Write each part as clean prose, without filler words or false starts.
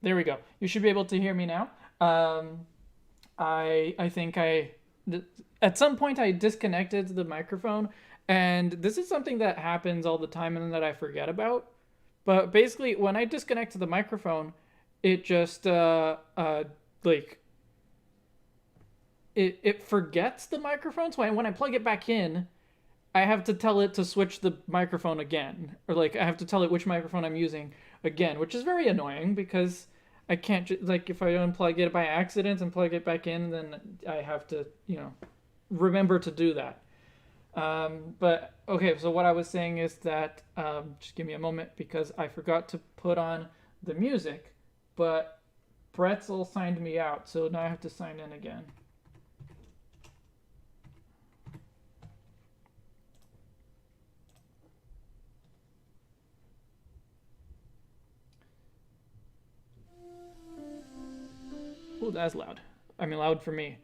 There we go. You should be able to hear me now. I think at some point I disconnected the microphone, and this is something that happens all the time and that I forget about. But basically, when I disconnect the microphone, it just like it forgets the microphone. So when I plug it back in, I have to tell it to switch the microphone again, or like I have to tell it which microphone I'm using again, which is very annoying because I can't like if I unplug it by accident and plug it back in, then I have to remember to do that. But okay, so what I was saying is that just give me a moment because I forgot to put on the music, but Pretzel signed me out, so now I have to sign in again. Ooh, that's loud. I mean, loud for me.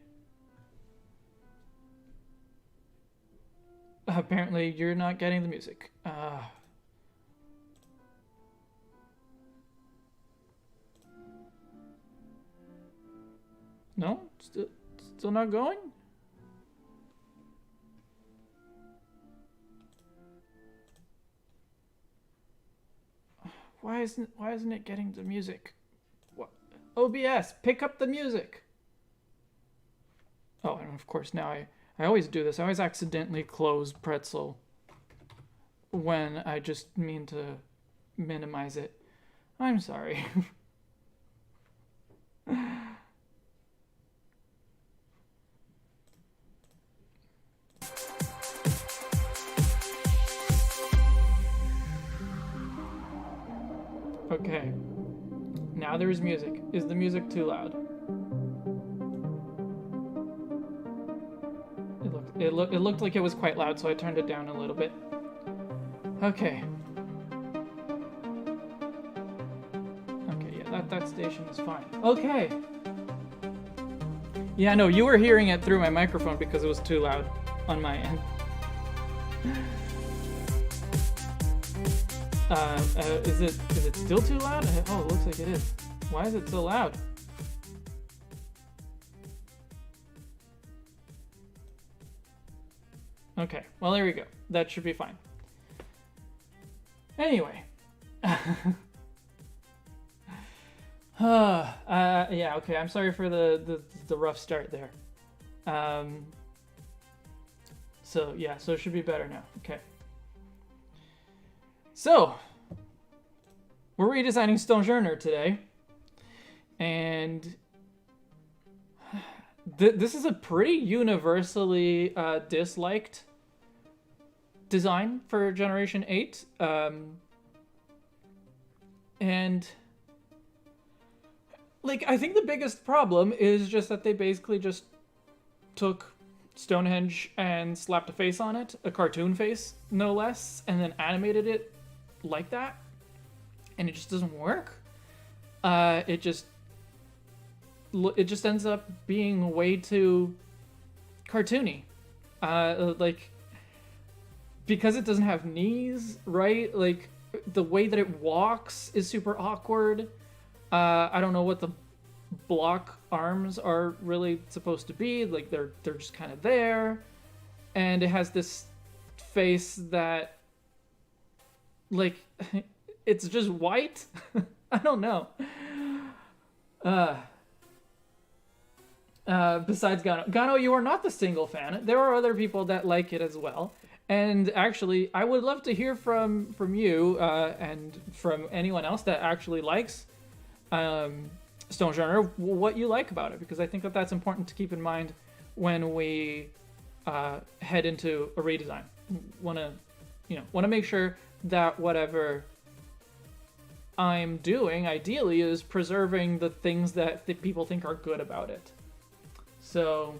Apparently, you're not getting the music. No? Still not going? Why isn't it getting the music? What? OBS, pick up the music. Oh, and of course now I always do this. I always accidentally close Pretzel when I just mean to minimize it. I'm sorry. Okay. Now there's music. Is the music too loud? It looked like it was quite loud, so I turned it down a little bit. Okay. Okay, yeah, that station is fine. Okay. Yeah, no, you were hearing it through my microphone because it was too loud on my end. Is it still too loud? Oh, it looks like it is. Why is it so loud? Okay, well there we go. That should be fine. Anyway. Yeah, okay, I'm sorry for the rough start there. So yeah, so it should be better now. Okay. So, we're redesigning Stonjourner today, and this is a pretty universally disliked design for Generation 8, and like I think the biggest problem is just that they basically just took Stonehenge and slapped a face on it, a cartoon face, no less, and then animated it like that, and it just doesn't work. It just ends up being way too cartoony. Like because it doesn't have knees, right? Like the way that it walks is super awkward. I don't know what the block arms are really supposed to be. Like they're just kind of there, and it has this face that like it's just white. I don't know. Besides Gano, you are not the single fan. There are other people that like it as well. And actually, I would love to hear from you and from anyone else that actually likes Stonjourner, what you like about it, because I think that that's important to keep in mind when we head into a redesign. Want to make sure that whatever I'm doing, ideally, is preserving the things that people think are good about it. So,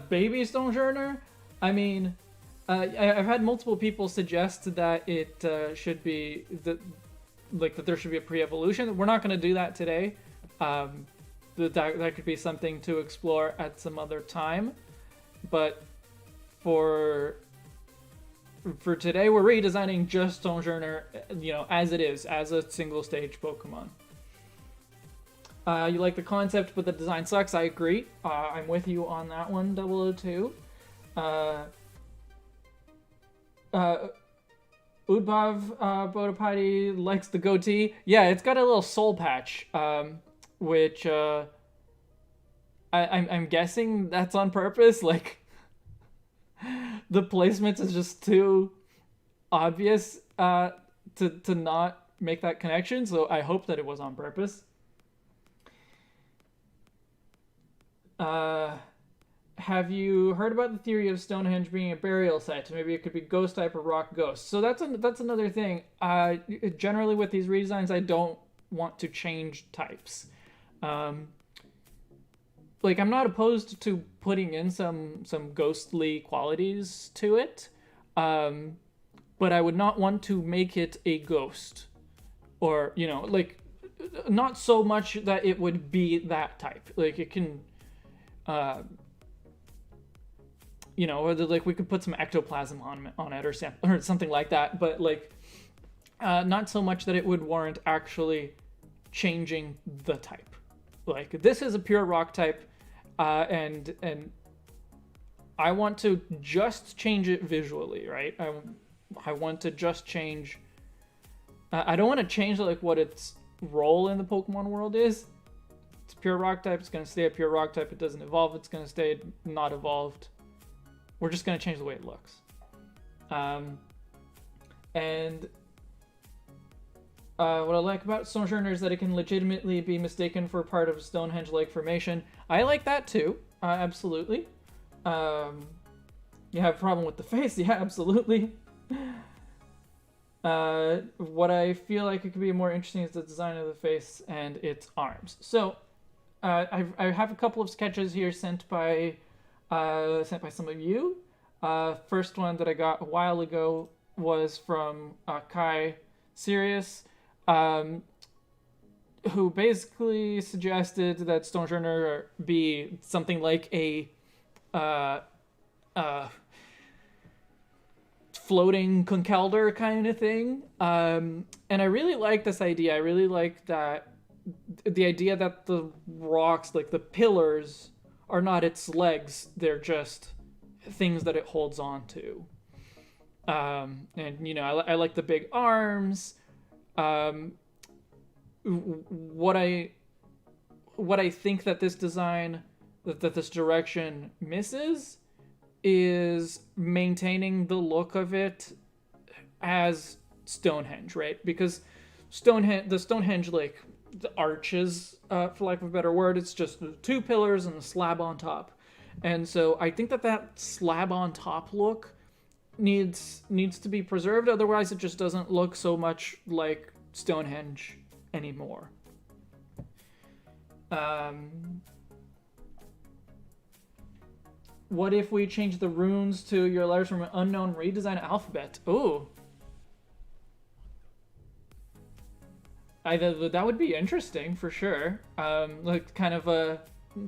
baby Stonjourner, I mean, I've had multiple people suggest that it should be that there should be a pre-evolution. We're not going to do that today. That could be something to explore at some other time. But for for today, we're redesigning just Stonjourner, as it is, as a single stage Pokemon. You like the concept, but the design sucks. I agree. I'm with you on that one, 002. Udbov Bodapati likes the goatee. Yeah, it's got a little soul patch, which I'm guessing that's on purpose. Like, the placement is just too obvious to not make that connection. So I hope that it was on purpose. Have you heard about the theory of Stonehenge being a burial site? Maybe it could be ghost type or rock ghost. So that's another thing. Generally with these redesigns, I don't want to change types. Like, I'm not opposed to putting in some ghostly qualities to it, but I would not want to make it a ghost, or like, not so much that it would be that type. Like, it can. Or like we could put some ectoplasm on it or something like that, but like not so much that it would warrant actually changing the type. Like, this is a pure rock type, and I want to just change it visually, right? I want to just change. I don't want to change like what its role in the Pokemon world is. It's a pure rock type. It's going to stay a pure rock type. It doesn't evolve. It's going to stay not evolved. We're just going to change the way it looks. And what I like about Stonjourner is that it can legitimately be mistaken for part of a Stonehenge-like formation. I like that too, absolutely. You have a problem with the face? Yeah, absolutely. What I feel like it could be more interesting is the design of the face and its arms. So I have a couple of sketches here sent by some of you. First one that I got a while ago was from Kai Sirius, who basically suggested that Stonjourner be something like a floating Conkeldurr kind of thing. And I really like this idea. I really like that the idea that the rocks, like the pillars, are not its legs. They're just things that it holds on to. And I like the big arms. What I think that this design, that this direction misses, is maintaining the look of it as Stonehenge, right? Because the Stonehenge, like the arches, for lack of a better word, it's just two pillars and a slab on top. And so I think that slab on top look needs to be preserved. Otherwise, it just doesn't look so much like Stonehenge anymore. What if we change the runes to your letters from an unknown redesign alphabet? Ooh. That would be interesting for sure. Like kind of a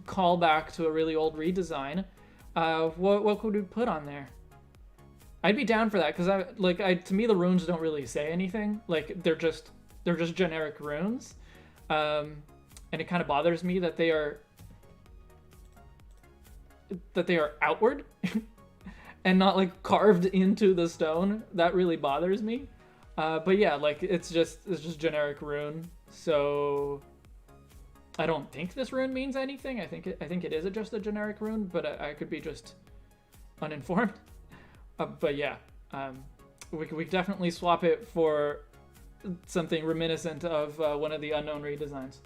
callback to a really old redesign. What could we put on there? I'd be down for that because to me the runes don't really say anything. Like they're just generic runes, and it kind of bothers me that they are outward and not like carved into the stone. That really bothers me. But yeah, like it's just generic rune. So I don't think this rune means anything. I think it is just a generic rune, but I could be just uninformed. But yeah, we definitely swap it for something reminiscent of one of the unknown redesigns.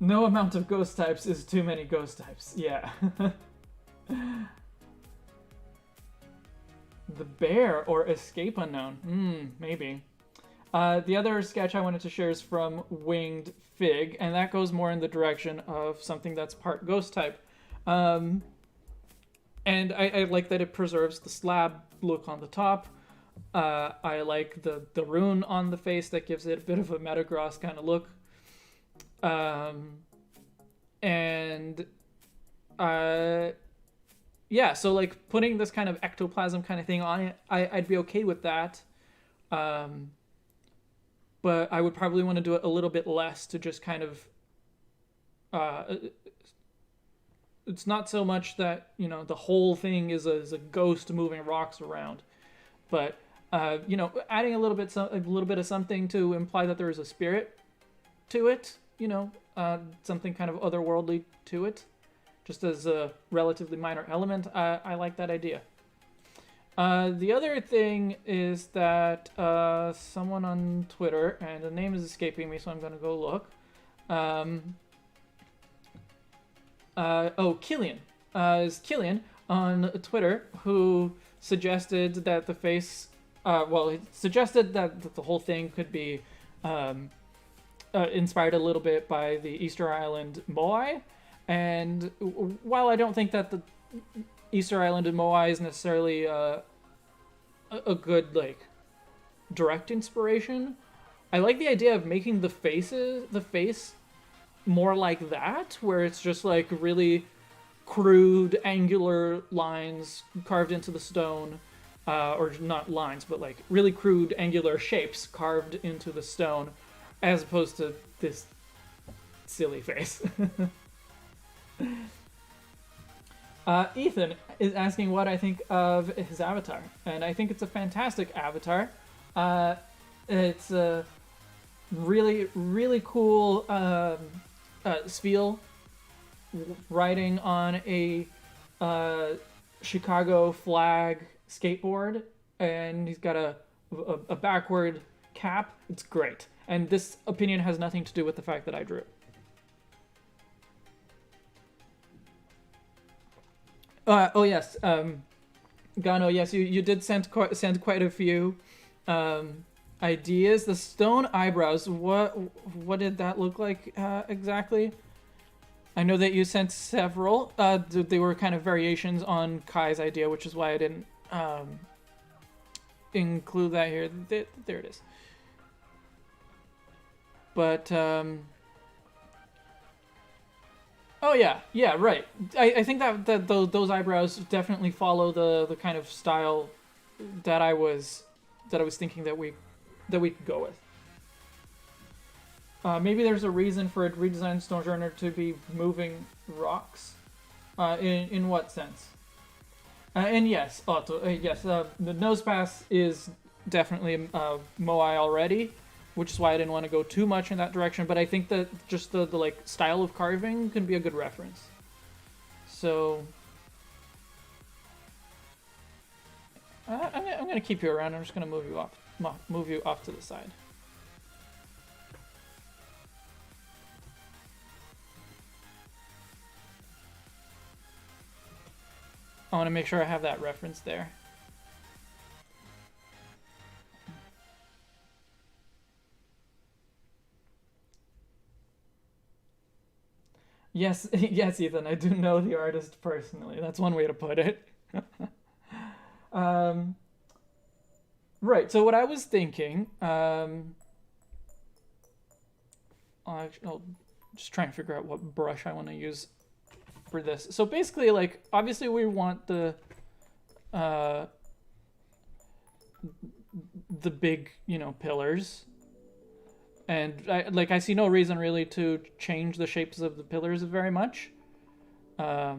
No amount of ghost types is too many ghost types. Yeah. The bear or escape unknown. Maybe. The other sketch I wanted to share is from Winged Fig, and that goes more in the direction of something that's part ghost type. And I like that it preserves the slab look on the top. I like the rune on the face that gives it a bit of a Metagross kind of look. And yeah, so like putting this kind of ectoplasm kind of thing on it, I'd be okay with that. Um, but I would probably want to do it a little bit less to just kind of. Uh, it's not so much that the whole thing is a ghost moving rocks around, but adding a little bit of something to imply that there is a spirit to it. Something kind of otherworldly to it, just as a relatively minor element. I like that idea. The other thing is that someone on Twitter, and the name is escaping me, so I'm going to go look. Killian. Is Killian on Twitter, who suggested that the face. He suggested that the whole thing could be inspired a little bit by the Easter Island Moai. And while I don't think that the Easter Island and Moai is necessarily a good like direct inspiration, I like the idea of making the face more like that, where it's just like really crude angular lines carved into the stone, or not lines, but like really crude angular shapes carved into the stone, as opposed to this silly face. Ethan is asking what I think of his avatar, and I think it's a fantastic avatar. It's a really, really cool Spiel riding on a Chicago flag skateboard, and he's got a backward cap. It's great, and this opinion has nothing to do with the fact that I drew it. Yes, Gano. Yes, you did send quite a few ideas. The stone eyebrows. What did that look like exactly? I know that you sent several. They were kind of variations on Kai's idea, which is why I didn't include that here. There it is. But oh yeah, right. I think that those eyebrows definitely follow the kind of style that I was thinking that we could go with. Maybe there's a reason for a redesigned Stonjourner to be moving rocks. In what sense? And yes, the nose pass is definitely Moai already, which is why I didn't want to go too much in that direction. But I think that just the like style of carving can be a good reference. So I'm gonna keep you around. I'm just gonna move you off to the side. I want to make sure I have that reference there. Yes, yes, Ethan, I do know the artist personally. That's one way to put it. Right, so what I was thinking, I'll just try and figure out what brush I want to use for this. So basically, like, obviously we want the big, pillars. And I see no reason really to change the shapes of the pillars very much. I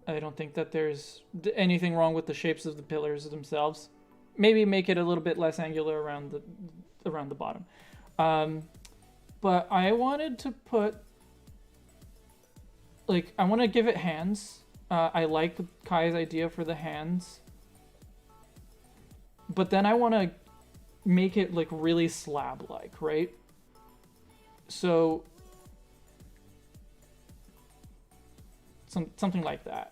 don't think that there's anything wrong with the shapes of the pillars themselves. Maybe make it a little bit less angular around the bottom. But I wanted to put, I want to give it hands. I like Kai's idea for the hands. But then I want to make it really slab-like, right? So something like that.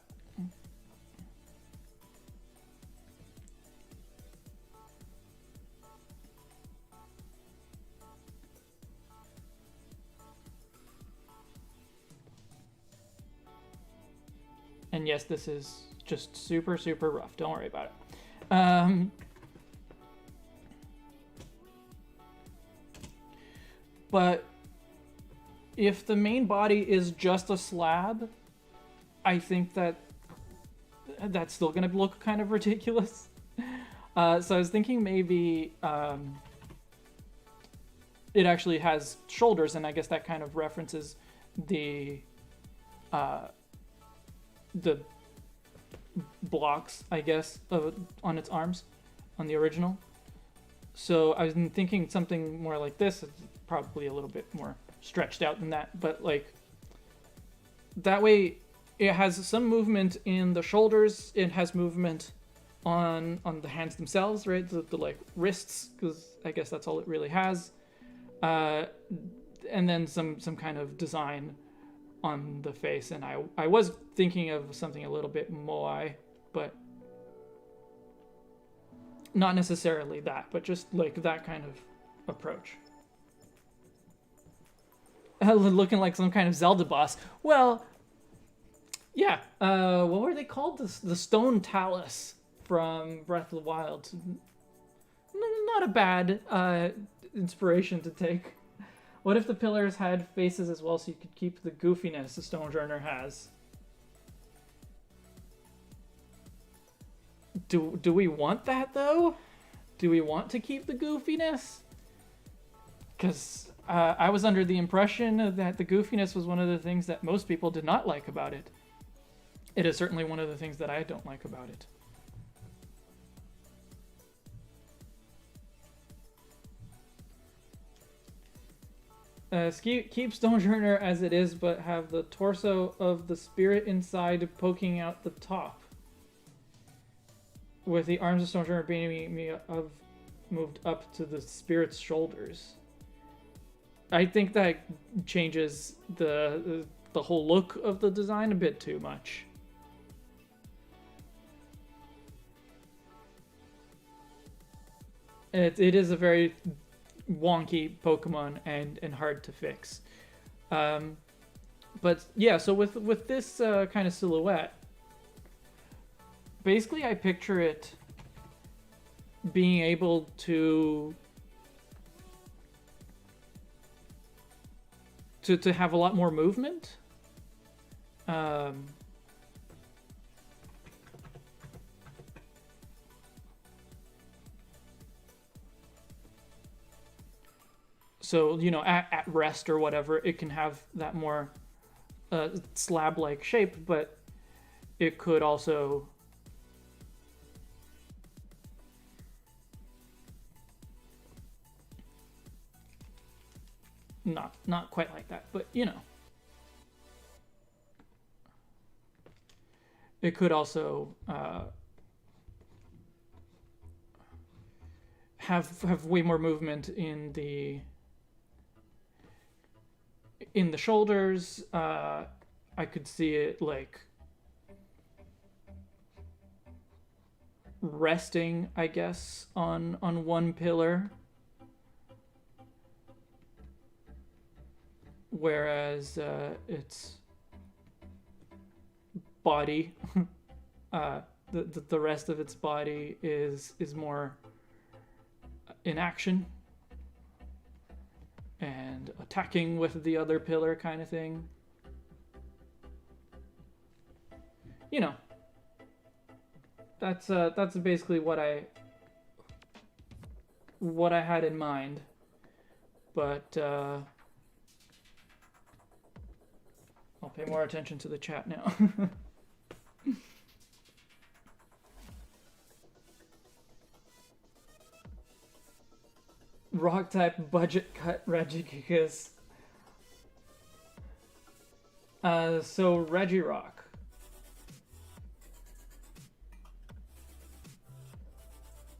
And yes, this is just super, super rough. Don't worry about it. But if the main body is just a slab, I think that that's still gonna look kind of ridiculous. So I was thinking maybe it actually has shoulders, and I guess that kind of references the blocks, I guess, on its arms on the original. So I was thinking something more like this. It's probably a little bit more stretched out than that, but like that way it has some movement in the shoulders. It has movement on the hands themselves, right? The like wrists, because I guess that's all it really has. And then some kind of design on the face. And I was thinking of something a little bit moai, but not necessarily that, but just like that kind of approach. Looking like some kind of Zelda boss. Well, yeah. What were they called? The Stone Talus from Breath of the Wild. Not a bad inspiration to take. What if the pillars had faces as well, so you could keep the goofiness the Stonjourner has? Do we want that, though? Do we want to keep the goofiness? Because I was under the impression that the goofiness was one of the things that most people did not like about it. It is certainly one of the things that I don't like about it. Keep Stonjourner as it is, but have the torso of the spirit inside poking out the top. With the arms of Stonjourner being moved up to the spirit's shoulders. I think that changes the whole look of the design a bit too much. It is a very wonky Pokemon and hard to fix. But yeah, so with this kind of silhouette, basically I picture it being able to have a lot more movement. So, you know, at rest or whatever, it can have that more slab-like shape, but it could also not quite like that, but you know. It could also have way more movement in the shoulders. I could see it like resting, I guess, on one pillar, whereas its body, the rest of its body is more in action and attacking with the other pillar kind of thing. You know, that's basically what I had in mind, but I'll pay more attention to the chat now. Rock type budget cut Regigigas. So Regirock.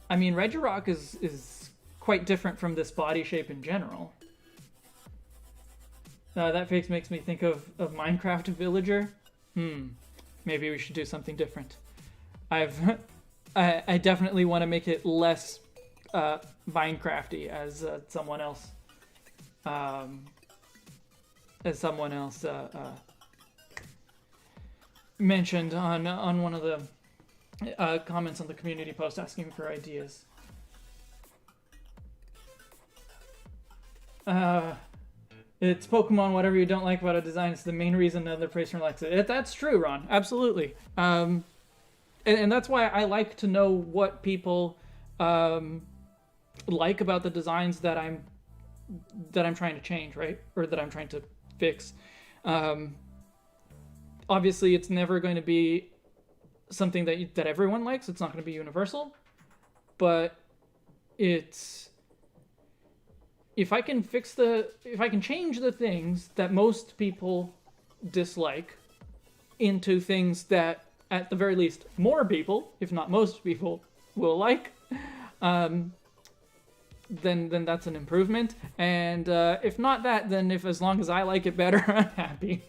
I mean, Regirock is quite different from this body shape in general. That face makes me think of Minecraft Villager. Maybe we should do something different. I definitely want to make it less Minecrafty, as someone else mentioned on one of the comments on the community post asking for ideas. It's Pokemon. Whatever you don't like about a design, it's the main reason another person likes it. That's true, Ron. Absolutely. And that's why I like to know what people like about the designs that I'm trying to change, right? Or that I'm trying to fix. Obviously, it's never going to be something that everyone likes. It's not going to be universal, but it's if I can change the things that most people dislike into things that at the very least more people, if not most people, will like, then that's an improvement. And if not that, then as long as I like it better, I'm happy.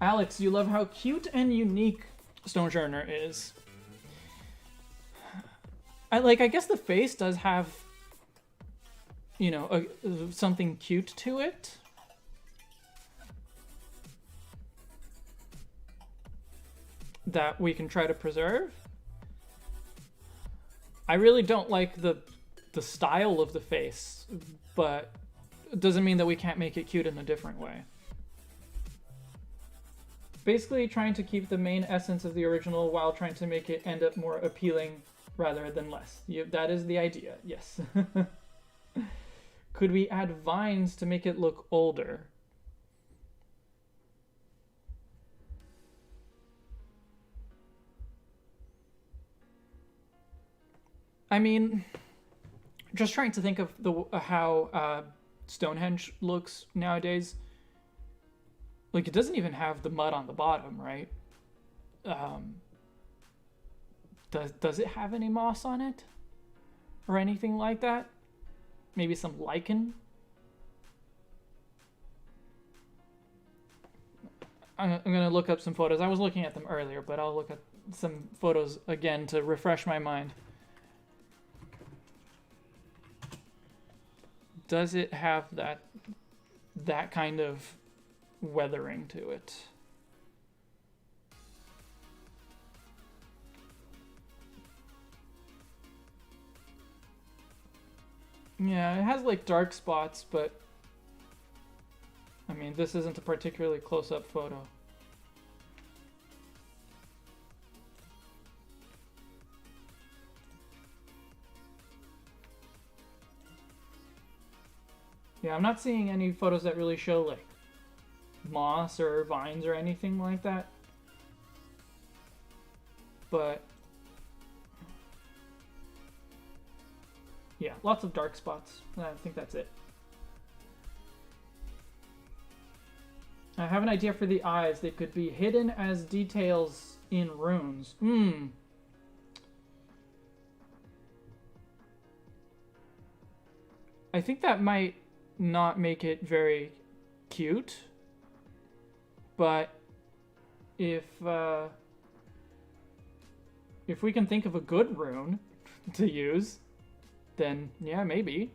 Alex, you love how cute and unique Stonjourner is. I guess the face does have, something cute to it. That we can try to preserve. I really don't like the style of the face, but it doesn't mean that we can't make it cute in a different way. Basically trying to keep the main essence of the original while trying to make it end up more appealing rather than less. That is the idea, yes. Could we add vines to make it look older? I mean, just trying to think of how Stonehenge looks nowadays. Like, it doesn't even have the mud on the bottom, right? Does it have any moss on it? Or anything like that? Maybe some lichen? I'm gonna look up some photos. I was looking at them earlier, but I'll look at some photos again to refresh my mind. Does it have that kind of weathering to it? Yeah, it has like dark spots, but I mean, this isn't a particularly close-up photo. Yeah, I'm not seeing any photos that really show like moss or vines or anything like that. But yeah, lots of dark spots. I think that's it. I have an idea for the eyes. They could be hidden as details in runes. I think that might not make it very cute. But if we can think of a good rune to use, then yeah, maybe.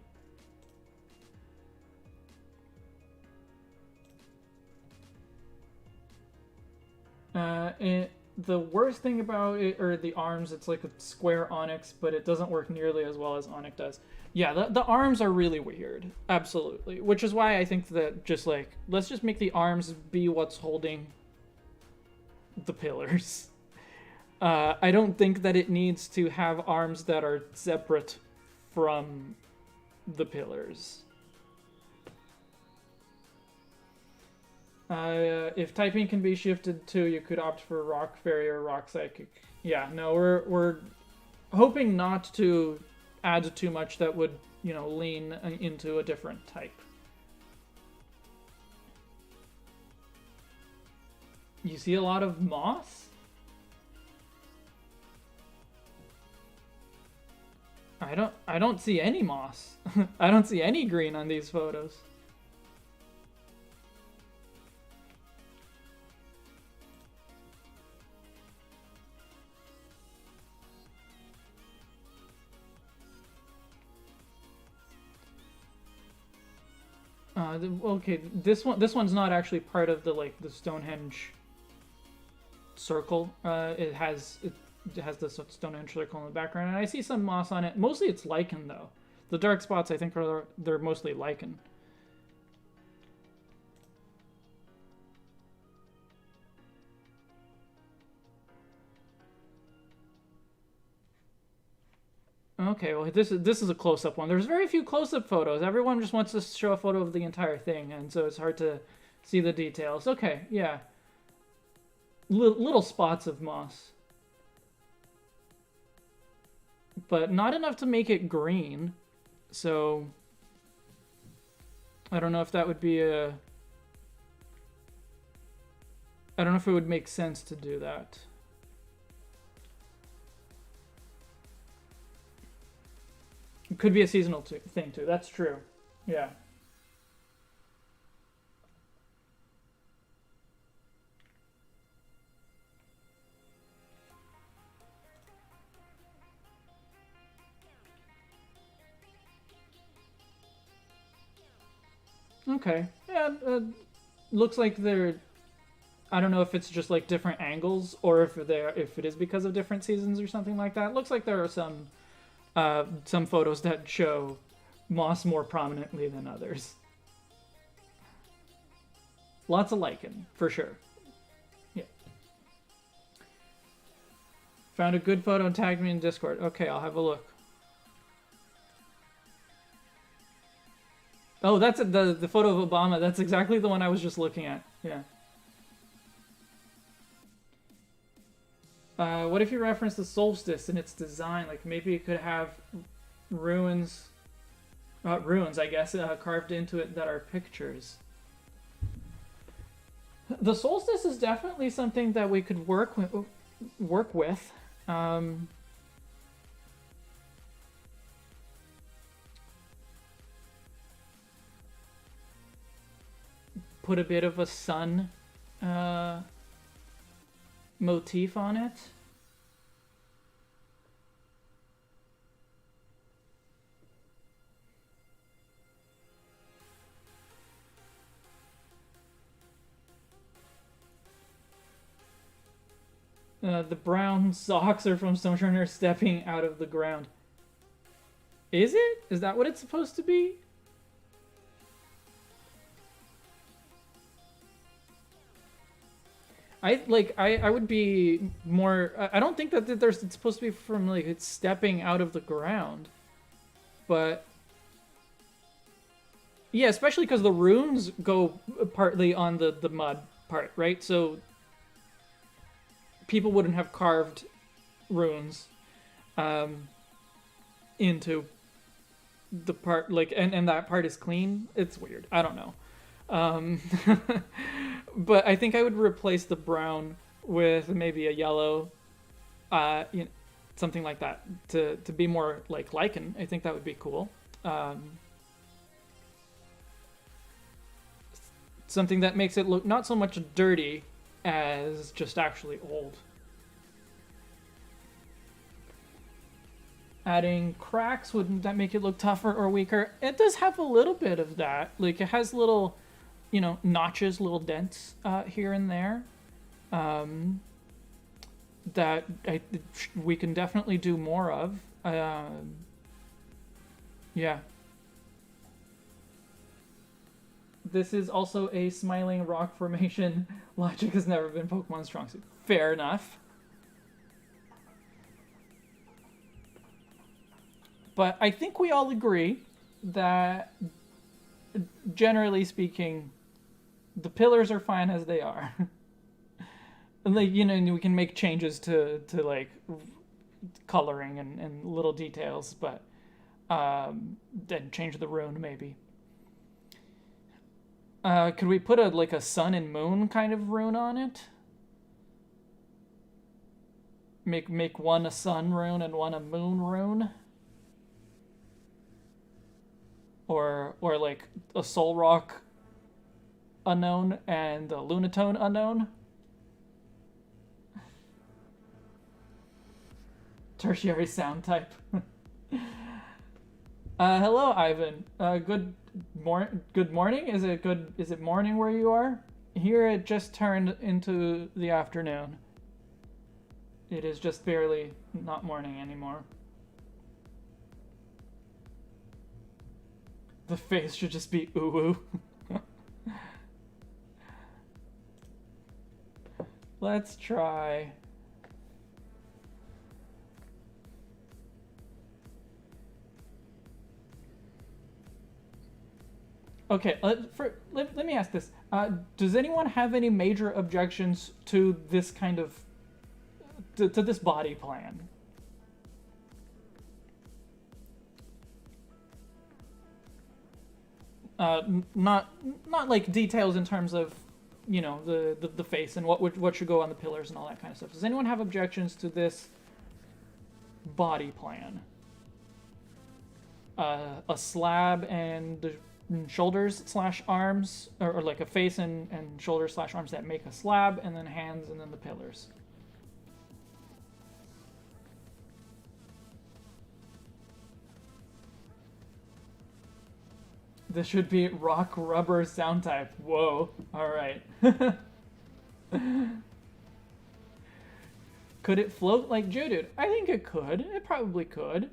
The worst thing about it are the arms. It's like a square onyx, but it doesn't work nearly as well as onyx does. Yeah, the arms are really weird. Absolutely. Which is why I think that just like, let's just make the arms be what's holding the pillars. I don't think that it needs to have arms that are separate from the pillars. If typing can be shifted to, you could opt for Rock Fairy or Rock Psychic. Yeah, no, we're hoping not to add too much that would, lean into a different type. You see a lot of moss? I don't see any moss. I don't see any green on these photos. Okay, this one's not actually part of the Stonehenge circle. It has the Stonehenge circle in the background, and I see some moss on it. Mostly it's lichen, though. The dark spots, I think, they're mostly lichen. Okay, well, this is a close-up one. There's very few close-up photos. Everyone just wants to show a photo of the entire thing, and so it's hard to see the details. Okay, yeah. Little spots of moss. But not enough to make it green. So I don't know if that would be a... I don't know if it would make sense to do that. It could be a seasonal thing too. That's true. Yeah. Okay. Yeah, looks like they're... I don't know if it's just like different angles or if it is because of different seasons or something like that. Looks like there are some photos that show moss more prominently than others. Lots of lichen, for sure. Yeah. Found a good photo and tagged me in Discord. Okay, I'll have a look. Oh, that's the photo of Obama. That's exactly the one I was just looking at. Yeah. What if you reference the solstice in its design? Like maybe it could have ruins, I guess, carved into it that are pictures. The solstice is definitely something that we could work with. Put a bit of a sun motif on it. The brown socks are from Stonjourner stepping out of the ground. Is it? Is that what it's supposed to be? I would be more... I don't think that it's supposed to be from, like, it's stepping out of the ground. But... yeah, especially because the runes go partly on the mud part, right? So... people wouldn't have carved runes into the part, like, and that part is clean. It's weird. I don't know. But I think I would replace the brown with maybe a yellow, you know, something like that to be more like lichen. I think that would be cool. Something that makes it look not so much dirty as just actually old. Adding cracks, wouldn't that make it look tougher or weaker? It does have a little bit of that. Like, it has little, you know, notches, little dents here and there. That we can definitely do more of. Yeah. This is also a smiling rock formation. Logic has never been Pokemon's strong suit. Fair enough. But I think we all agree that, generally speaking, the pillars are fine as they are. Like, you know, we can make changes to like coloring and little details, but then change the rune maybe. Could we put a sun and moon kind of rune on it? Make one a sun rune and one a moon rune? Or like a soul rock unknown and a lunatone unknown? Tertiary sound type. Hello, Ivan. Good morning. Is it morning where you are? Here it just turned into the afternoon. It is just barely not morning anymore. The face should just be ooh ooh. Let's try. Okay, let me ask this. Does anyone have any major objections to this kind of to this body plan? Not like details in terms of, you know, the face and what should go on the pillars and all that kind of stuff. Does anyone have objections to this body plan? A slab and shoulders slash arms, or like a face and shoulders slash arms that make a slab, and then hands, and then the pillars. This should be rock rubber sound type. Whoa. Alright. Could it float like Geodude? I think it could. It probably could.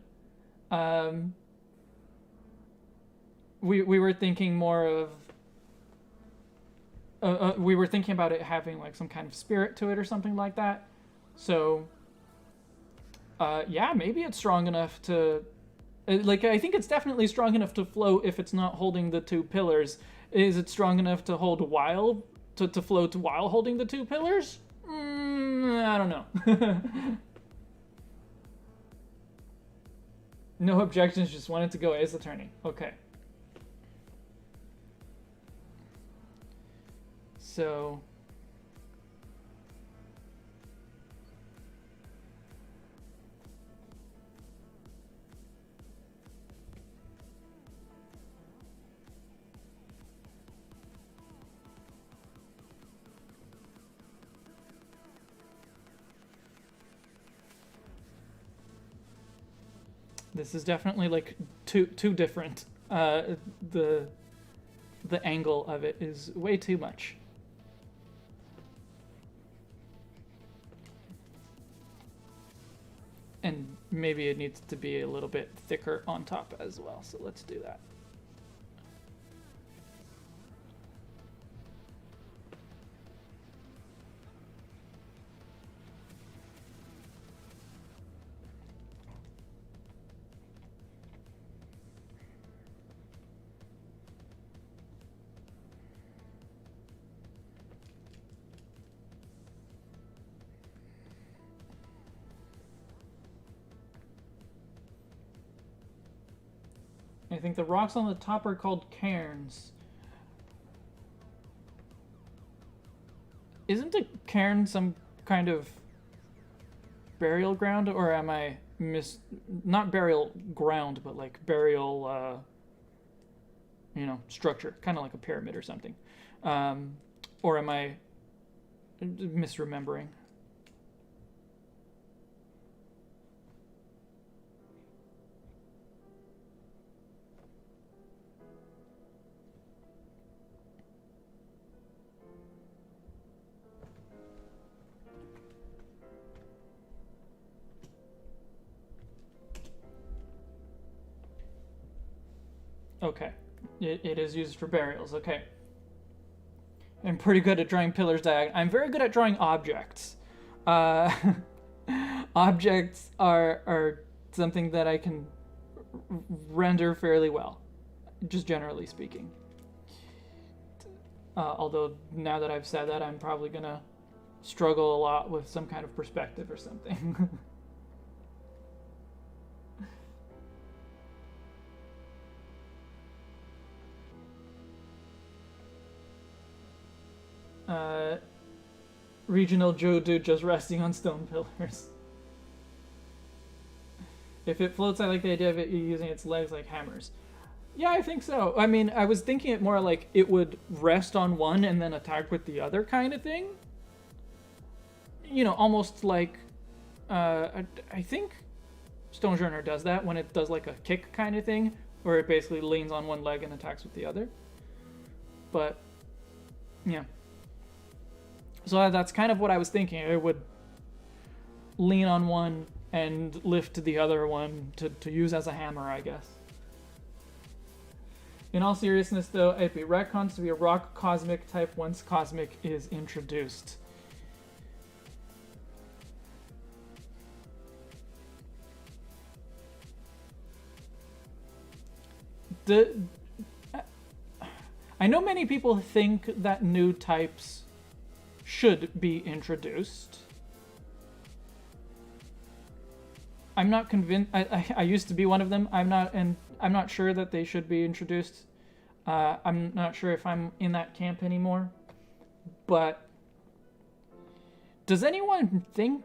We were thinking more of... we were thinking about it having like some kind of spirit to it or something like that. So, yeah, maybe it's strong enough to... Like, I think it's definitely strong enough to float if it's not holding the two pillars. Is it strong enough to hold while... to float while holding the two pillars? I don't know. No objections, just wanted to go Ace Attorney. Okay. So... This is definitely like too different. The angle of it is way too much. And maybe it needs to be a little bit thicker on top as well. So let's do that. I think the rocks on the top are called cairns. Isn't a cairn some kind of burial ground, or am I not burial ground, but like burial, you know, structure, kind of like a pyramid or something. Or am I misremembering? Okay, it is used for burials. Okay. I'm pretty good at drawing pillars diagonal. I'm very good at drawing objects. Objects are something that I can render fairly well, just generally speaking. Although now that I've said that, I'm probably gonna struggle a lot with some kind of perspective or something. Regional Geodude just resting on stone pillars. If it floats, I like the idea of it using its legs like hammers. Yeah, I think so. I mean, I was thinking it more like it would rest on one and then attack with the other kind of thing. You know, almost like... I think Stonjourner does that when it does like a kick kind of thing, where it basically leans on one leg and attacks with the other. But, yeah. So that's kind of what I was thinking. It would lean on one and lift the other one to use as a hammer, I guess. In all seriousness, though, it'd be retcons to be a rock cosmic type once cosmic is introduced. I know many people think that new types should be introduced. I'm not convinced. I used to be one of them. I'm not sure that they should be introduced. I'm not sure if I'm in that camp anymore. But does anyone think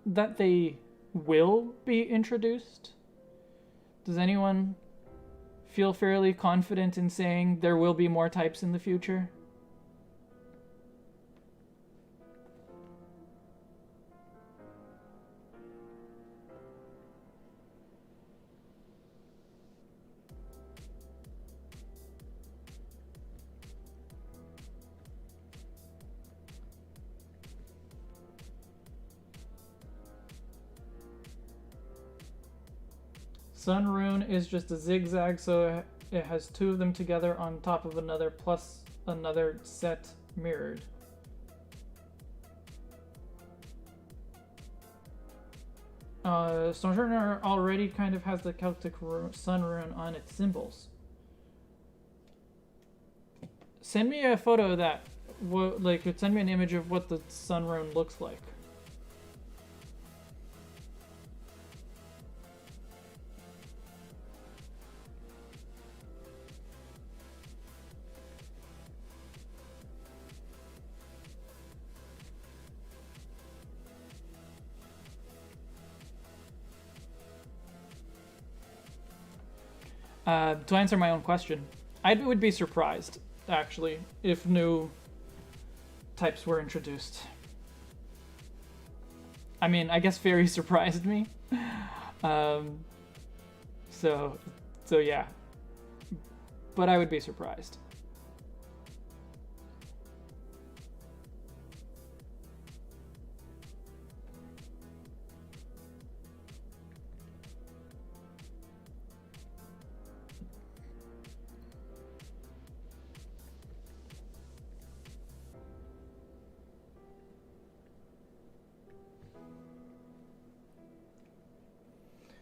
that they will be introduced? Does anyone feel fairly confident in saying there will be more types in the future? Sun Rune is just a zigzag, so it has two of them together on top of another, plus another set mirrored. Stonjourner already kind of has the Celtic Sun Rune on its symbols. Send me a photo of that. Send me an image of what the Sun Rune looks like. To answer my own question, I would be surprised, actually, if new types were introduced. I mean, I guess fairy surprised me. So yeah. But I would be surprised.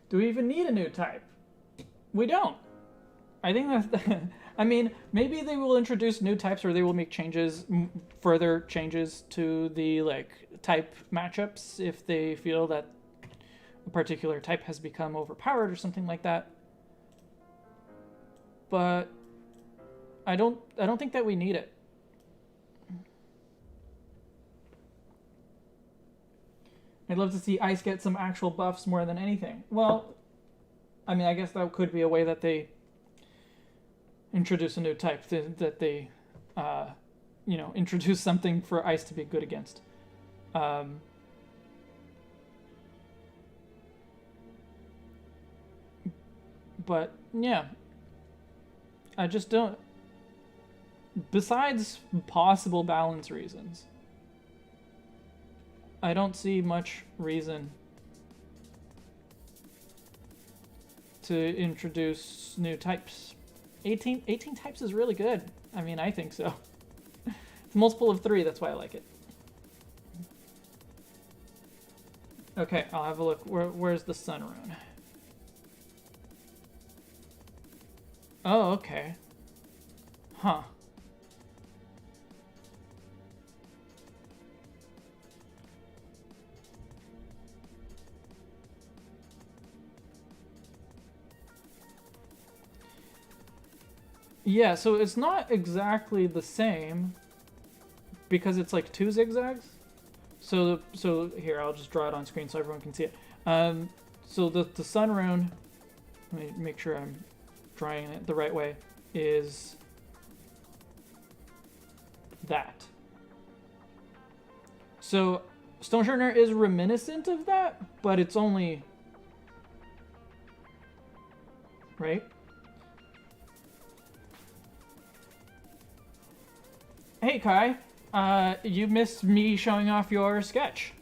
Do we even need a new type? We don't. I think that's... I mean, maybe they will introduce new types or they will make changes, further changes to the, type matchups if they feel that a particular type has become overpowered or something like that. But I don't think that we need it. I'd love to see Ice get some actual buffs more than anything. Well, I mean, I guess that could be a way that they introduce a new type, that they, introduce something for Ice to be good against. But, yeah. I just don't... Besides possible balance reasons, I don't see much reason to introduce new types. 18 types is really good. I mean, I think so. It's a multiple of 3, that's why I like it. Okay, I'll have a look. Where's the Sun Rune? Oh, okay. Huh. Yeah, so it's not exactly the same because it's like 2 zigzags. So here, I'll just draw it on screen so everyone can see it. So the Sun Rune, let me make sure I'm drawing it the right way, is that. So Stonjourner is reminiscent of that, but it's only... Right? Hey, Kai. You missed me showing off your sketch.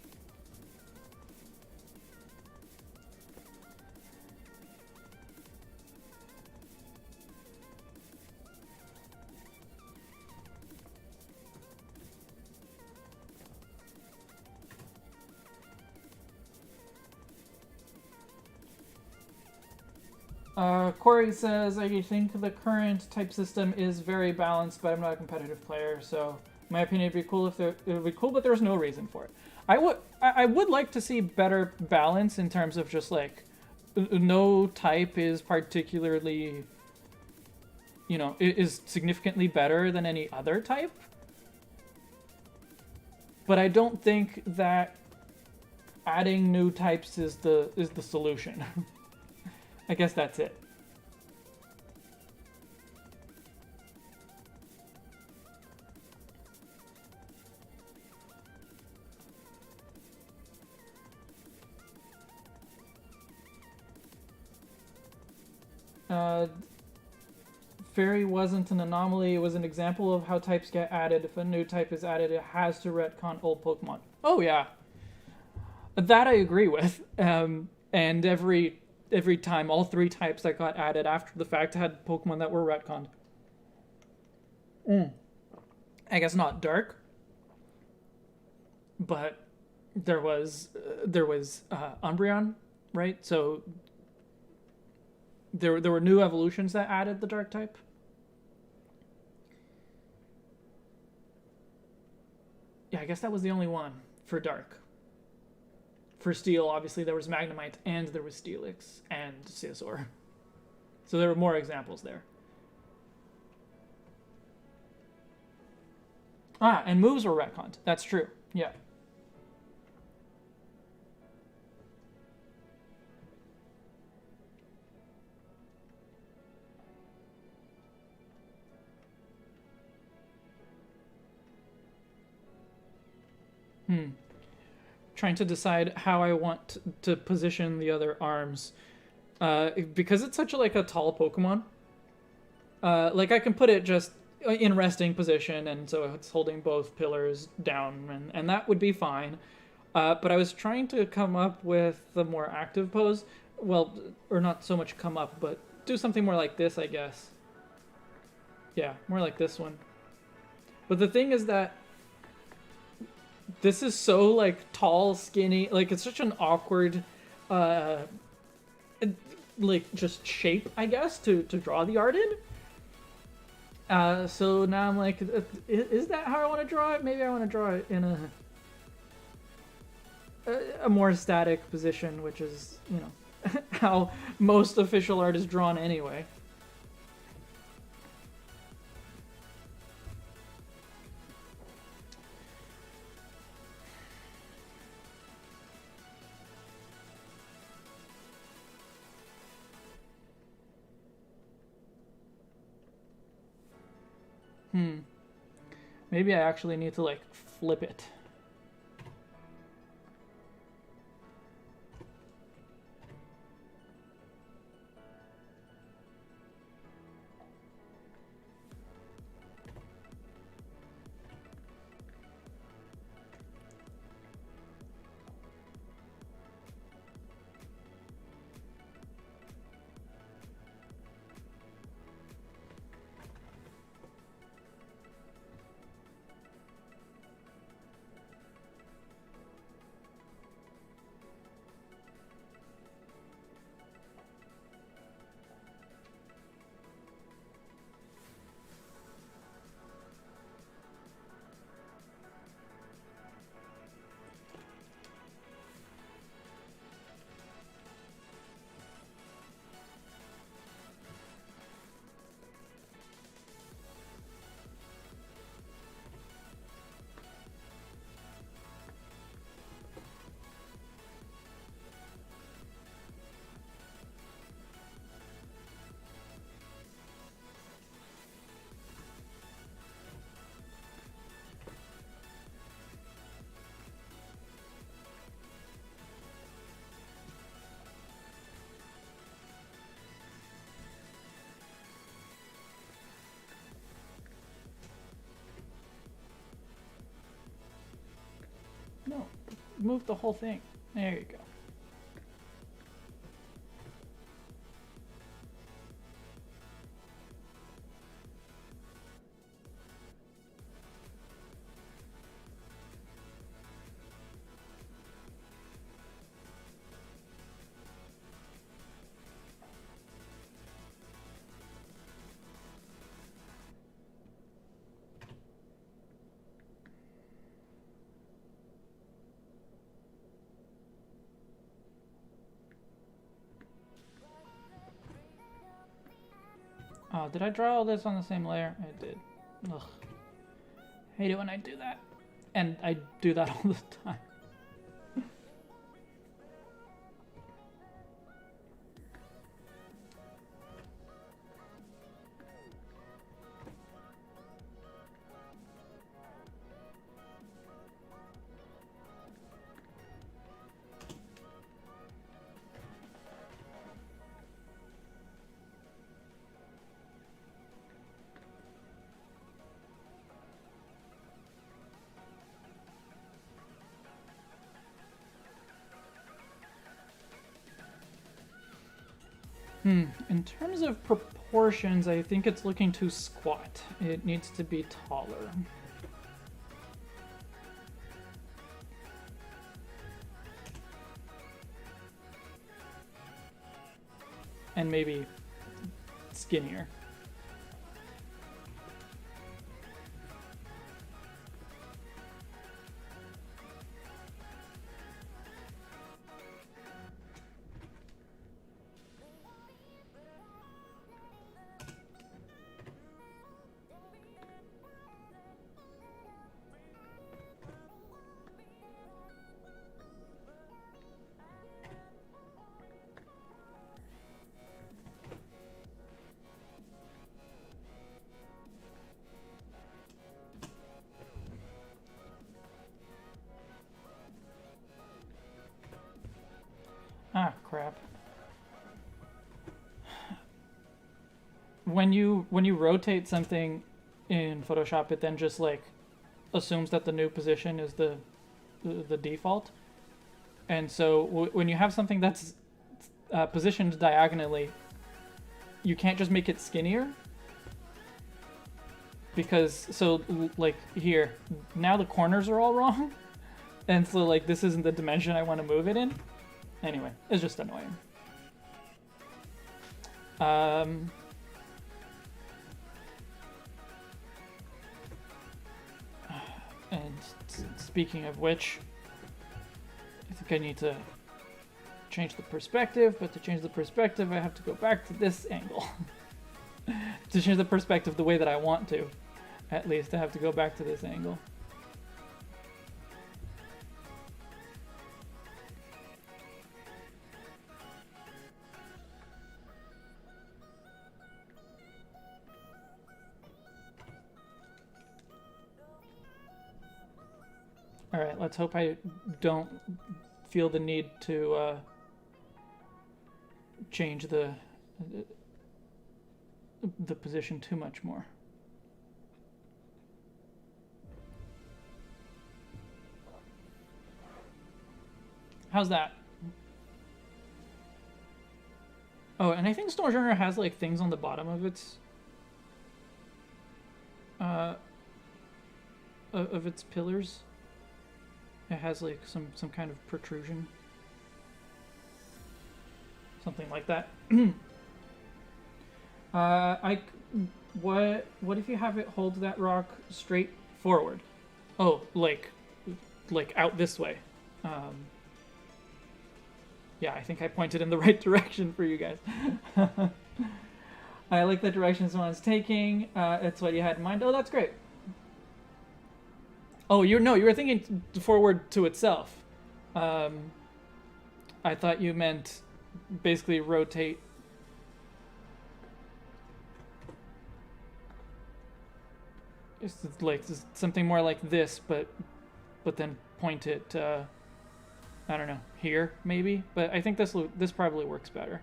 Corey says, I think the current type system is very balanced, but I'm not a competitive player, so in my opinion, it would be cool, but there's no reason for it. I would like to see better balance in terms of just like no type is particularly, is significantly better than any other type. But I don't think that adding new types is the solution. I guess that's it. Fairy wasn't an anomaly, it was an example of how types get added. If a new type is added, it has to retcon old Pokemon. Oh yeah. That I agree with. And every time, all 3 types that got added after the fact had Pokemon that were retconned. I guess not Dark, but there was Umbreon, right? So there were new evolutions that added the Dark type. Yeah, I guess that was the only one for Dark. For Steel, obviously, there was Magnemite, and there was Steelix, and Scizor. So there were more examples there. Ah, and moves were retconned. That's true. Yeah. Trying to decide how I want to position the other arms. Because it's such a tall Pokemon. Like I can put it just in resting position, and so it's holding both pillars down, and that would be fine. But I was trying to come up with the more active pose. Well, or not so much come up, but do something more like this, I guess. Yeah, more like this one. But the thing is that this is so tall, skinny, it's such an awkward just shape, I guess, to draw the art in. So now I'm like, is that how I want to draw it? Maybe I want to draw it in a more static position, which is, how most official art is drawn anyway. Maybe I actually need to flip it. No, move the whole thing. There you go. Oh, did I draw all this on the same layer? I did. Ugh. Hate it when I do that. And I do that all the time. In terms of proportions, I think it's looking too squat. It needs to be taller. And maybe skinnier. Ah, crap. When you rotate something in Photoshop, it then just like assumes that the new position is the default. And so when you have something that's positioned diagonally, you can't just make it skinnier. Because, so, like, here, now the corners are all wrong. And so, like, this isn't the dimension I want to move it in. Anyway, it's just annoying. And speaking of which, I think I need to change the perspective, but to change the perspective, I have to go back to this angle. To change the perspective the way that I want to, at least, I have to go back to this angle. Alright, let's hope I don't feel the need to change the position too much more. How's that? Oh, and I think Stonjourner has like things on the bottom of its pillars. It has like some kind of protrusion. Something like that. What if you have it hold that rock straight forward? Oh, like out this way. Yeah, I think I pointed in the right direction for you guys. I like the direction someone's taking. It's what you had in mind. Oh, that's great. Oh, you were thinking forward to itself. I thought you meant basically rotate. It's like something more like this, but then point it. I don't know, here maybe. But I think this probably works better.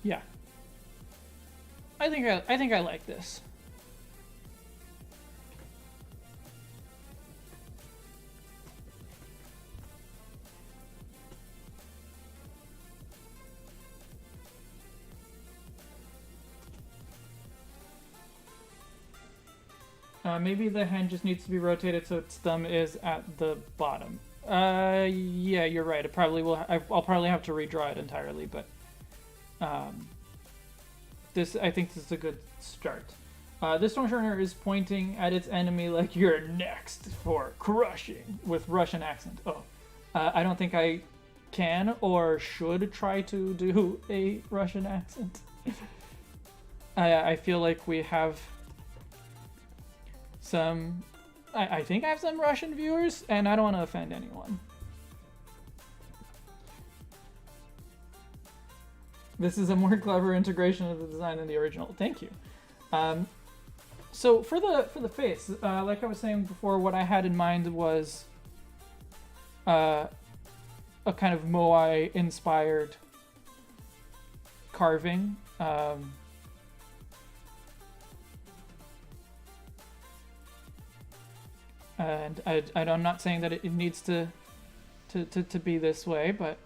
Yeah. I think I like this. Maybe the hand just needs to be rotated so its thumb is at the bottom. Yeah, you're right. It probably will. I'll probably have to redraw it entirely, but Um, I think this is a good start. This Stonjourner is pointing at its enemy like you're next for crushing with Russian accent. Oh, I don't think I can or should try to do a Russian accent. I feel like we have some... I think I have some Russian viewers, and I don't want to offend anyone. This is a more clever integration of the design than the original. Thank you. So for the face, like I was saying before, what I had in mind was a kind of Moai inspired carving. And I'm not saying that it needs to be this way, but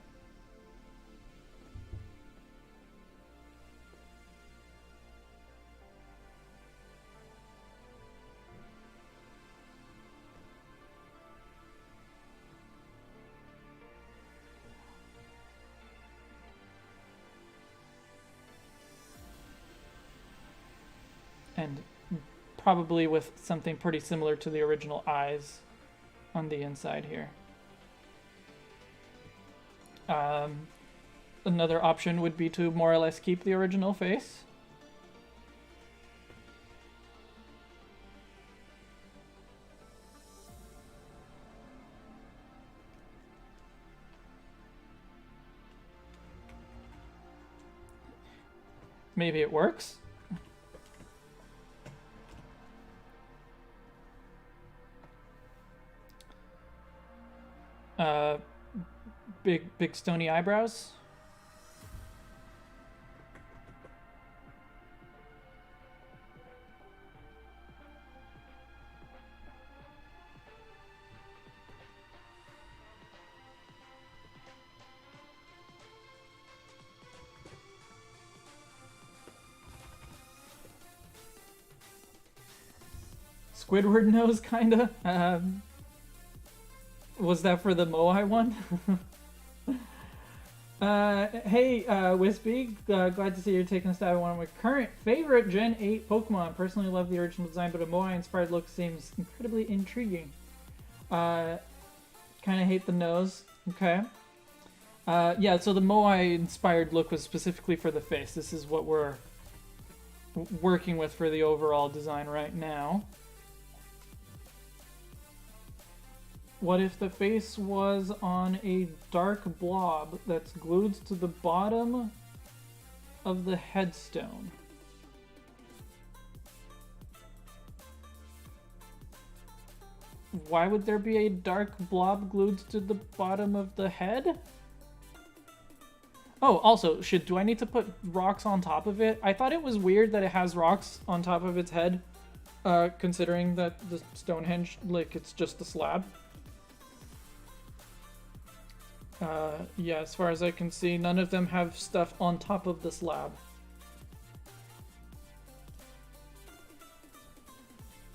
and probably with something pretty similar to the original eyes on the inside here. Another option would be to more or less keep the original face. Maybe it works. Big stony eyebrows. Squidward nose, kinda. Was that for the Moai one? Hey, Wispy, glad to see you're taking a stab at one of my current favorite Gen 8 Pokemon. Personally love the original design, but a Moai-inspired look seems incredibly intriguing. Kind of hate the nose. Okay. Yeah, so the Moai-inspired look was specifically for the face. This is what we're working with for the overall design right now. What if the face was on a dark blob that's glued to the bottom of the headstone? Why would there be a dark blob glued to the bottom of the head? Oh, also, do I need to put rocks on top of it? I thought it was weird that it has rocks on top of its head, considering that the Stonehenge, like, it's just a slab. Yeah, as far as I can see, none of them have stuff on top of the slab.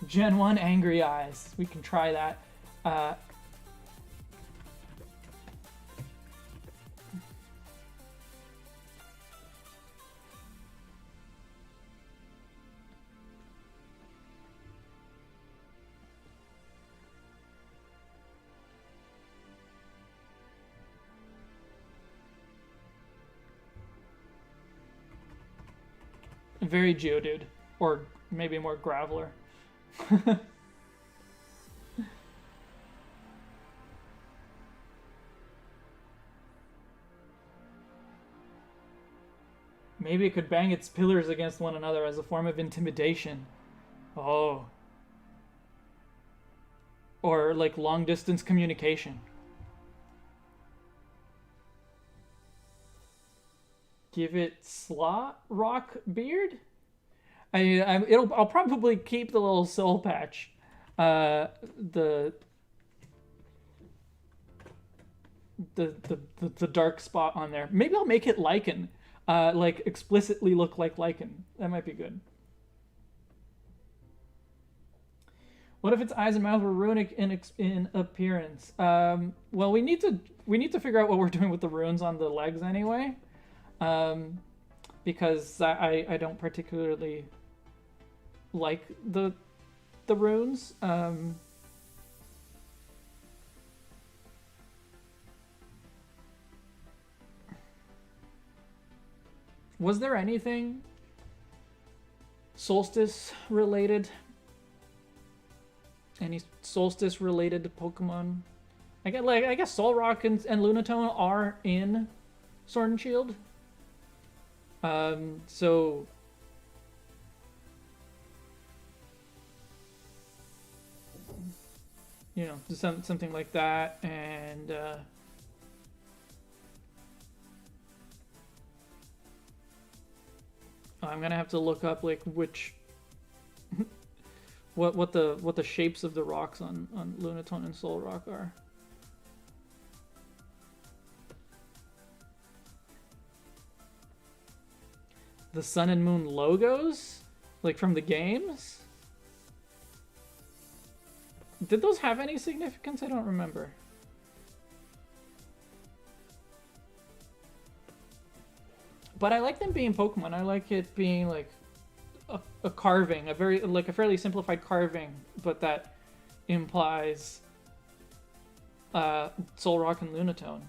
Gen 1 Angry Eyes. We can try that. Very Geodude. Or maybe more Graveler. Maybe it could bang its pillars against one another as a form of intimidation. Oh. Or like long distance communication. Give it slot rock beard. I'll probably keep the little soul patch, the dark spot on there. Maybe I'll make it lichen, like explicitly look like lichen. That might be good. What if its eyes and mouth were runic in appearance? Well, we need to figure out what we're doing with the runes on the legs anyway. because I don't particularly like the runes. Was there anything solstice related? Any solstice related Pokemon? I guess Solrock and Lunatone are in Sword and Shield. So you know, something like that, and I'm gonna have to look up like which what the shapes of the rocks on Lunatone and Solrock are. The Sun and Moon logos, like from the games. Did those have any significance? I don't remember. But I like them being Pokemon. I like it being like a carving, a fairly simplified carving, but that implies Solrock and Lunatone.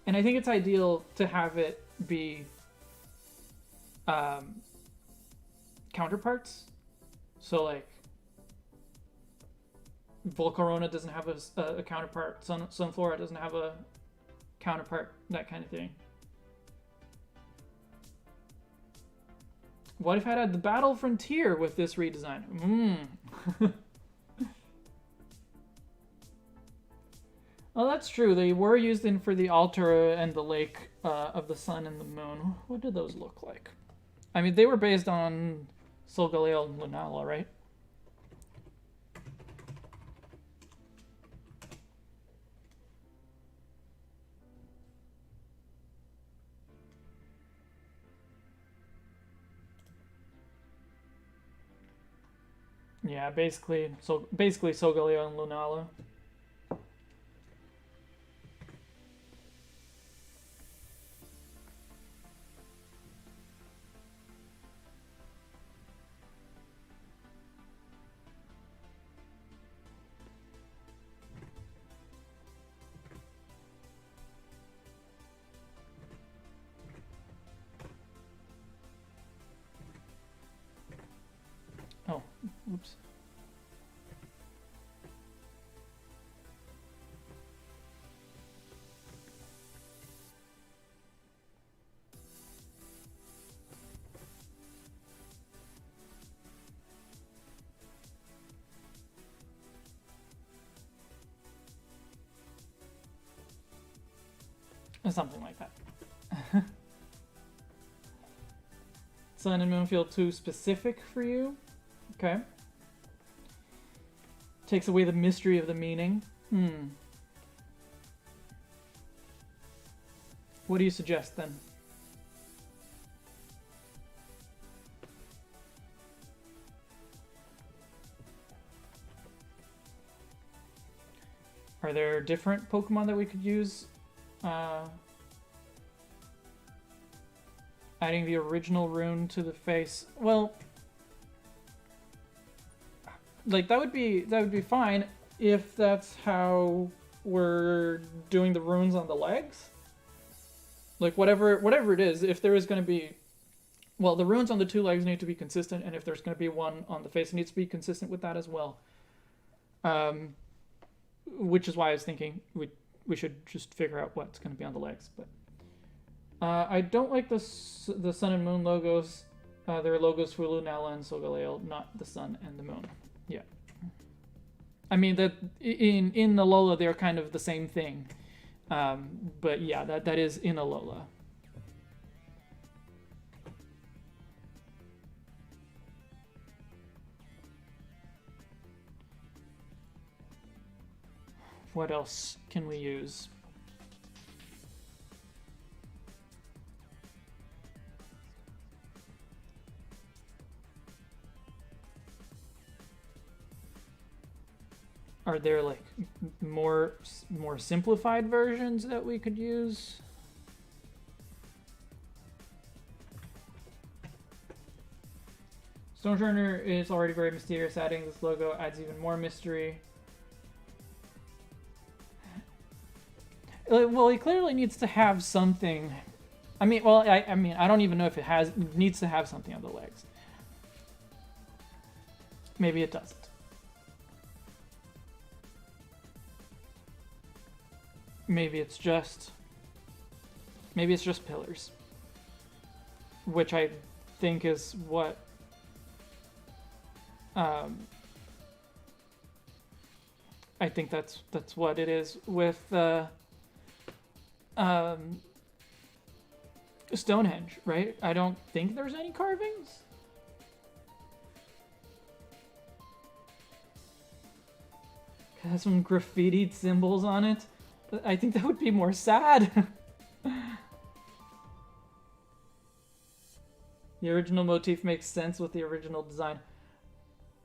And I think it's ideal to have it be counterparts. So like Volcarona doesn't have a counterpart, Sunflora doesn't have a counterpart, that kind of thing. What if I had the Battle Frontier with this redesign? Well, that's true. They were used for the altar and the lake of the sun and the moon. What did those look like? I mean, they were based on Solgaleo and Lunala, right? Yeah, basically Solgaleo and Lunala. Oh, oops. Something like that. Sun and Moon feel too specific for you? Okay. Takes away the mystery of the meaning. What do you suggest then? Are there different Pokemon that we could use? Adding the original rune to the face. Well, like that would be fine if that's how we're doing the runes on the legs. Like whatever it is, if there is going to be, well, the runes on the two legs need to be consistent, and if there's going to be one on the face, it needs to be consistent with that as well. Which is why I was thinking we should just figure out what's going to be on the legs. But I don't like the Sun and Moon logos. There are logos for Lunala and Solgaleo, not the Sun and the Moon. Yeah. I mean, that in Alola, they're kind of the same thing. But yeah, that is in Alola. What else can we use? Are there like more simplified versions that we could use. Stonjourner is already very mysterious. Adding this logo adds even more mystery. Well, he clearly needs to have something. I mean, well, I mean, I don't even know if it needs to have something on the legs. Maybe it doesn't. Maybe it's just pillars, which I think is what I think that's what it is with Stonehenge, right? I don't think there's any carvings. It has some graffitied symbols on it. I think that would be more sad. The original motif makes sense with the original design.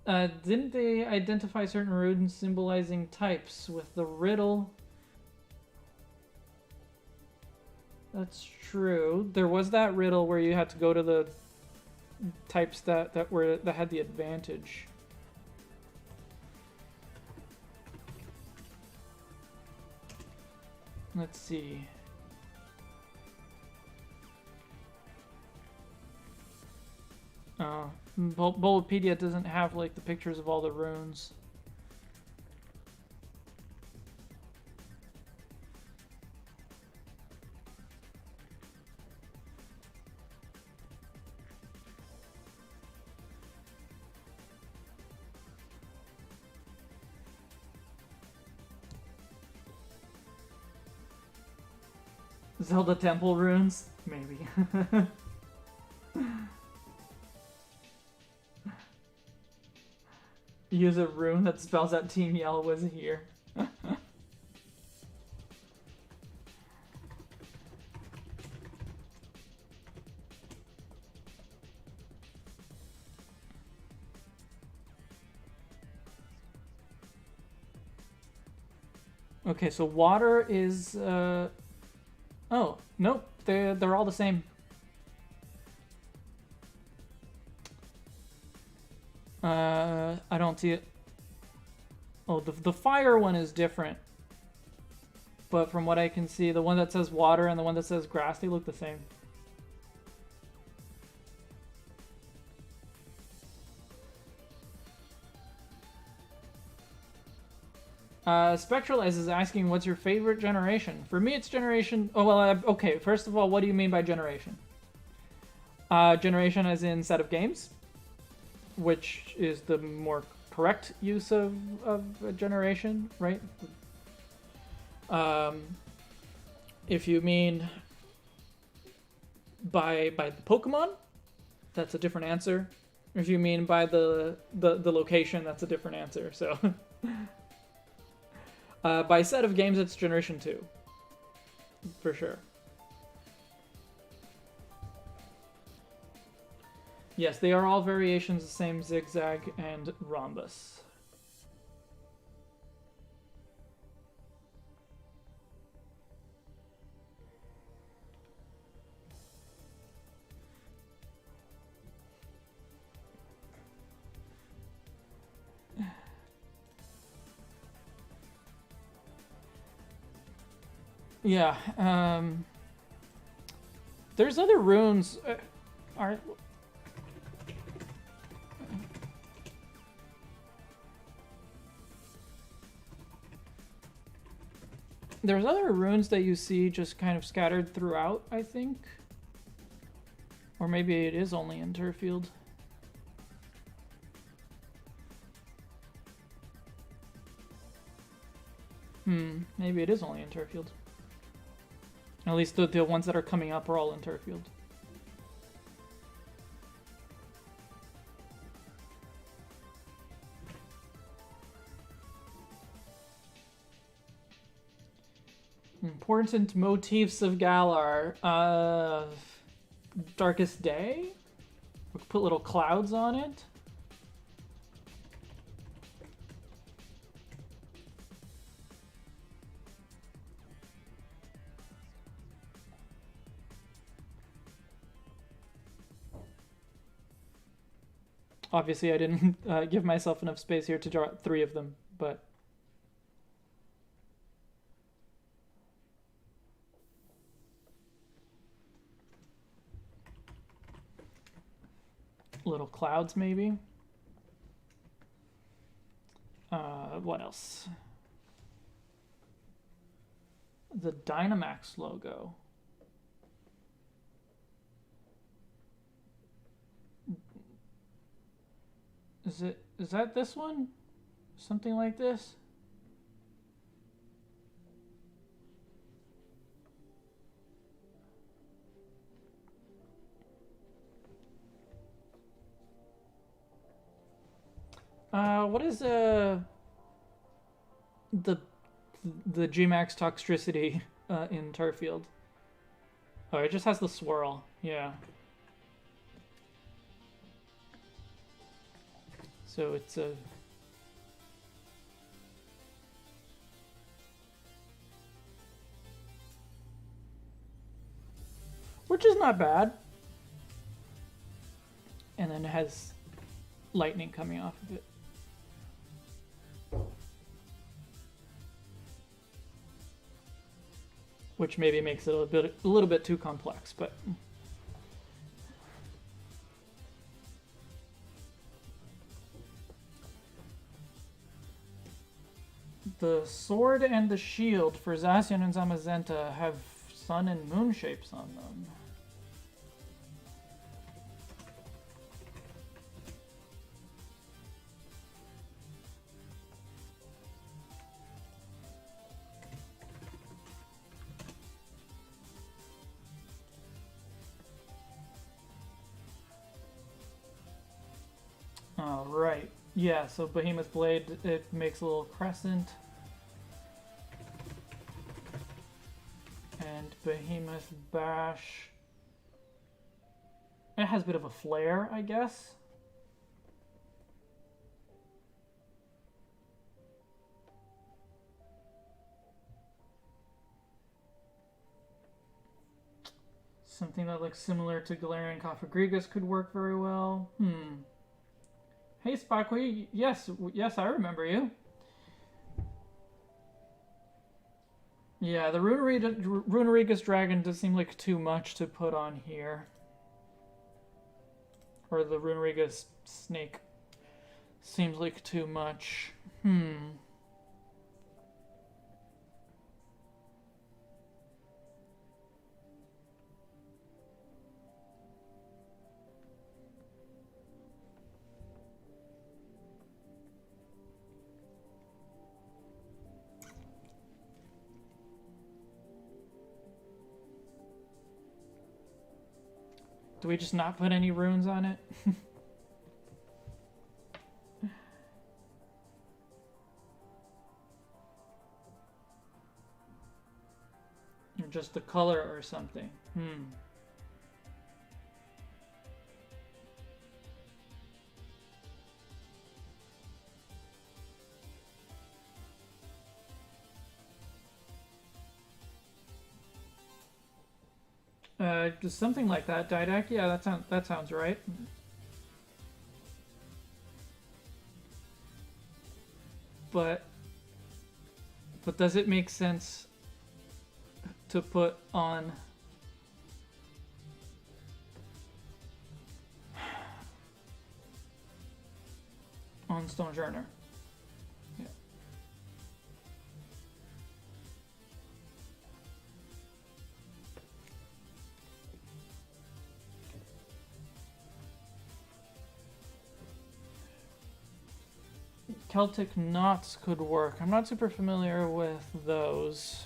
Didn't they identify certain runes symbolizing types with the riddle? That's true. There was that riddle where you had to go to the types that had the advantage. Let's see. Bulbapedia doesn't have like the pictures of all the runes. Zelda Temple runes? Maybe. Use a rune that spells out Team Yell was here. Okay, so water is oh, nope. They're all the same. I don't see it. Oh, the fire one is different. But from what I can see, the one that says water and the one that says grass, they look the same. Spectralize is asking, what's your favorite generation? For me, it's generation... Oh, well, okay. First of all, what do you mean by generation? Generation as in set of games, which is the more correct use of a generation, right? If you mean by the Pokemon, that's a different answer. If you mean by the location, that's a different answer. So... by set of games, it's Generation 2. For sure. Yes, they are all variations of the same zigzag and rhombus. Yeah, there's other runes. There's other runes that you see just kind of scattered throughout, I think. Or maybe it is only in Turffield. Maybe it is only in Turffield. At least the ones that are coming up are all in Turffield. Important motifs of Galar. Darkest Day? We could put little clouds on it. Obviously, I didn't give myself enough space here to draw 3 of them, but... Little clouds, maybe. What else? The Dynamax logo. Is that this one? Something like this? What is the Gmax Toxtricity in Tarfield? Oh, it just has the swirl. Yeah. So it's a... Which is not bad. And then it has lightning coming off of it. Which maybe makes it a little bit too complex, but... The sword and the shield for Zacian and Zamazenta have sun and moon shapes on them. All right. Yeah, so Behemoth Blade, it makes a little crescent. And Behemoth Bash, it has a bit of a flare, I guess. Something that looks similar to Galarian Cofagrigus could work very well. Hey, Sparkly. Yes, I remember you. Yeah, the Runerigus Dragon does seem like too much to put on here. Or the Runerigus Snake seems like too much. Do we just not put any runes on it? Or just the color or something? Just something like that. Didac? Yeah, that sounds right. But does it make sense to put on Stonjourner? Yeah. Celtic knots could work. I'm not super familiar with those.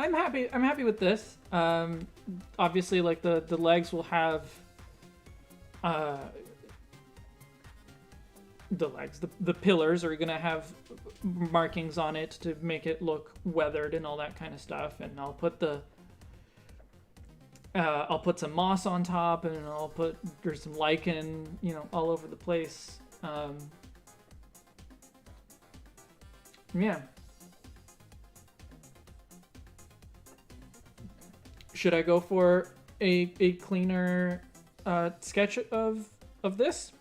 I'm happy with this. Obviously, like the legs will have uh, the pillars are gonna have markings on it to make it look weathered and all that kind of stuff. And I'll put some moss on top, and there's some lichen, all over the place. Yeah. Should I go for a cleaner sketch of this?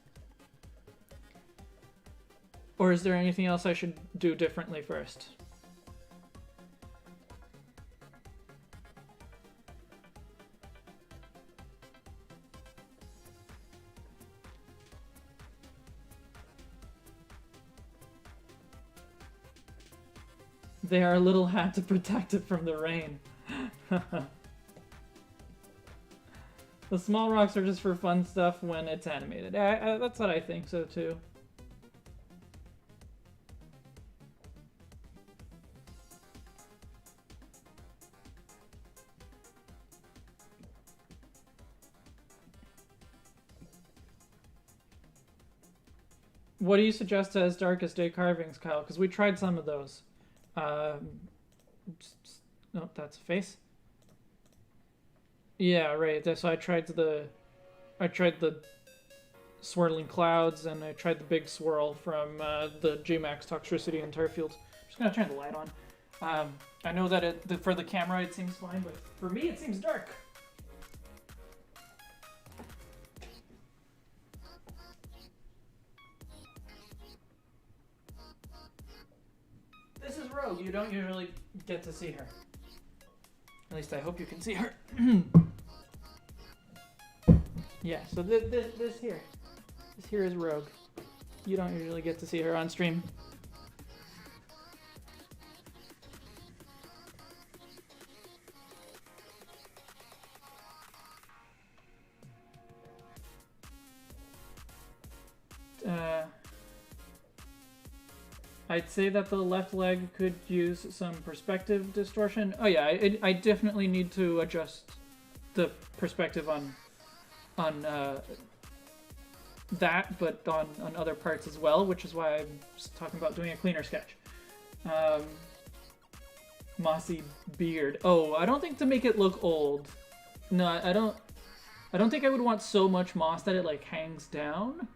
Or is there anything else I should do differently first? They are a little hat to protect it from the rain. The small rocks are just for fun stuff when it's animated. That's what I think so too. What do you suggest as Darkest Day carvings, Kyle? Because we tried some of those. No, that's a face. Yeah, right. So I tried the swirling clouds, and I tried the big swirl from the Gmax Toxicity and Tarfield. I'm just gonna turn the light on. I know that for the camera it seems fine, but for me it seems dark. This is Rogue. You don't usually get to see her. At least I hope you can see her. Yeah, so this here is Rogue. You don't usually get to see her on stream. I'd say that the left leg could use some perspective distortion. Oh yeah, I definitely need to adjust the perspective on that, but on other parts as well, which is why I'm talking about doing a cleaner sketch. Mossy beard. Oh, I don't think to make it look old. No, I don't think I would want so much moss that it like hangs down.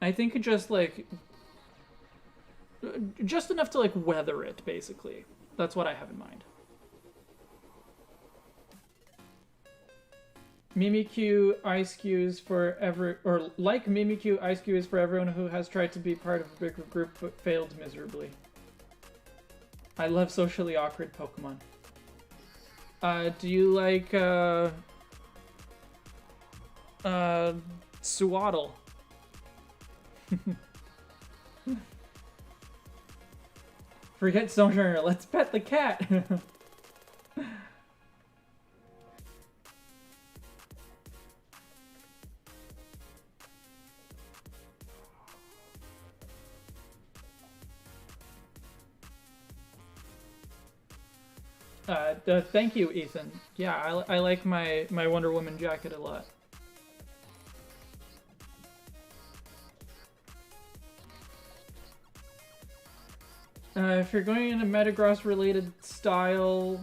I think just enough to like weather it, basically. That's what I have in mind. Mimikyu IceQ for Mimikyu IceQ is for everyone who has tried to be part of a bigger group but failed miserably. I love socially awkward Pokemon. Do you like Suwaddle? Forget Stonjourner, let's pet the cat! Thank you, Ethan. Yeah, I like my Wonder Woman jacket a lot. If you're going in a Metagross related style,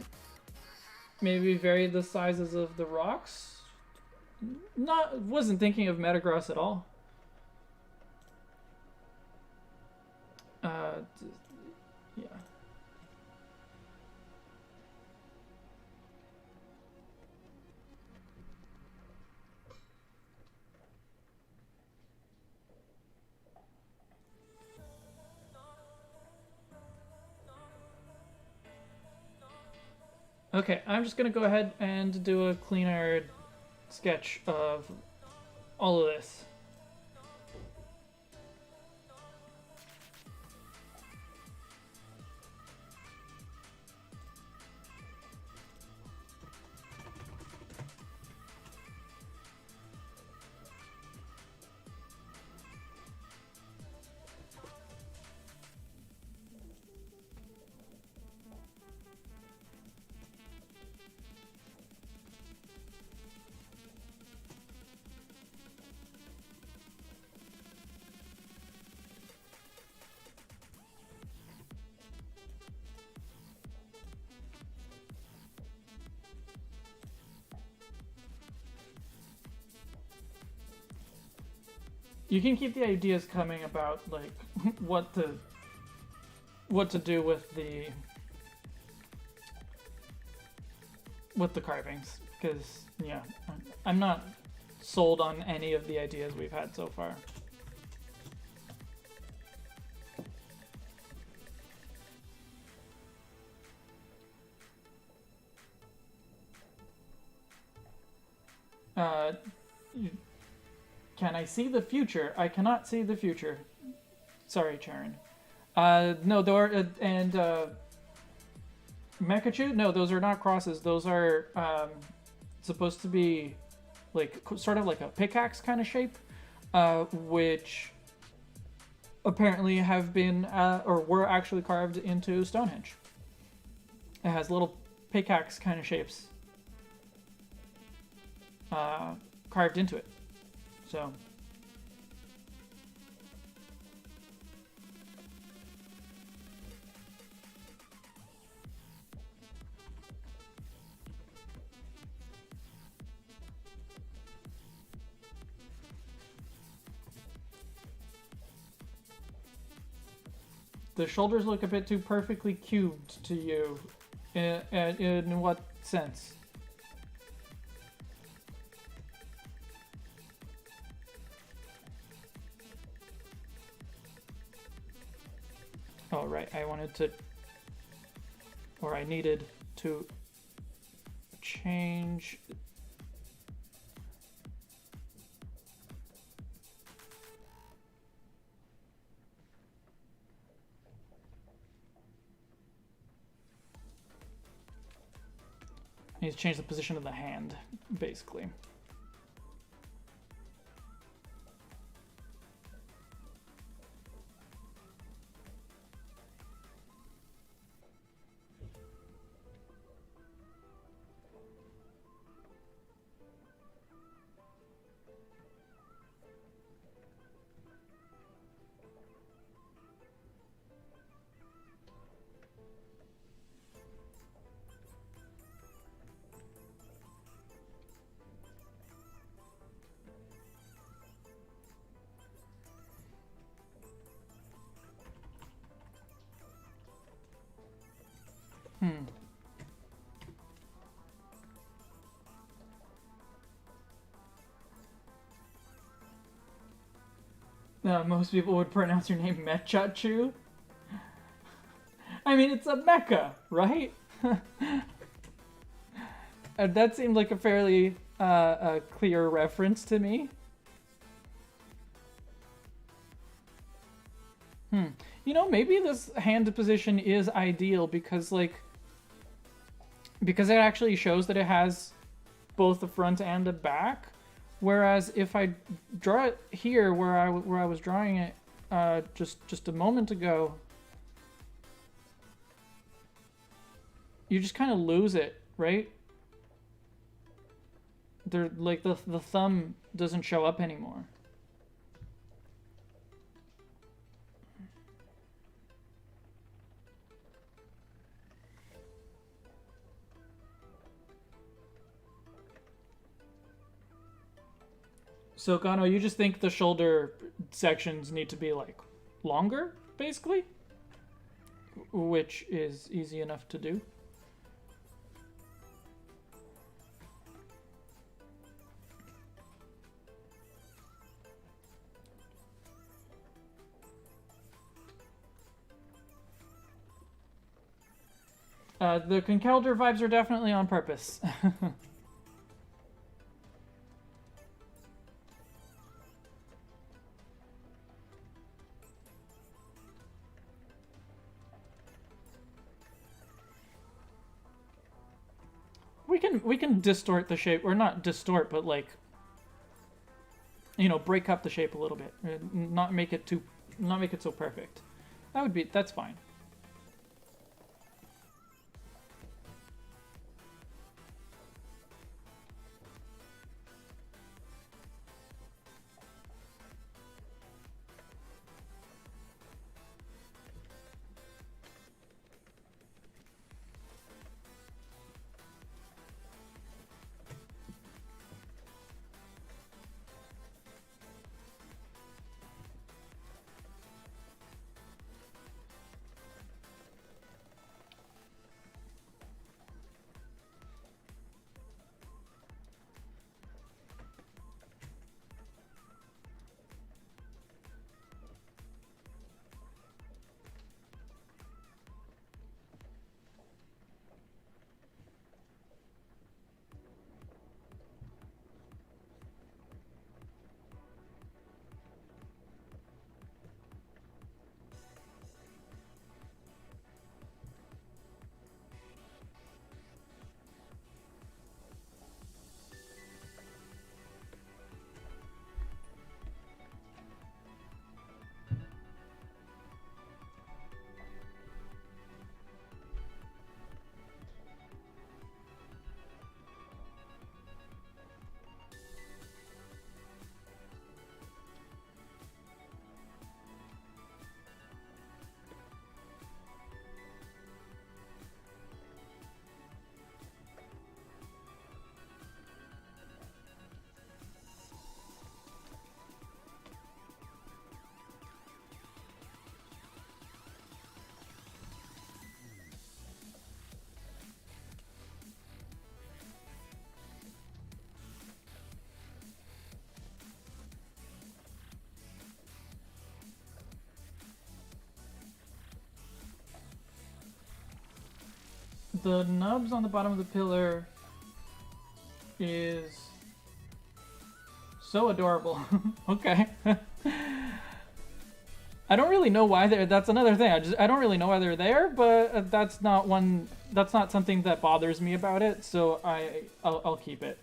maybe vary the sizes of the rocks. Wasn't thinking of Metagross at all. Yeah. Okay, I'm just gonna go ahead and do a cleaner sketch of all of this. You can keep the ideas coming about like what to do with the carvings, because yeah, I'm not sold on any of the ideas we've had so far. Uh, can I see the future? I cannot see the future. Sorry, Charon. No, and Mekachu? No, those are not crosses. Those are supposed to be like sort of like a pickaxe kind of shape, which apparently have been or were actually carved into Stonehenge. It has little pickaxe kind of shapes carved into it. So the shoulders look a bit too perfectly cubed to you. In what sense? Oh, right. I wanted to, or I needed to change. I need to change the position of the hand, basically. Most people would pronounce your name Mechachu. I mean, it's a mecha, right? That seemed like a fairly clear reference to me. You know, maybe this hand position is ideal because, like, because it actually shows that it has both the front and the back. Whereas if I draw it here where I was drawing it just a moment ago, you just kind of lose it, right? They're like the thumb doesn't show up anymore. So, Gano, you just think the shoulder sections need to be, like, longer, basically? Which is easy enough to do. The Conkeldurr vibes are definitely on purpose. We can distort the shape, or not distort, but like, you know, break up the shape a little bit, not make it so perfect. That's fine. the nubs on the bottom of the pillar is so adorable. Okay. I don't really know why they're. That's another thing. I don't really know why they're there, but that's not one. That's not something that bothers me about it. So I'll keep it.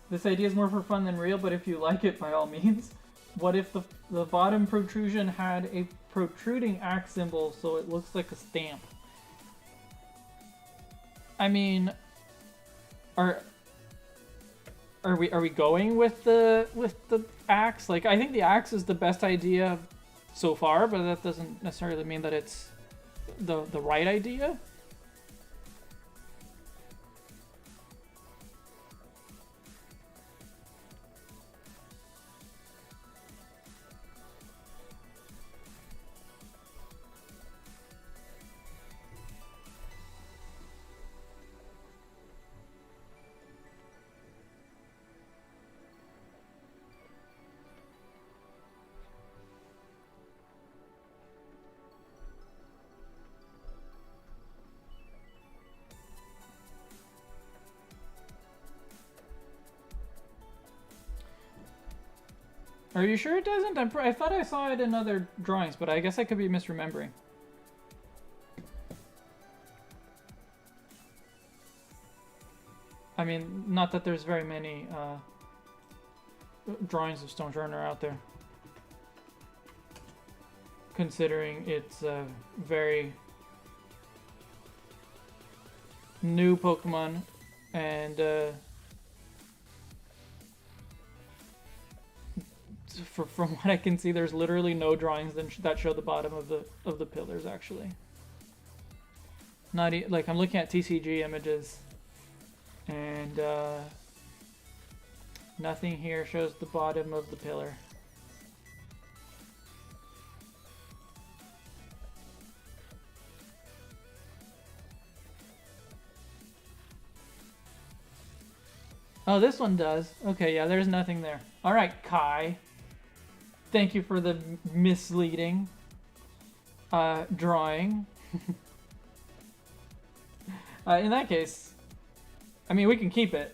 This idea is more for fun than real, but if you like it, by all means. What if the bottom protrusion had a protruding axe symbol so it looks like a stamp? I mean, are we going with the axe? Like, I think the axe is the best idea so far, but that doesn't necessarily mean that it's the right idea. Are you sure it doesn't? I thought I saw it in other drawings, but I guess I could be misremembering. I mean, not that there's very many drawings of Stonjourner out there, considering it's a very new Pokemon, and from what I can see, there's literally no drawings that show the bottom of the pillars. Actually, not like I'm looking at TCG images, and nothing here shows the bottom of the pillar. Oh, this one does. Okay, yeah, there's nothing there. All right, Kai. Thank you for the misleading drawing. In that case, I mean, we can keep it,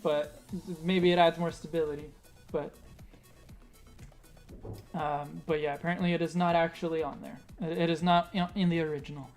but maybe it adds more stability. But yeah, apparently it is not actually on there. It is not in the original.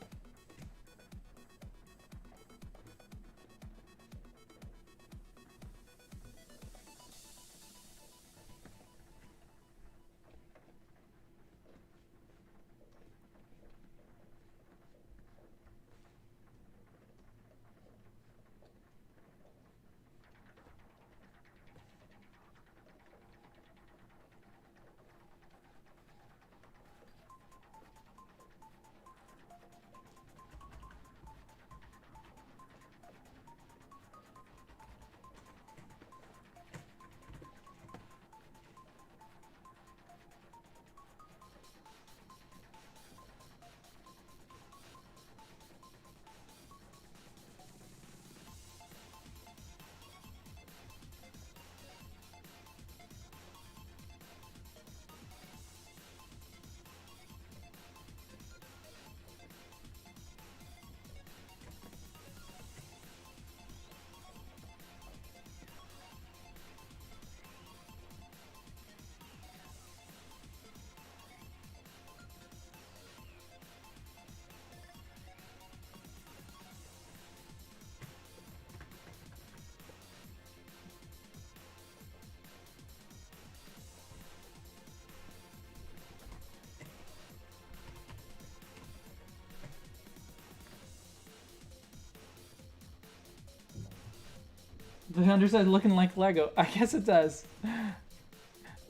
The underside looking like Lego. I guess it does.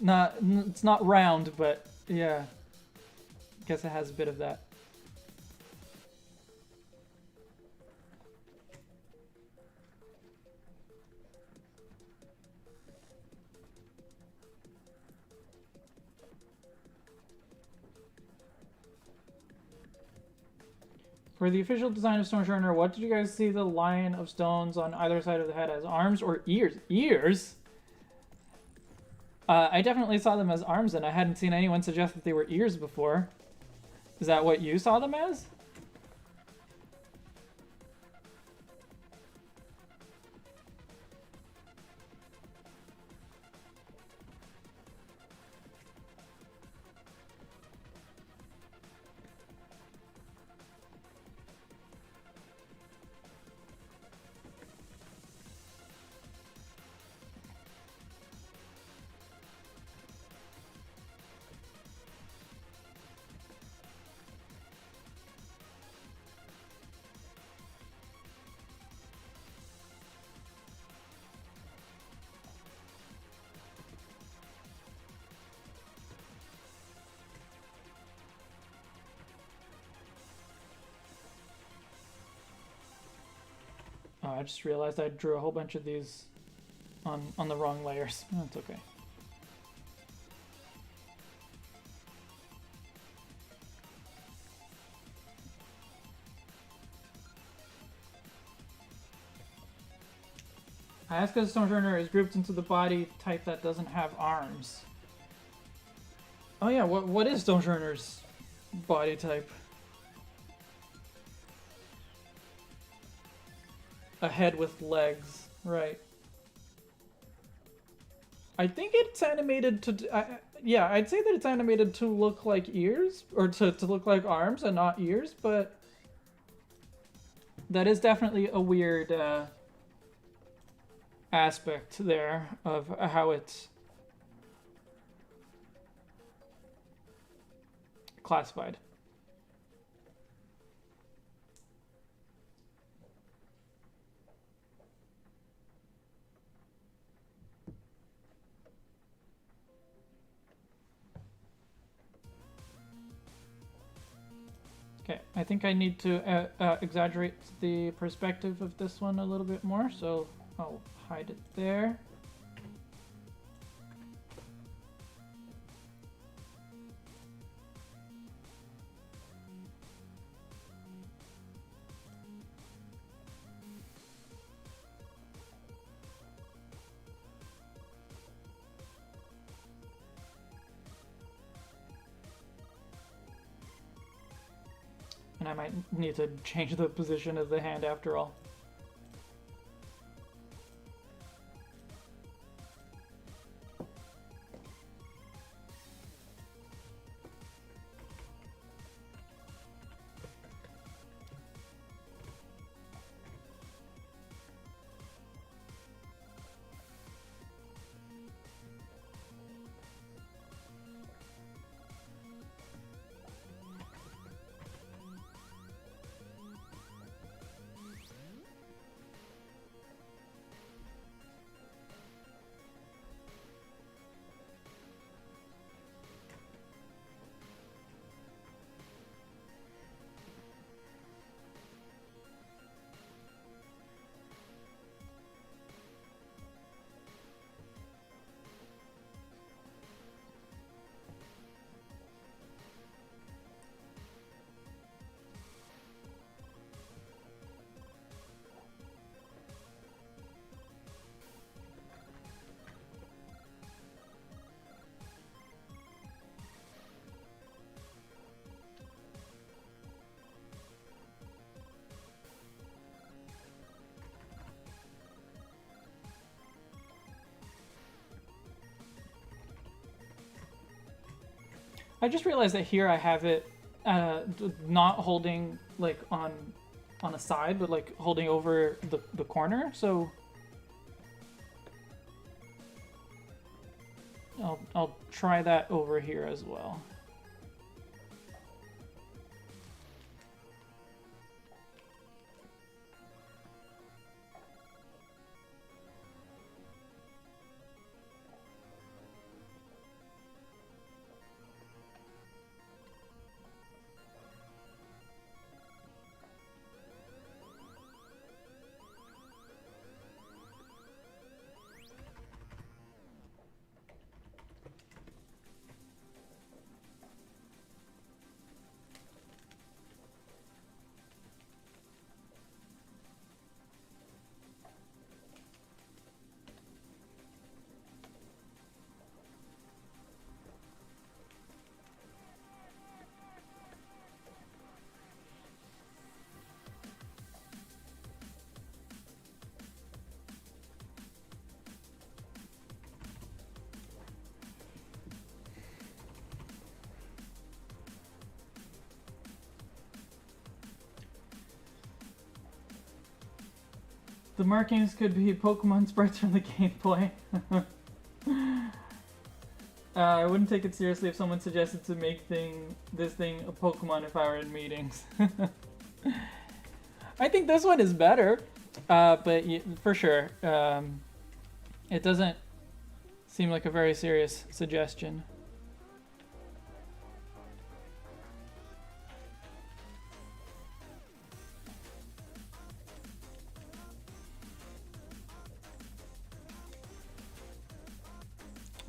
It's not round, but yeah. I guess it has a bit of that. For the official design of Stonjourner, what did you guys see the line of stones on either side of the head as? Arms or ears? Ears? I definitely saw them as arms, and I hadn't seen anyone suggest that they were ears before. Is that what you saw them as? Oh, I just realized I drew a whole bunch of these on the wrong layers. That's okay. I ask because Stonjourner is grouped into the body type that doesn't have arms. Oh yeah, what is Stonjourner's body type? A head with legs, right. I think it's animated to... yeah, I'd say that it's animated to look like ears, or to look like arms and not ears, but... that is definitely a weird aspect there of how it's classified. Okay, I think I need to exaggerate the perspective of this one a little bit more, so I'll hide it there. And I might need to change the position of the hand after all. I just realized that here I have it not holding like on a side, but like holding over the corner. So I'll try that over here as well. The markings could be Pokemon sprites from the Game Boy. I wouldn't take it seriously if someone suggested to make this thing a Pokemon if I were in meetings. I think this one is better, but for sure, it doesn't seem like a very serious suggestion.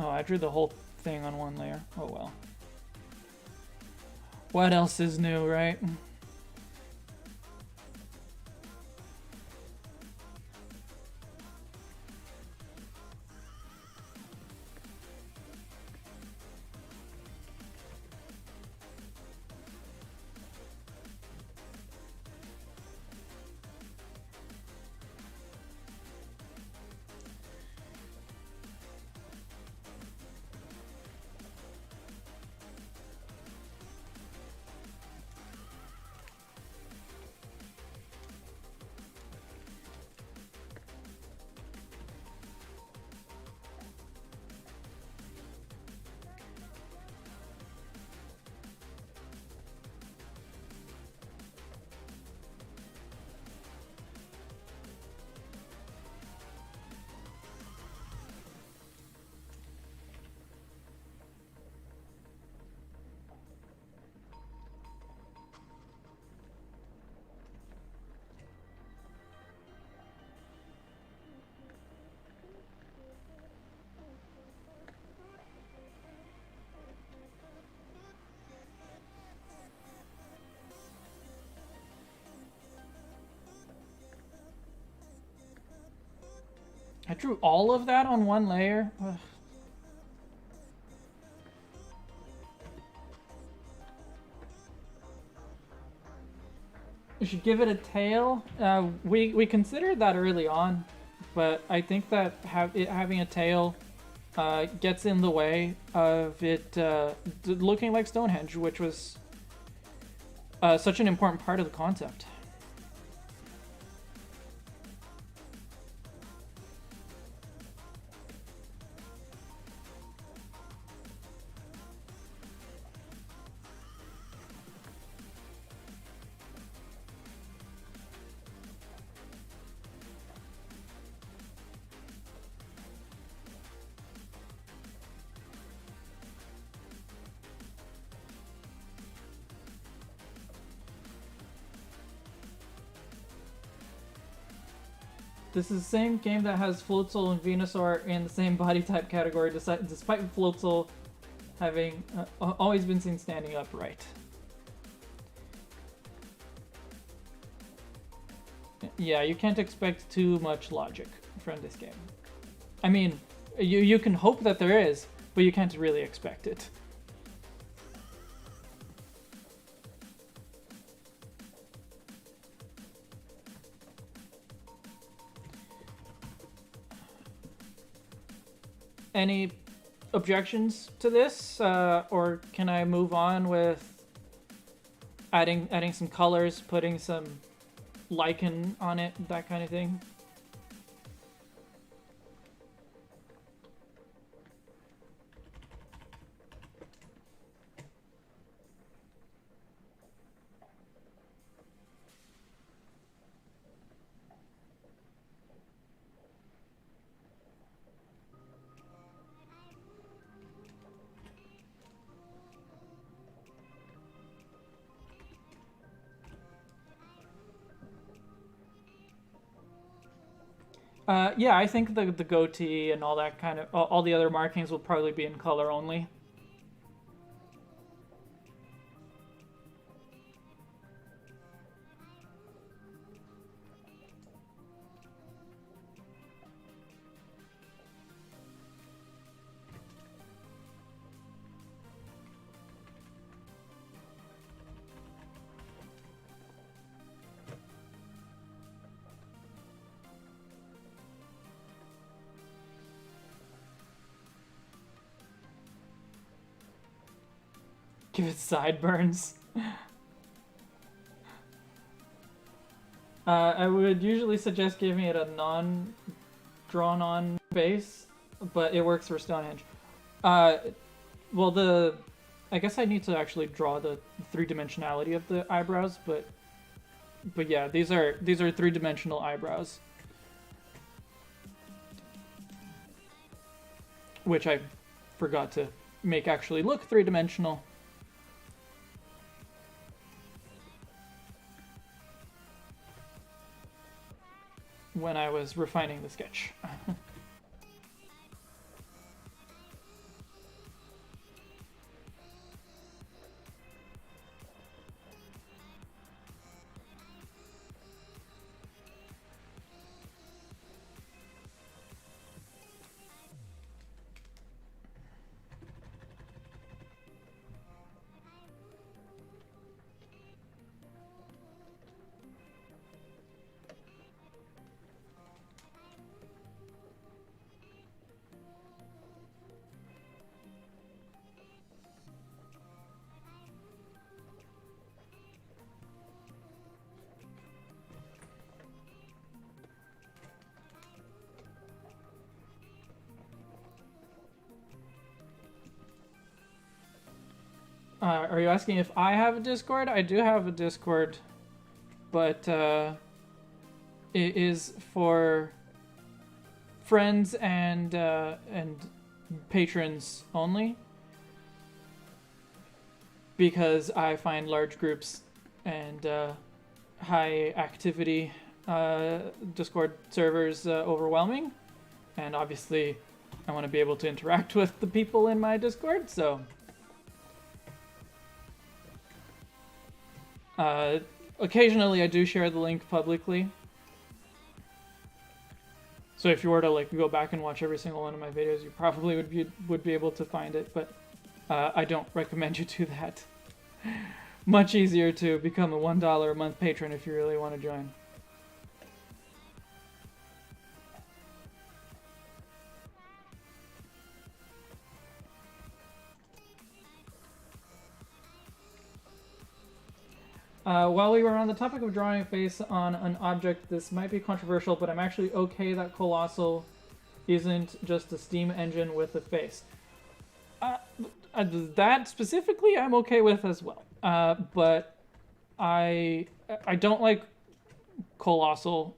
Oh, I drew the whole thing on one layer. Oh well. What else is new, right? I drew all of that on one layer. Ugh. You should give it a tail. We considered that early on, but I think that having a tail gets in the way of it looking like Stonehenge, which was such an important part of the concept. This is the same game that has Floatzel and Venusaur in the same body type category, despite Floatzel having always been seen standing upright. Yeah, you can't expect too much logic from this game. I mean, you can hope that there is, but you can't really expect it. Any objections to this, or can I move on with adding some colors, putting some lichen on it, that kind of thing? Yeah, I think the goatee and all that kind of all the other markings will probably be in color only. Give it sideburns. I would usually suggest giving it a non-drawn-on base, but it works for Stonehenge. Well, I guess I need to actually draw the three-dimensionality of the eyebrows, but yeah, these are three-dimensional eyebrows, which I forgot to make actually look three-dimensional. When I was refining the sketch. Are you asking if I have a Discord? I do have a Discord, but it is for friends and patrons only, because I find large groups and high activity Discord servers overwhelming, and obviously I want to be able to interact with the people in my Discord, so occasionally I do share the link publicly. So if you were to like go back and watch every single one of my videos, you probably would be able to find it, but I don't recommend you do that. Much easier to become a $1 a month patron if you really want to join. While we were on the topic of drawing a face on an object, this might be controversial, but I'm actually okay that Colossal isn't just a steam engine with a face. That specifically I'm okay with as well. But I don't like Colossal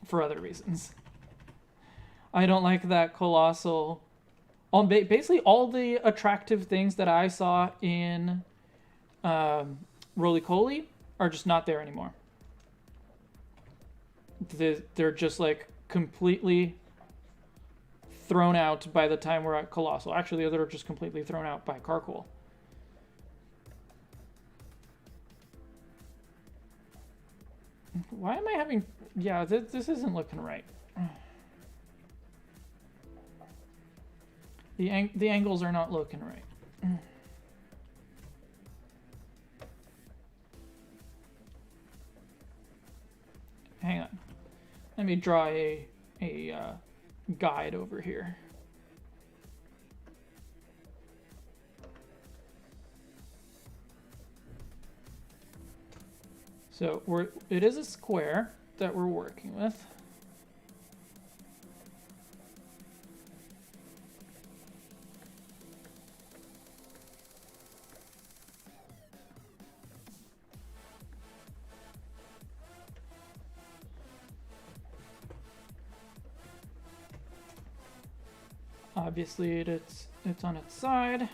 for other reasons. I don't like that Colossal... basically all the attractive things that I saw in Roly-Coly are just not there anymore. They're just like completely thrown out by the time we're at Colossal. Actually, they're just completely thrown out by Carcool. Why am I having... Yeah, this isn't looking right. The angles are not looking right. Hang on. Let me draw a guide over here. So it is a square that we're working with. Obviously, it's on its side.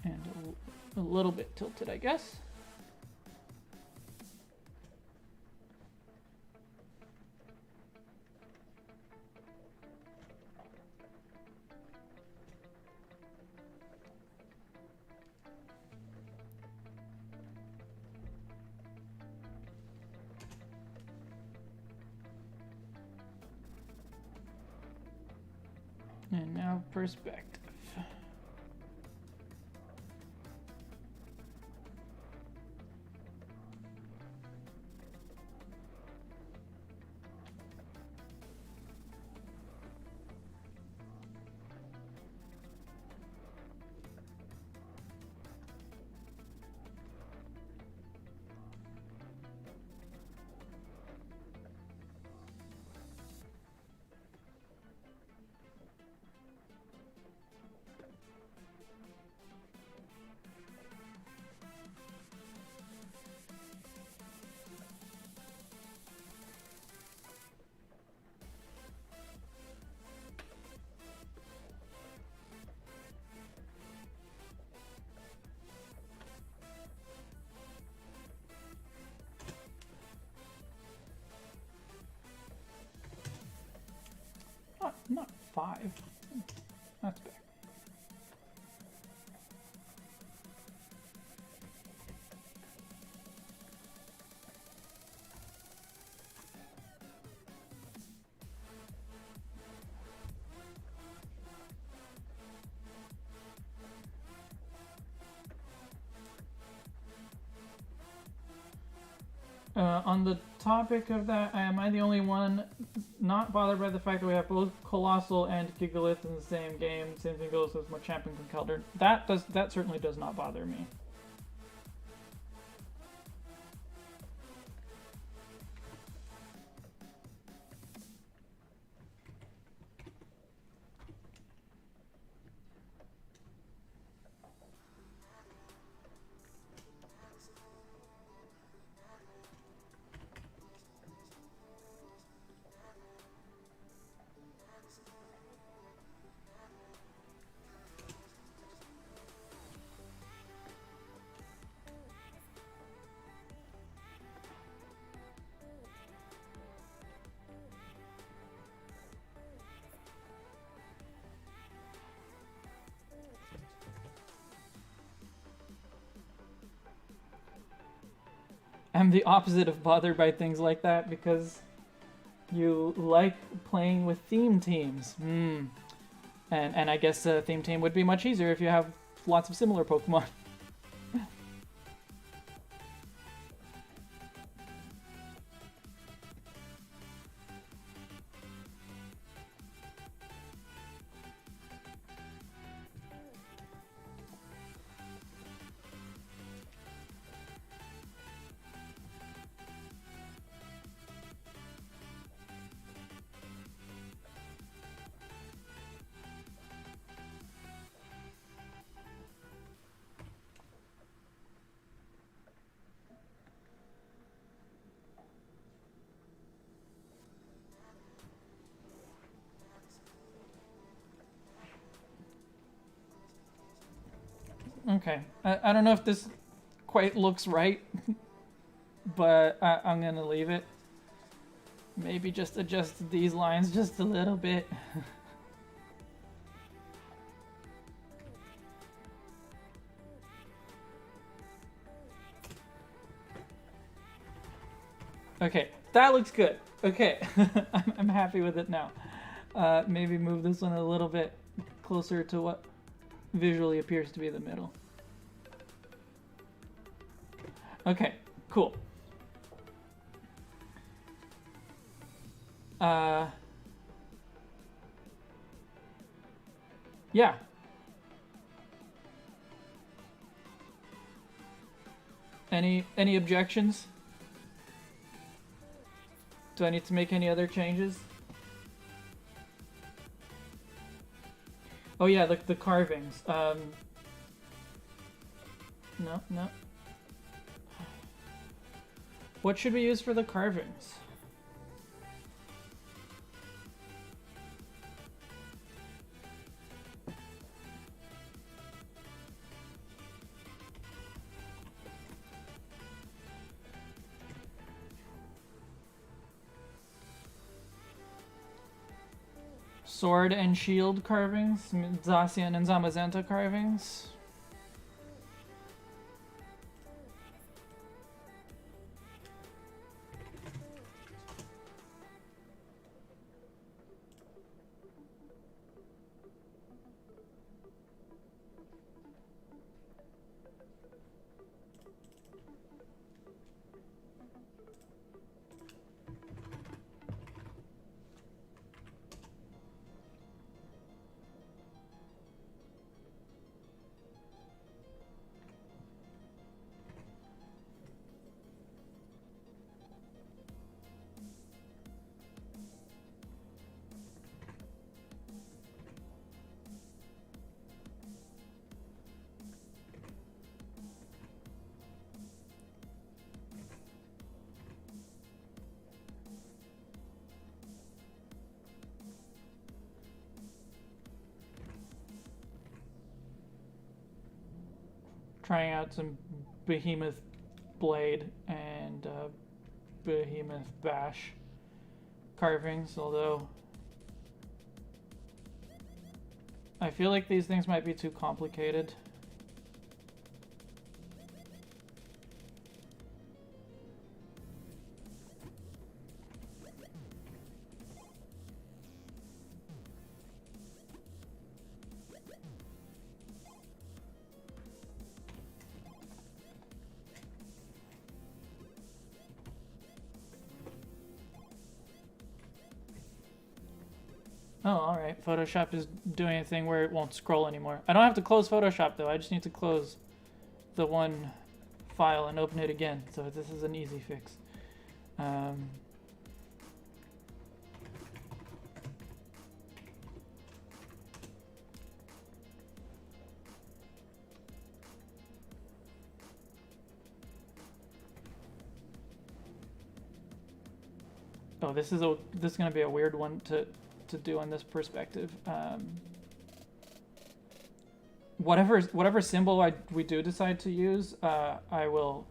And a little bit tilted, I guess. And now perspective. 5. That's big. On the topic of that, am I the only one not bothered by the fact that we have both Colossal and Gigalith in the same game? Same thing goes with Machamp and Conkeldurr. That certainly does not bother me. I'm the opposite of bothered by things like that because you like playing with theme teams. And I guess a theme team would be much easier if you have lots of similar Pokemon. Okay, I don't know if this quite looks right, but I'm gonna leave it. Maybe just adjust these lines just a little bit. Okay, that looks good. Okay, I'm happy with it now. Maybe move this one a little bit closer to what visually appears to be the middle. Okay, cool. Yeah. Any objections? Do I need to make any other changes? Oh yeah, the carvings. No. What should we use for the carvings? Sword and shield carvings, Zacian and Zamazenta carvings. Trying out some Behemoth Blade and Behemoth Bash carvings, although I feel like these things might be too complicated. Oh, alright. Photoshop is doing a thing where it won't scroll anymore. I don't have to close Photoshop though, I just need to close the one file and open it again. So this is an easy fix. Oh, this is gonna be a weird one to do in this perspective. Whatever symbol we do decide to use, I will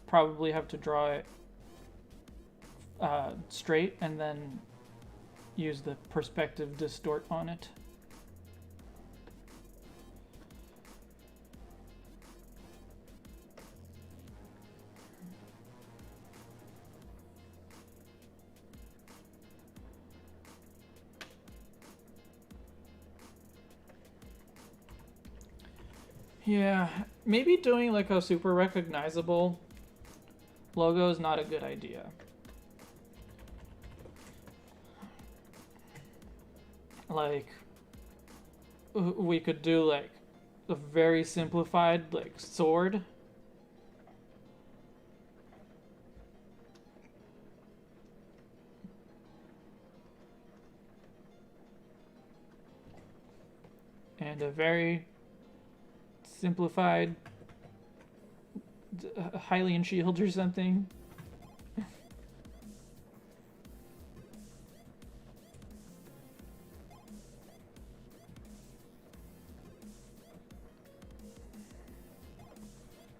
probably have to draw it straight and then use the perspective distort on it. Yeah, maybe doing like a super recognizable logo is not a good idea. Like, we could do like a very simplified like sword. And a very simplified Hylian shield or something.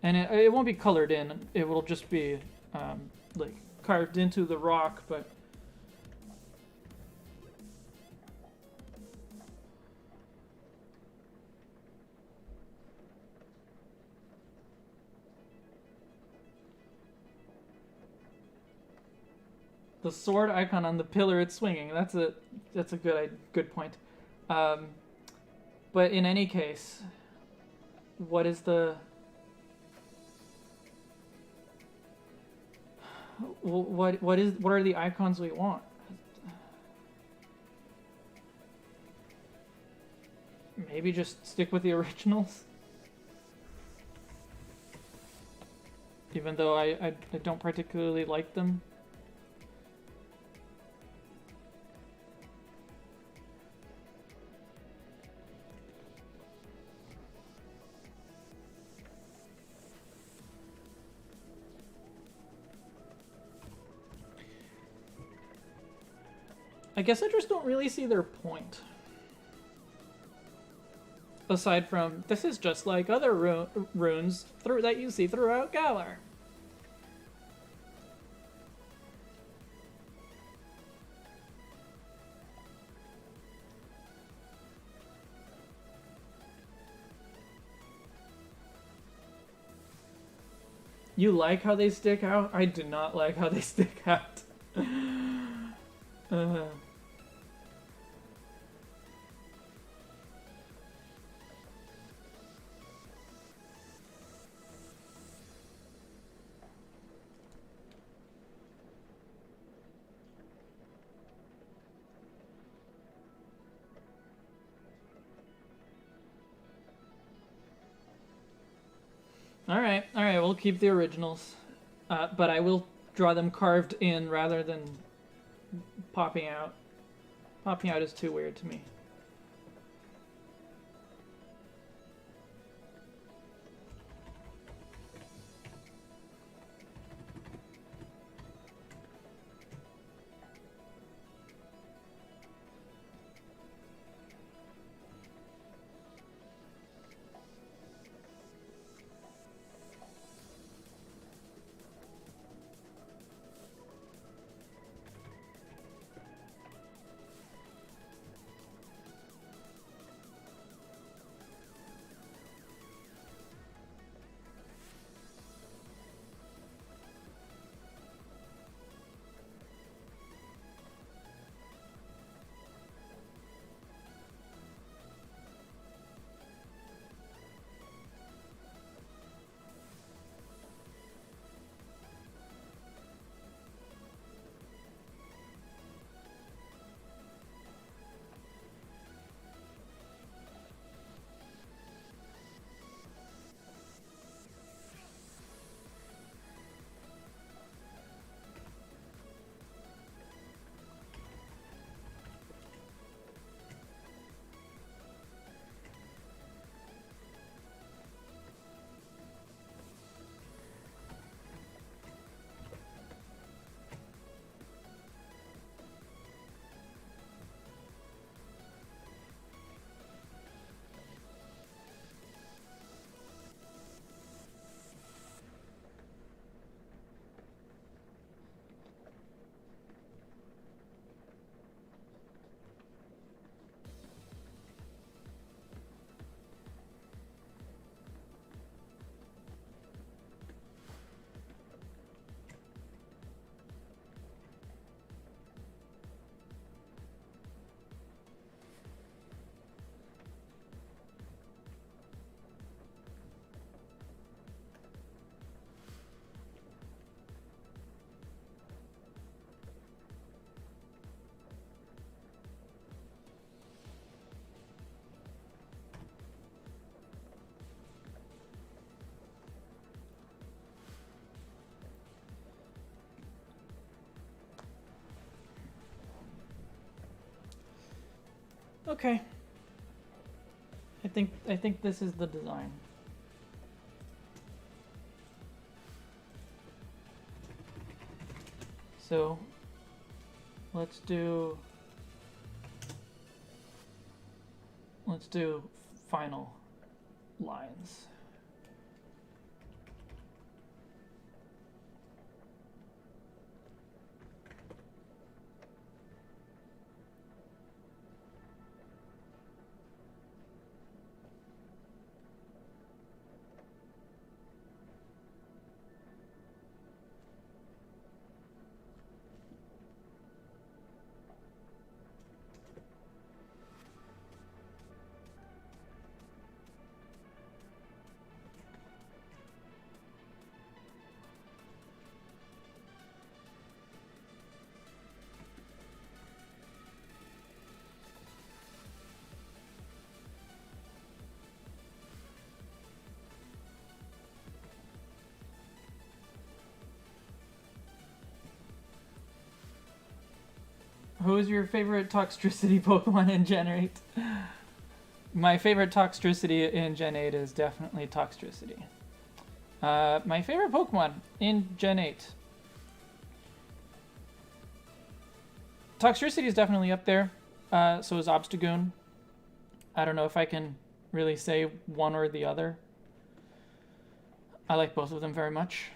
And it won't be colored in, it will just be like carved into the rock, but the sword icon on the pillar it's swinging. That's a good point. But in any case, what is the what are the icons we want? Maybe just stick with the originals. Even though I don't particularly like them. I guess I just don't really see their point. Aside from, this is just like other runes that you see throughout Galar. You like how they stick out? I do not like how they stick out. Alright, we'll keep the originals. But I will draw them carved in rather than popping out. Popping out is too weird to me. Okay. I think this is the design. So let's do final lines. Who is your favorite Toxtricity Pokemon in Gen 8? My favorite Toxtricity in Gen 8 is definitely Toxtricity. My favorite Pokemon in Gen 8. Toxtricity is definitely up there. So is Obstagoon. I don't know if I can really say one or the other. I like both of them very much.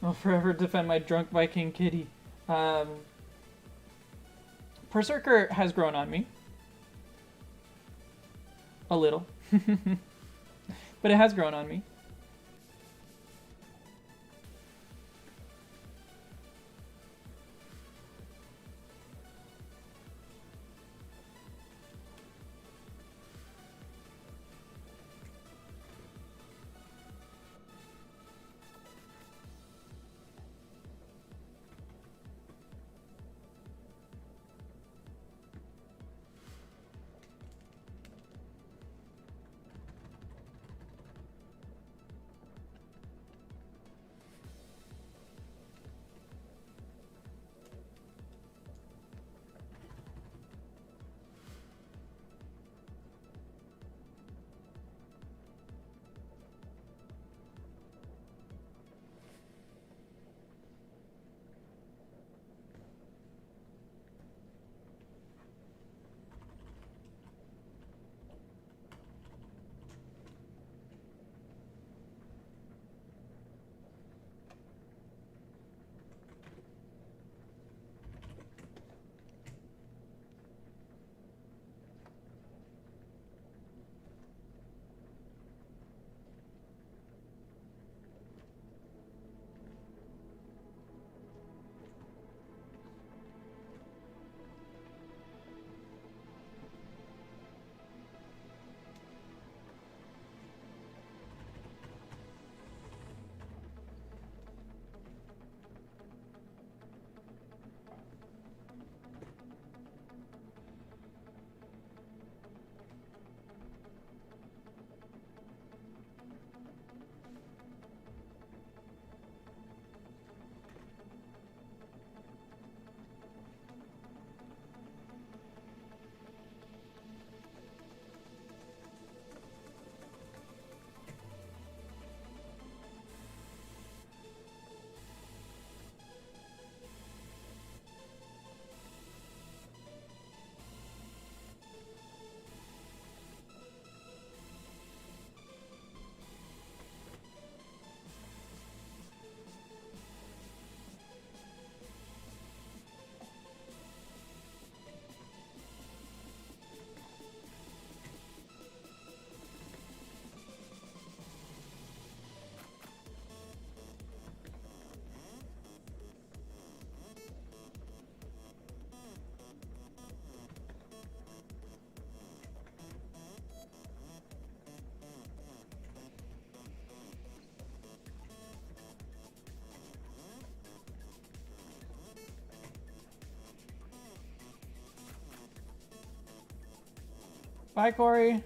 I'll forever defend my drunk Viking kitty. Berserker has grown on me. A little. But it has grown on me. Bye, Corey.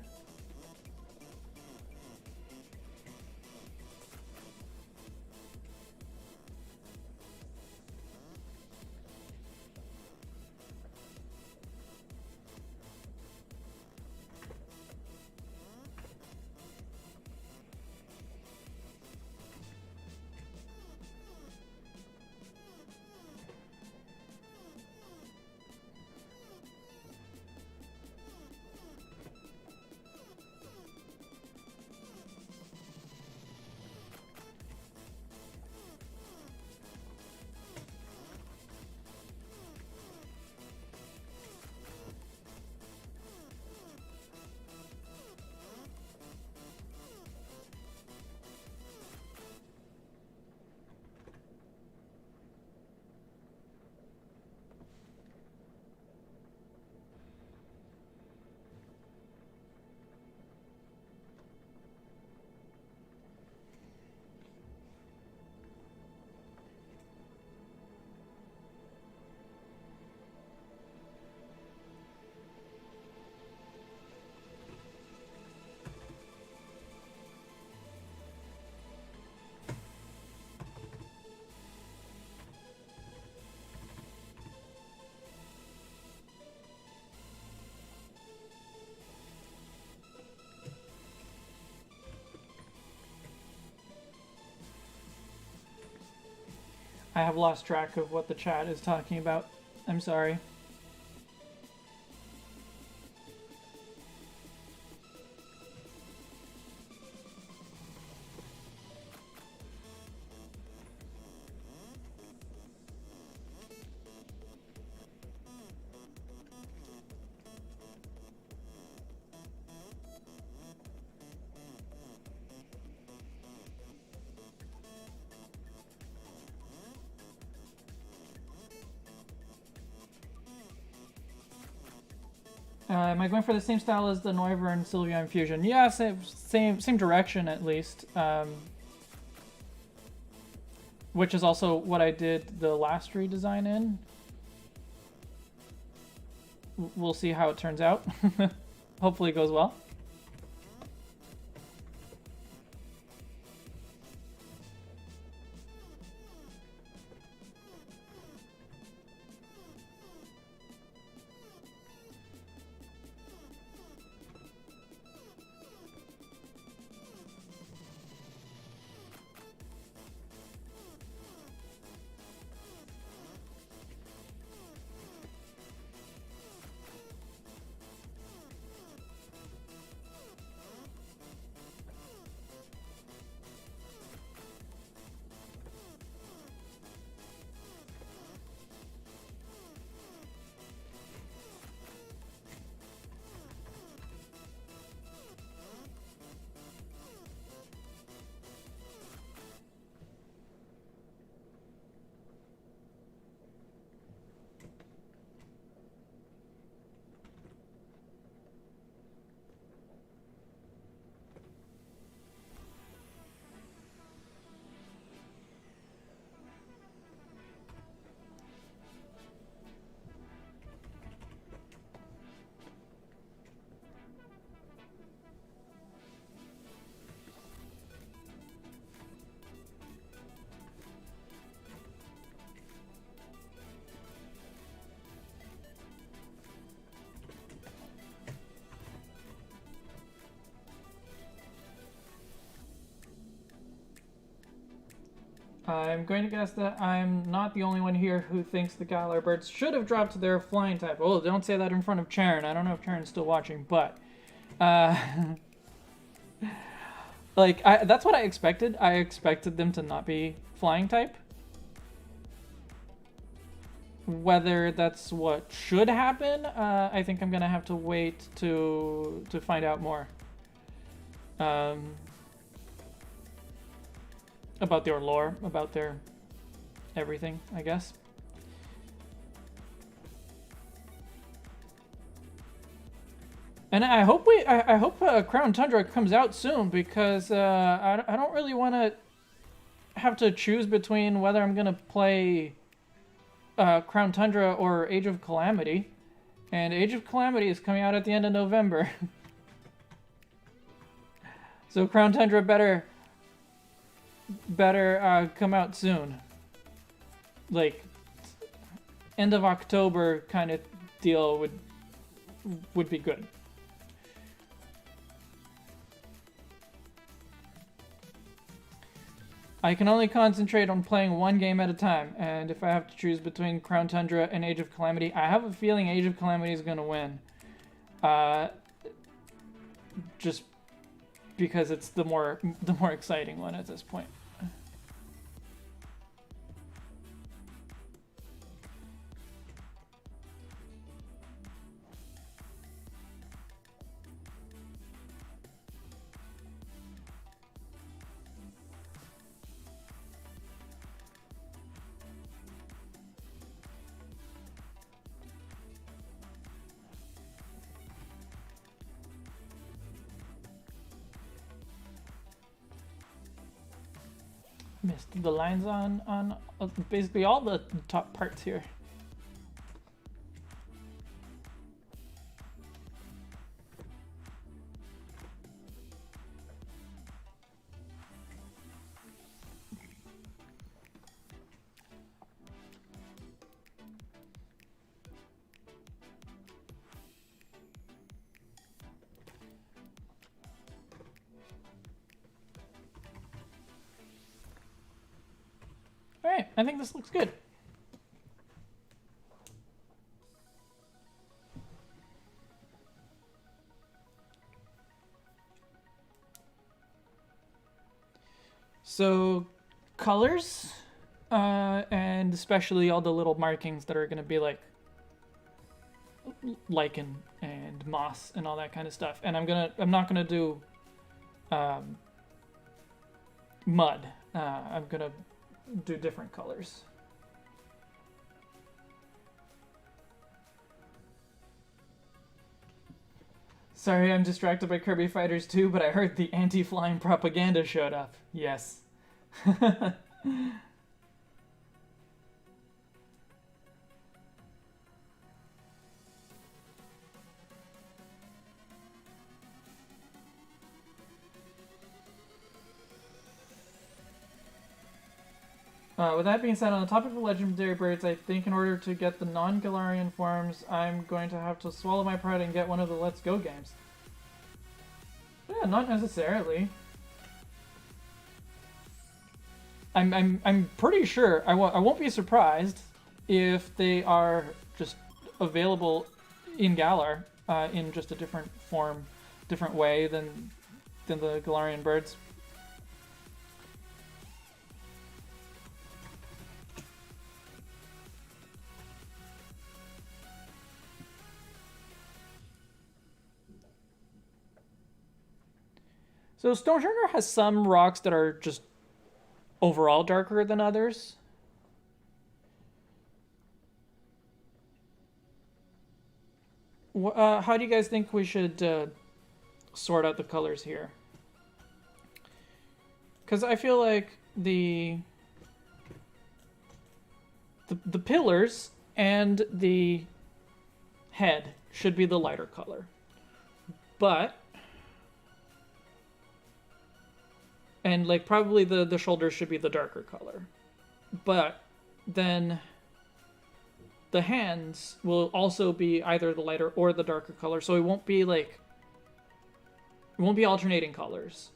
I have lost track of what the chat is talking about. I'm sorry. Am I going for the same style as the Noivern and Sylvia Infusion? Yeah, same direction at least. Which is also what I did the last redesign in. We'll see how it turns out. Hopefully it goes well. I'm going to guess that I'm not the only one here who thinks the Galar birds should have dropped their flying type. Oh, don't say that in front of Charon. I don't know if Charon's still watching, but... like, that's what I expected. I expected them to not be flying type. Whether that's what should happen, I think I'm going to have to wait to find out more. About their lore, about their everything, I guess. And I hope I hope Crown Tundra comes out soon, because I don't really want to have to choose between whether I'm gonna play Crown Tundra or Age of Calamity, and Age of Calamity is coming out at the end of November. So Crown Tundra better come out soon. Like end of October kind of deal would be good. I can only concentrate on playing one game at a time, and if I have to choose between Crown Tundra and Age of Calamity, I have a feeling Age of Calamity is going to win. Just because it's the more exciting one at this point. Missed the lines on basically all the top parts here. Alright, I think this looks good. So, colors, and especially all the little markings that are going to be like lichen and moss and all that kind of stuff. And I'm not gonna do mud. I'm gonna do different colors. Sorry, I'm distracted by Kirby Fighters 2, but I heard the anti-flying propaganda showed up. Yes. With that being said, on the topic of legendary birds, I think in order to get the non-Galarian forms, I'm going to have to swallow my pride and get one of the Let's Go games. Yeah, not necessarily. I'm pretty sure I won't be surprised if they are just available in Galar in just a different form, different way than the Galarian birds. So Stonjourner has some rocks that are just overall darker than others. How do you guys think we should sort out the colors here? Because I feel like the pillars and the head should be the lighter color. And like probably the shoulders should be the darker color. But then the hands will also be either the lighter or the darker color, so it won't be alternating colors.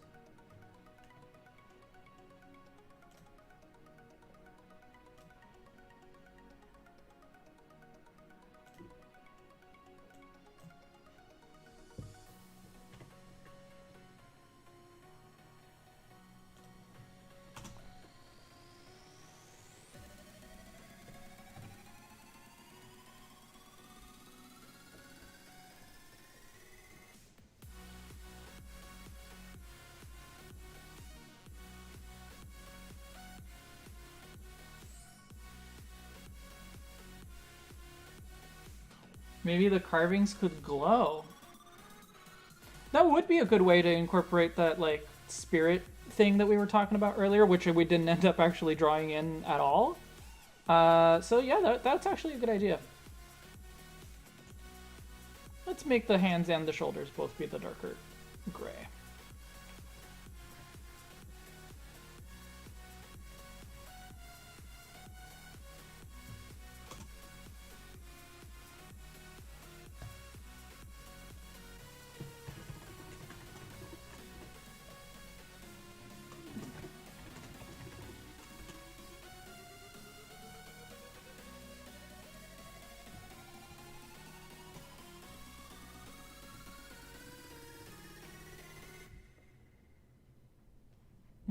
Maybe the carvings could glow. That would be a good way to incorporate that, like, spirit thing that we were talking about earlier, which we didn't end up actually drawing in at all. So yeah, that's actually a good idea. Let's make the hands and the shoulders both be the darker gray.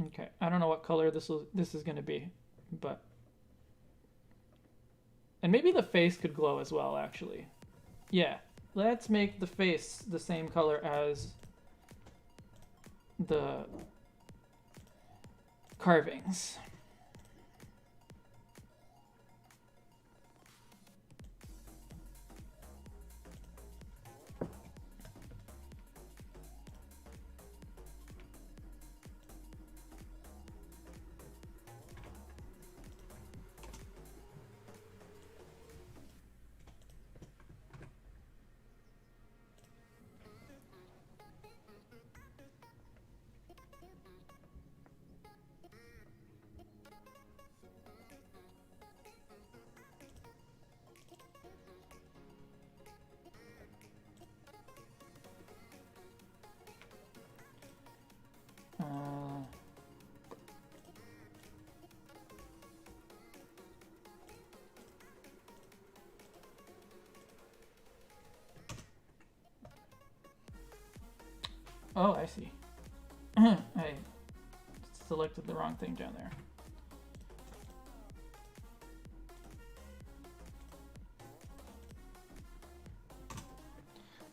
Okay, I don't know what color this is gonna be, but and maybe the face could glow as well. Actually, yeah. Let's make the face the same color as the carvings. Oh, I see. I selected the wrong thing down there.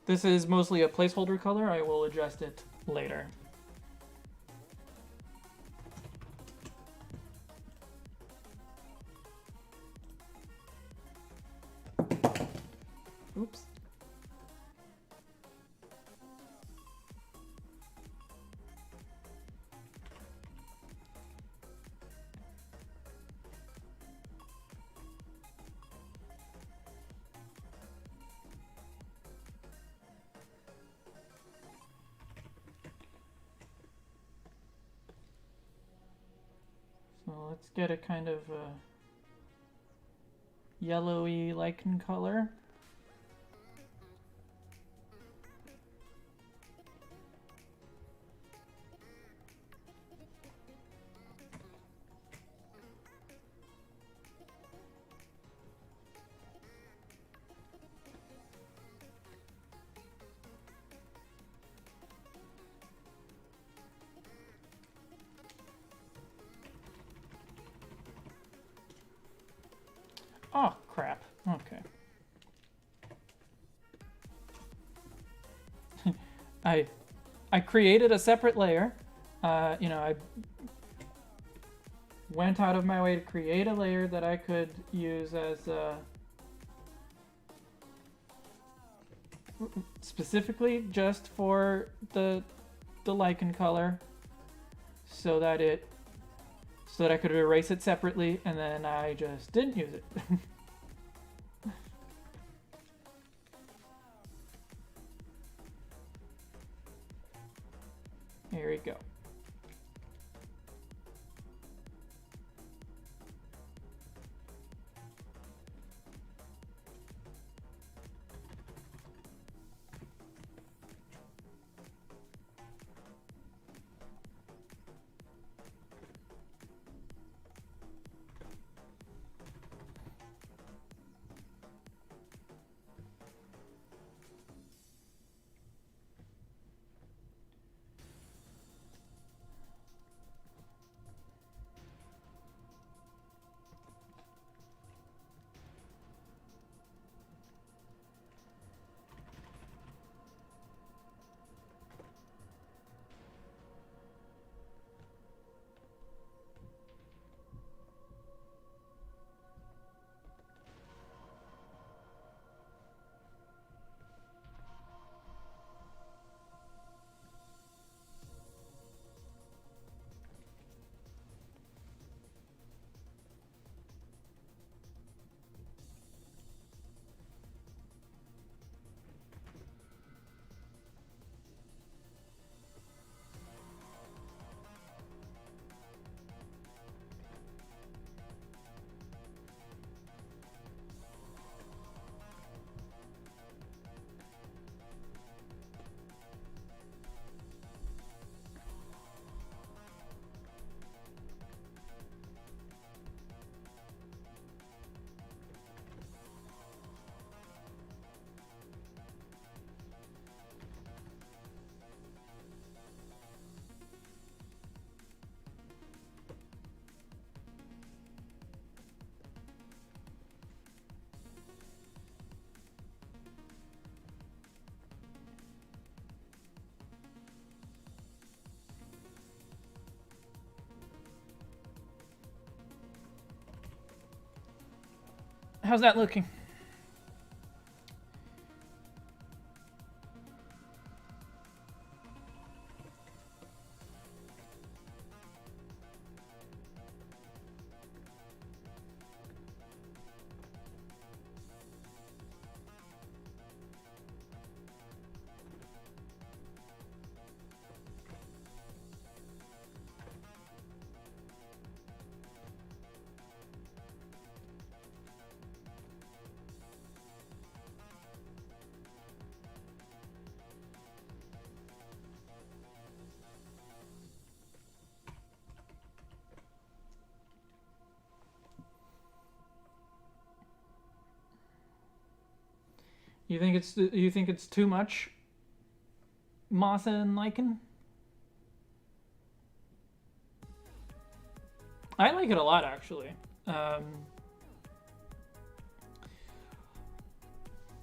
This is mostly a placeholder color. I will adjust it later. Oops. So let's get a kind of yellowy lichen color. Oh, crap. Okay. I created a separate layer. You know, I went out of my way to create a layer that I could use as specifically just for the lichen color, so that I could erase it separately, and then I just didn't use it. Here we go. How's that looking? You think it's too much moss and lichen? I like it a lot, actually.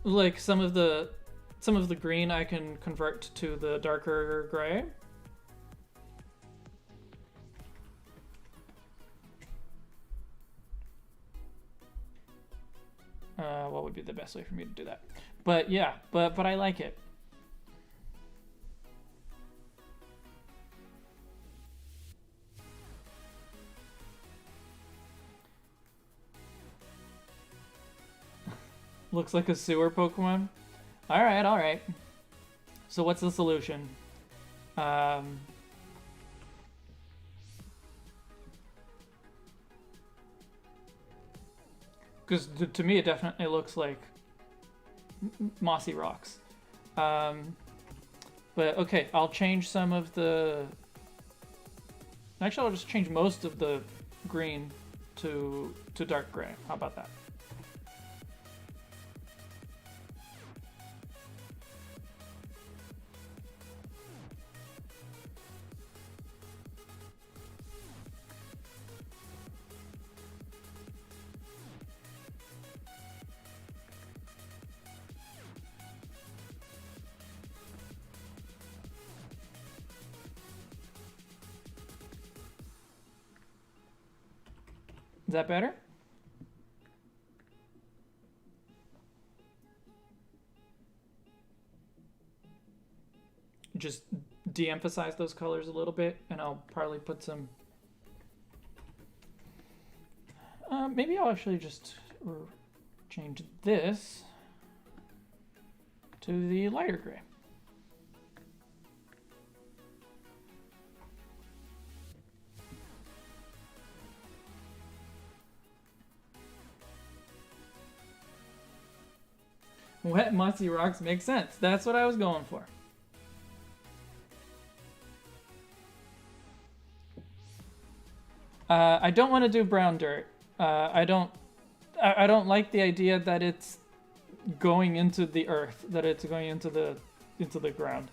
Like some of the green I can convert to the darker gray. What would be the best way for me to do that? But yeah, but I like it. Looks like a sewer Pokemon. All right, all right. So what's the solution? Because to me it definitely looks like mossy rocks. But okay, I'll change some of the... Actually, I'll just change most of the green to dark gray. How about that? Is that better? Just de-emphasize those colors a little bit, and I'll probably put some... maybe I'll actually just change this to the lighter gray. Wet mossy rocks make sense. That's what I was going for. I don't want to do brown dirt. I don't like the idea that it's going into the earth, that it's going into the ground.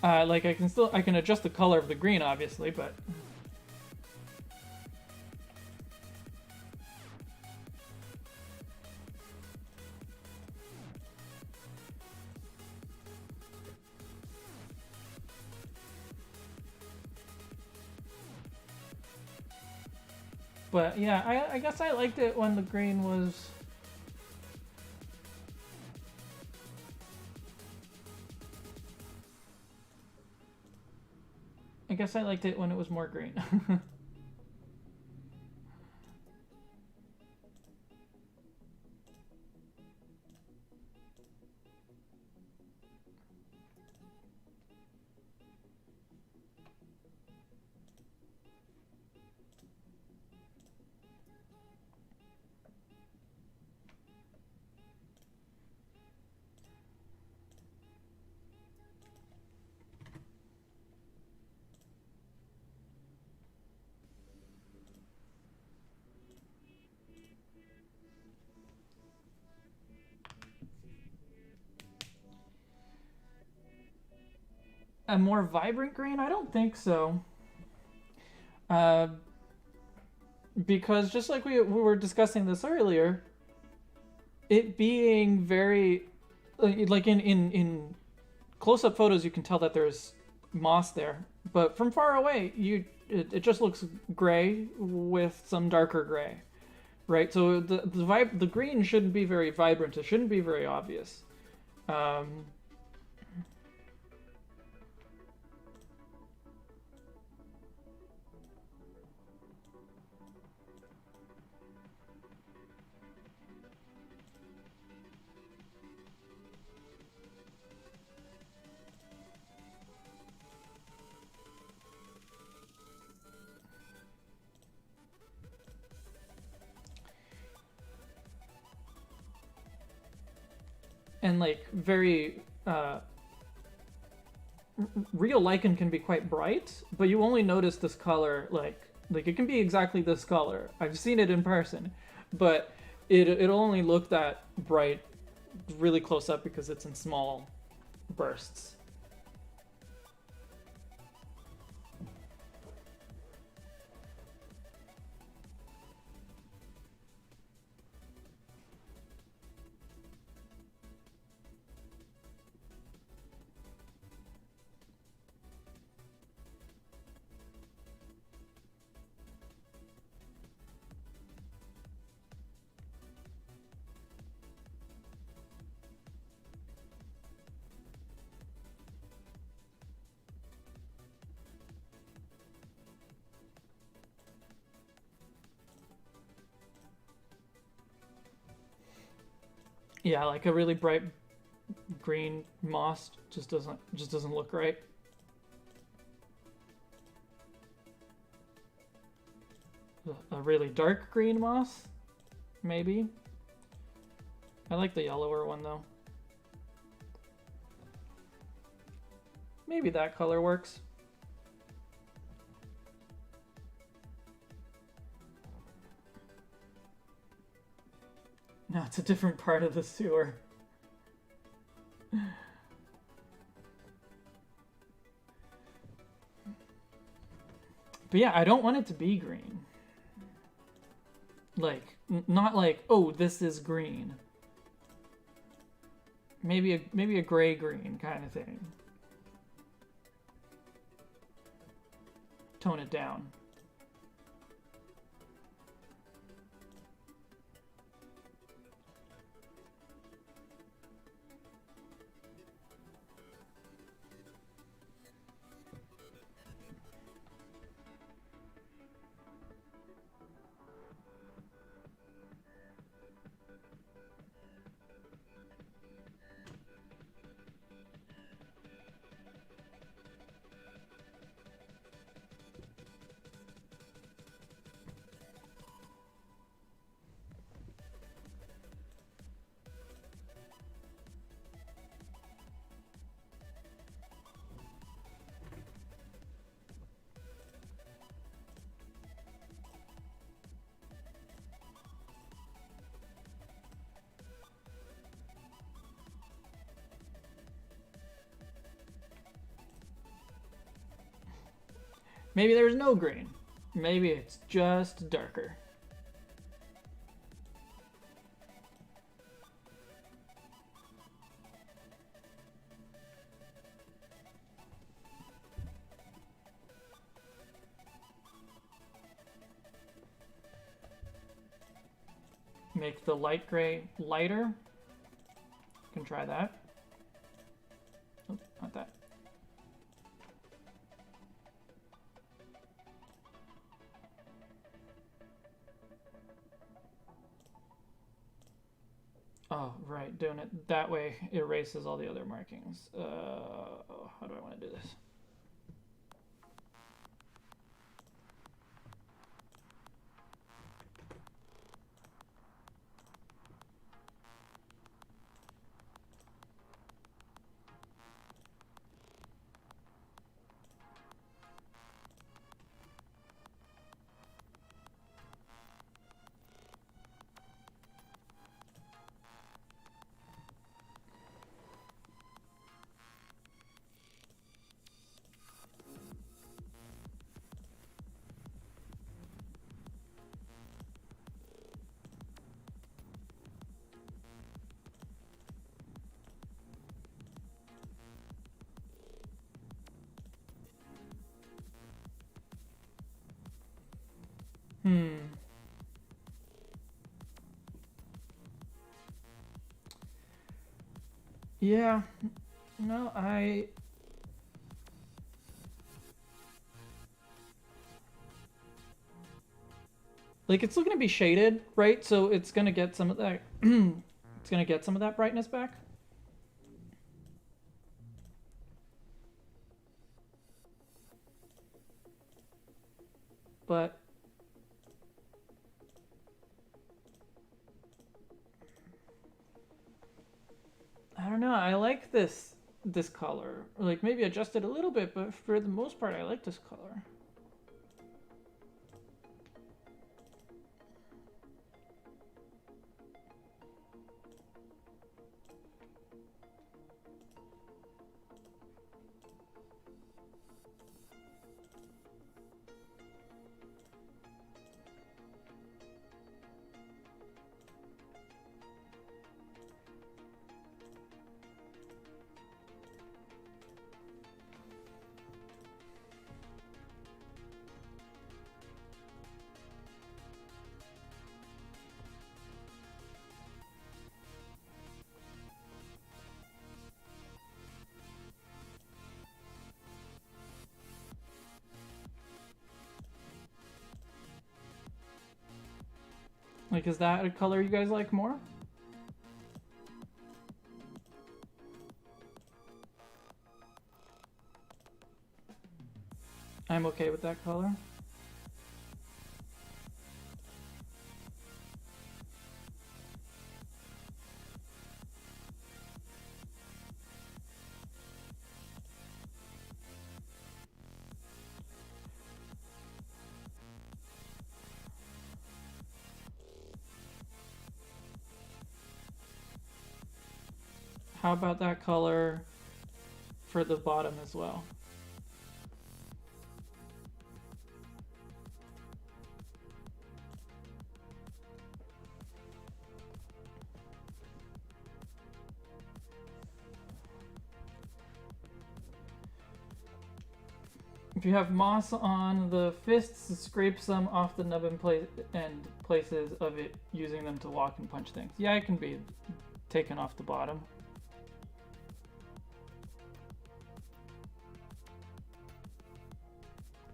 Like I can adjust the color of the green, obviously, but. But yeah, I guess I liked it when the green was... I guess I liked it when it was more green. A more vibrant green? I don't think so. Because just like we were discussing this earlier, it being very... Like in close-up photos, you can tell that there's moss there. But from far away, it just looks gray with some darker gray, right? So the green shouldn't be very vibrant. It shouldn't be very obvious. Um, and like very real lichen can be quite bright, but you only notice this color like it can be exactly this color. I've seen it in person, but it'll only look that bright really close up because it's in small bursts. Yeah, like a really bright green moss just doesn't look right. A really dark green moss, maybe. I like the yellower one though. Maybe that color works. No, it's a different part of the sewer. But yeah, I don't want it to be green. Like, not like, oh, this is green. Maybe a gray green kind of thing. Tone it down. Maybe there's no green. Maybe it's just darker. Make the light gray lighter. You can try that. Oh, not that. Oh, right, doing it that way erases all the other markings. How do I want to do this? Hmm. Yeah. No, like it's still gonna be shaded, right? So it's gonna get some of that. It's gonna get some of that brightness back. But I don't know. I like this color. Like maybe adjust it a little bit, but for the most part, I like this color. Like, is that a color you guys like more? I'm okay with that color. How about that color for the bottom as well? If you have moss on the fists, scrape some off the nub and places of it, using them to walk and punch things. Yeah, it can be taken off the bottom.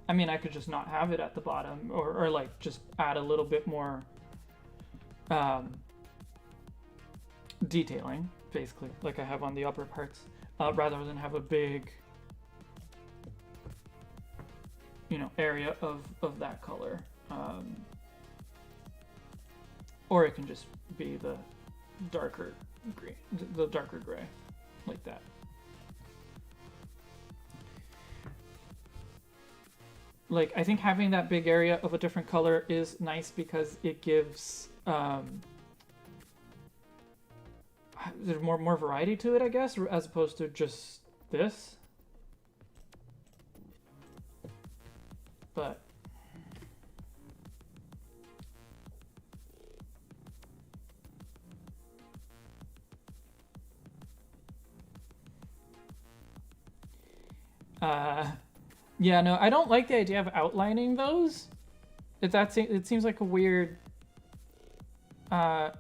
I mean, I could just not have it at the bottom, or like just add a little bit more detailing, basically, like I have on the upper parts, rather than have a big, area of that color. Or it can just be the darker green, the darker gray, like that. Like, I think having that big area of a different color is nice because it gives there's more variety to it, I guess, as opposed to just this. But yeah, no, I don't like the idea of outlining those. It seems like a weird pattern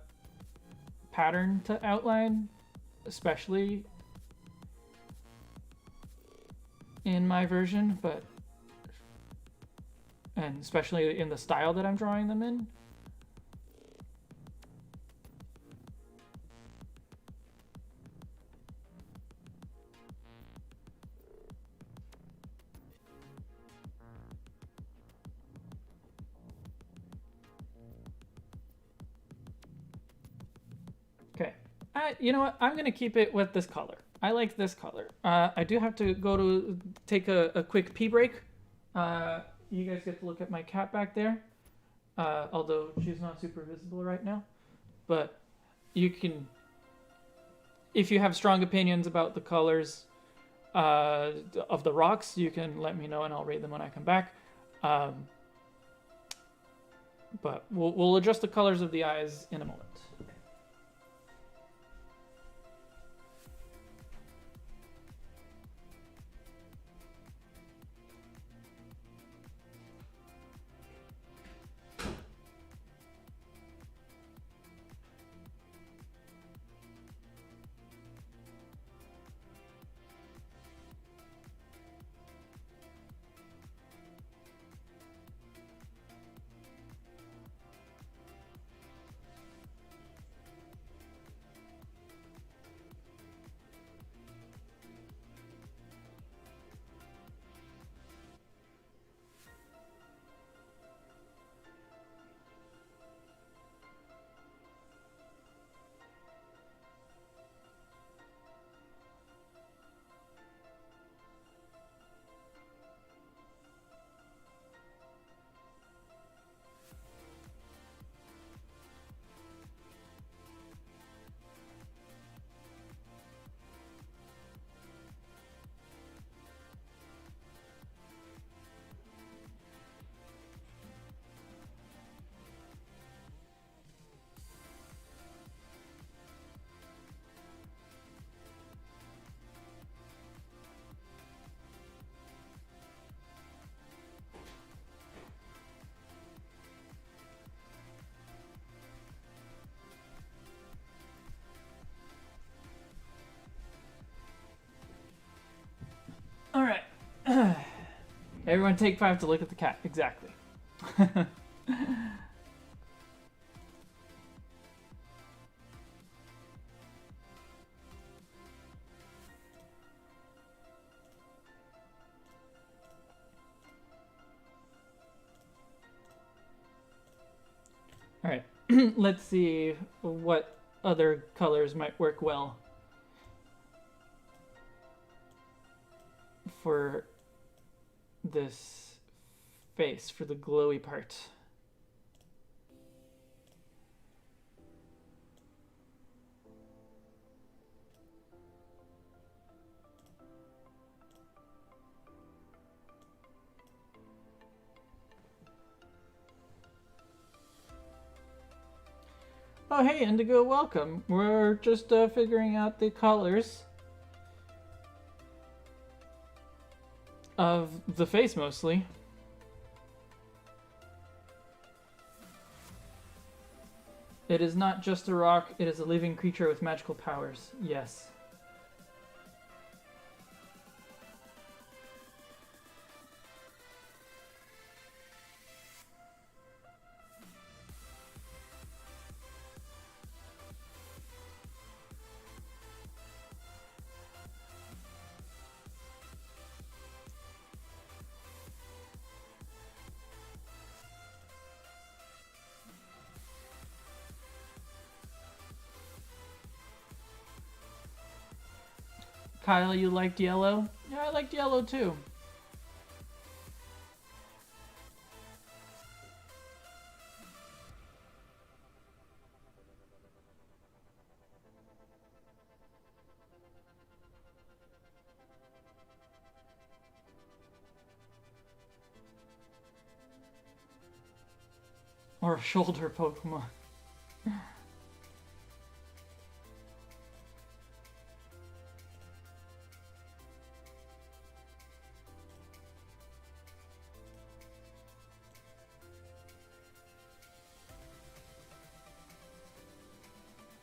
to outline, especially in my version, and especially in the style that I'm drawing them in. Okay, you know what? I'm gonna keep it with this color. I like this color. I do have to go to take a quick pee break. You guys get to look at my cat back there, although she's not super visible right now. But you can, if you have strong opinions about the colors of the rocks, you can let me know and I'll rate them when I come back. But we'll adjust the colors of the eyes in a moment. Everyone take 5 to look at the cat. Exactly. Alright, let's see what other colors might work well for this face, for the glowy part. Oh hey Indigo, welcome. We're just figuring out the colors of the face mostly. It is not just a rock, it is a living creature with magical powers. Yes. Kyle, you liked yellow? Yeah, I liked yellow too. Or a shoulder Pokemon.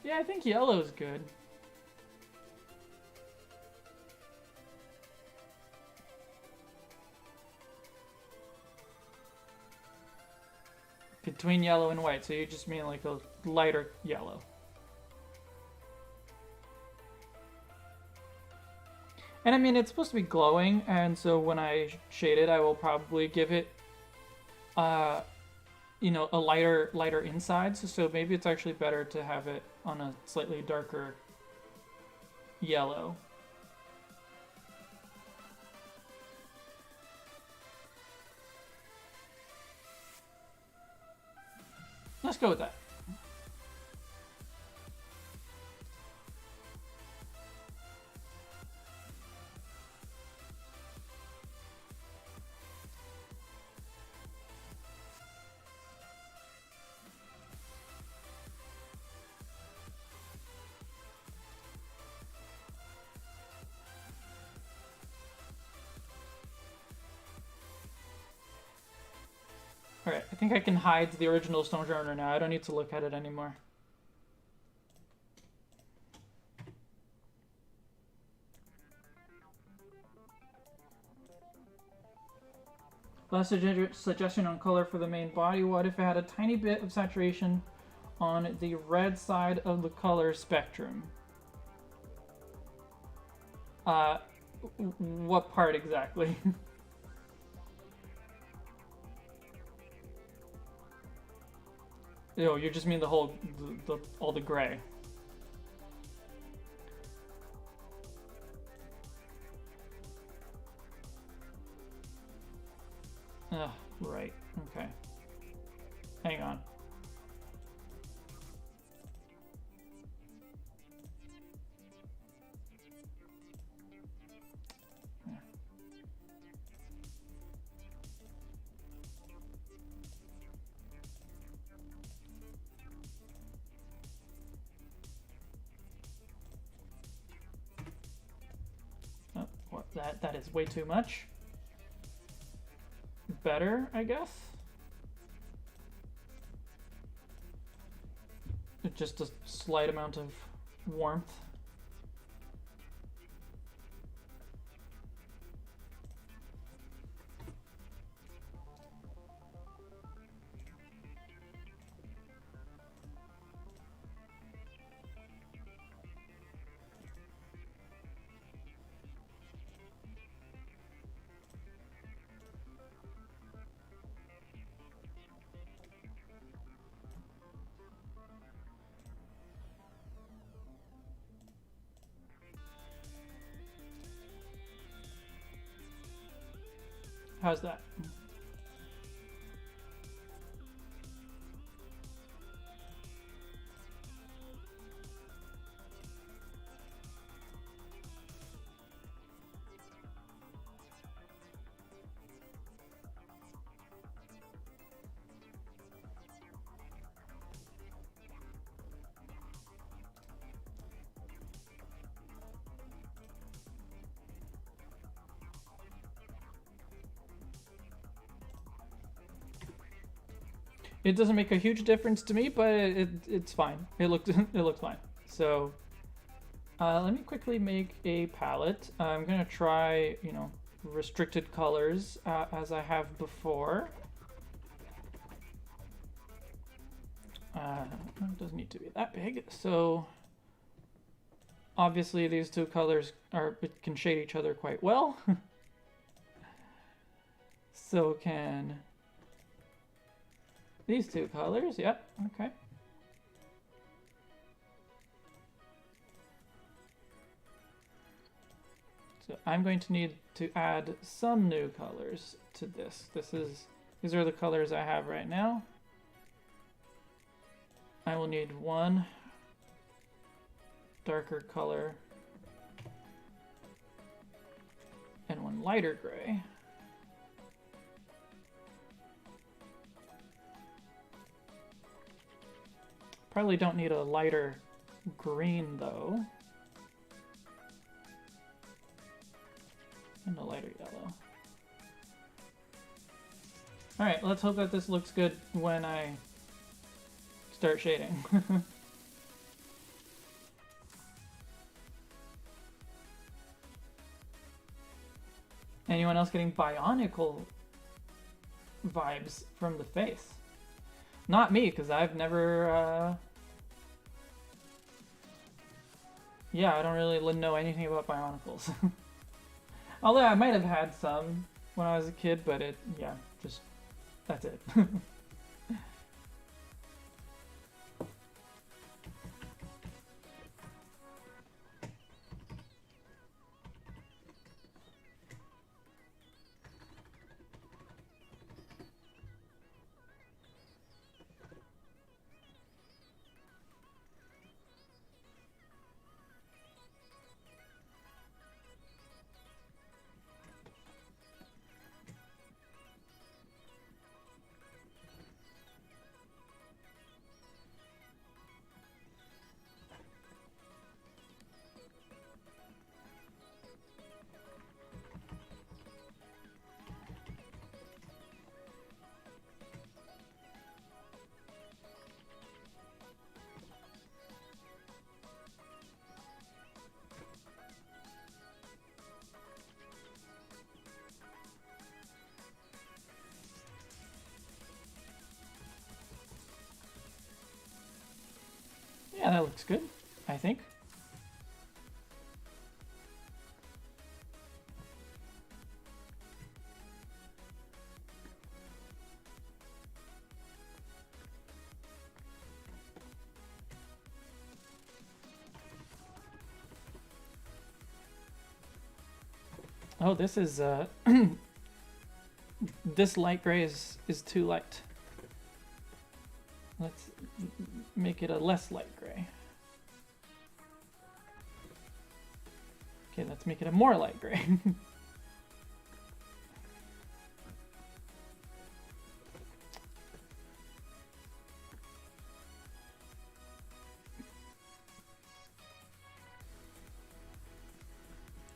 Yeah, I think yellow's good. Between yellow and white, so you just mean like a lighter yellow. And I mean, it's supposed to be glowing, and so when I shade it, I will probably give it, you know, a lighter inside. So maybe it's actually better to have it on a slightly darker yellow. Let's go with that. Alright, I think I can hide the original Stonjourner now. I don't need to look at it anymore. Last suggestion on color for the main body. What if it had a tiny bit of saturation on the red side of the color spectrum? What part exactly? Oh, you just mean the whole, all the gray. Oh, right. Okay. Hang on. That is way too much. Better, I guess. Just a slight amount of warmth. How's that? It doesn't make a huge difference to me, but it's fine. It looks it looks fine. So let me quickly make a palette. I'm gonna try, you know, restricted colors as I have before. It doesn't need to be that big. So obviously these two colors can shade each other quite well. So can these two colors. Yep, okay. So I'm going to need to add some new colors to this. These are the colors I have right now. I will need one darker color and one lighter gray. Probably don't need a lighter green though. And a lighter yellow. Alright, let's hope that this looks good when I start shading. Anyone else getting Bionicle vibes from the face? Not me, because I've never, yeah, I don't really know anything about Bionicles. Although I might have had some when I was a kid, but yeah, just, that's it. Yeah, that looks good, I think. Oh, this is this light gray is too light. Let's make it a less light gray. Okay, let's make it a more light gray.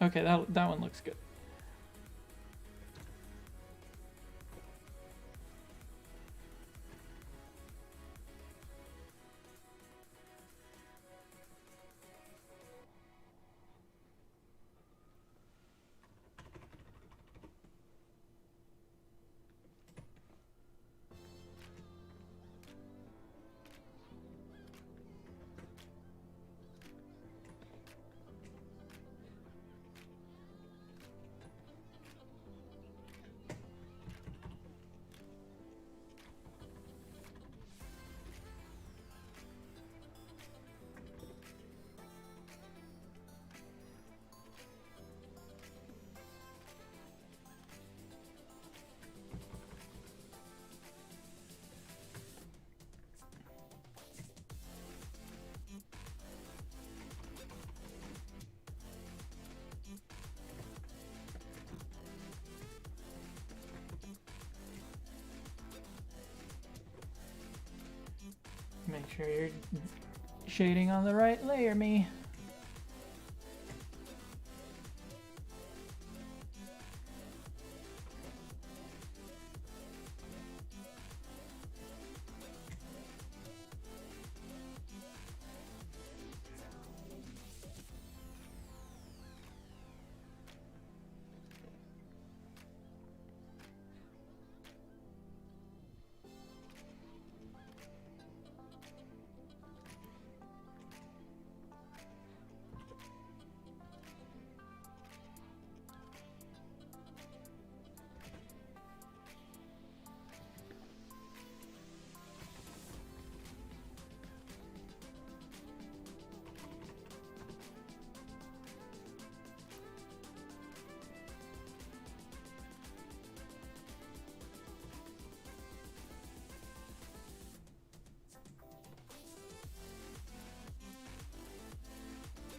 Okay, that one looks good. Make sure you're shading on the right layer, me.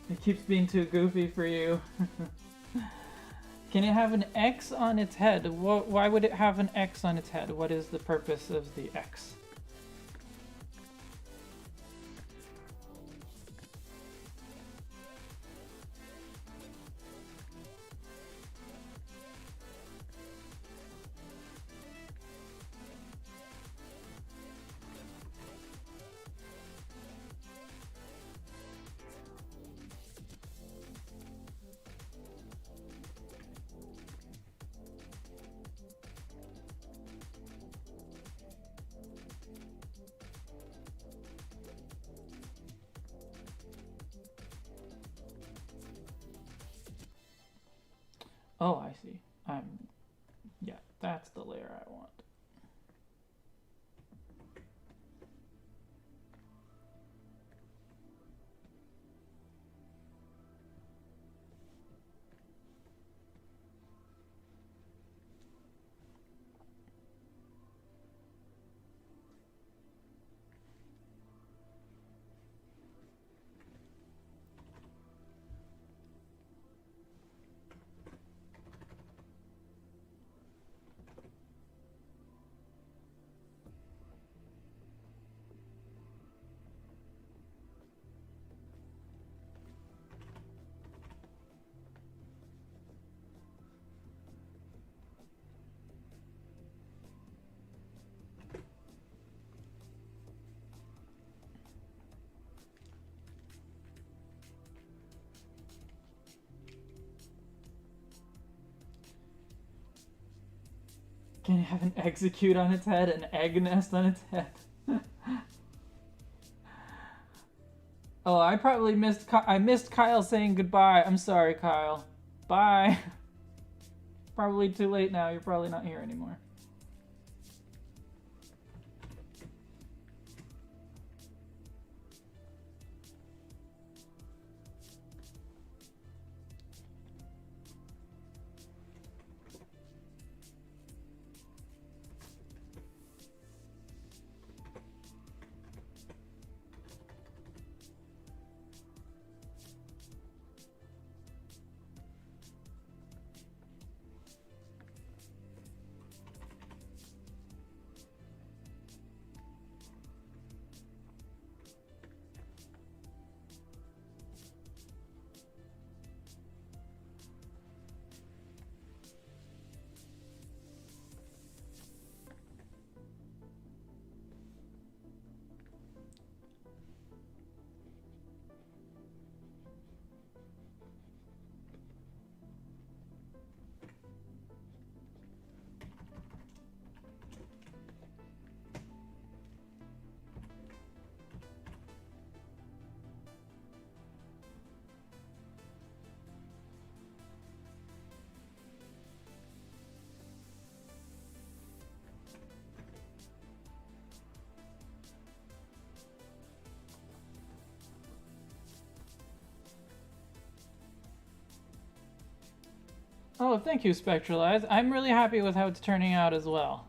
It keeps being too goofy for you. Can it have an X on its head? Why would it have an X on its head? What is the purpose of the X? Oh, I see. Yeah, that's the layer I want. Can it have an execute on its head, an egg nest on its head? Oh, I probably missed. I missed Kyle saying goodbye. I'm sorry, Kyle. Bye. Probably too late now. You're probably not here anymore. Oh, thank you, Spectralize. I'm really happy with how it's turning out as well.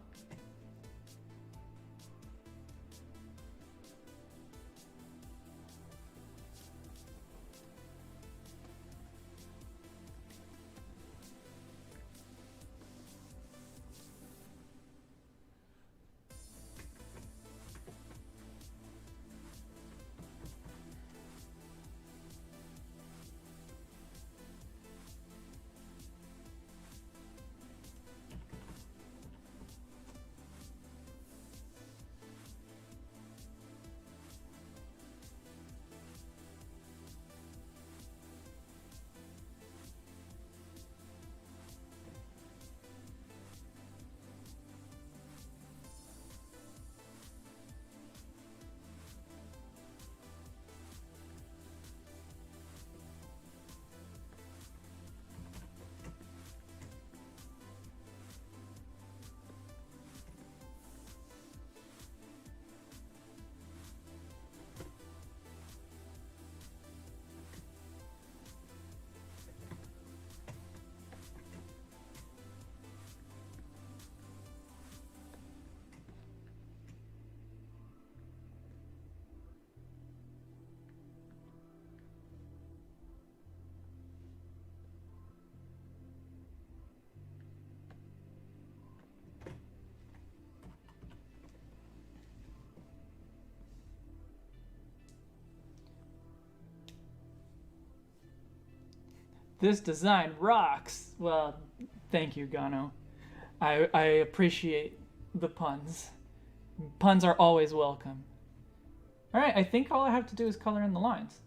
This design rocks. Well, thank you, Gano. I appreciate the puns. Puns are always welcome. All right, I think all I have to do is color in the lines.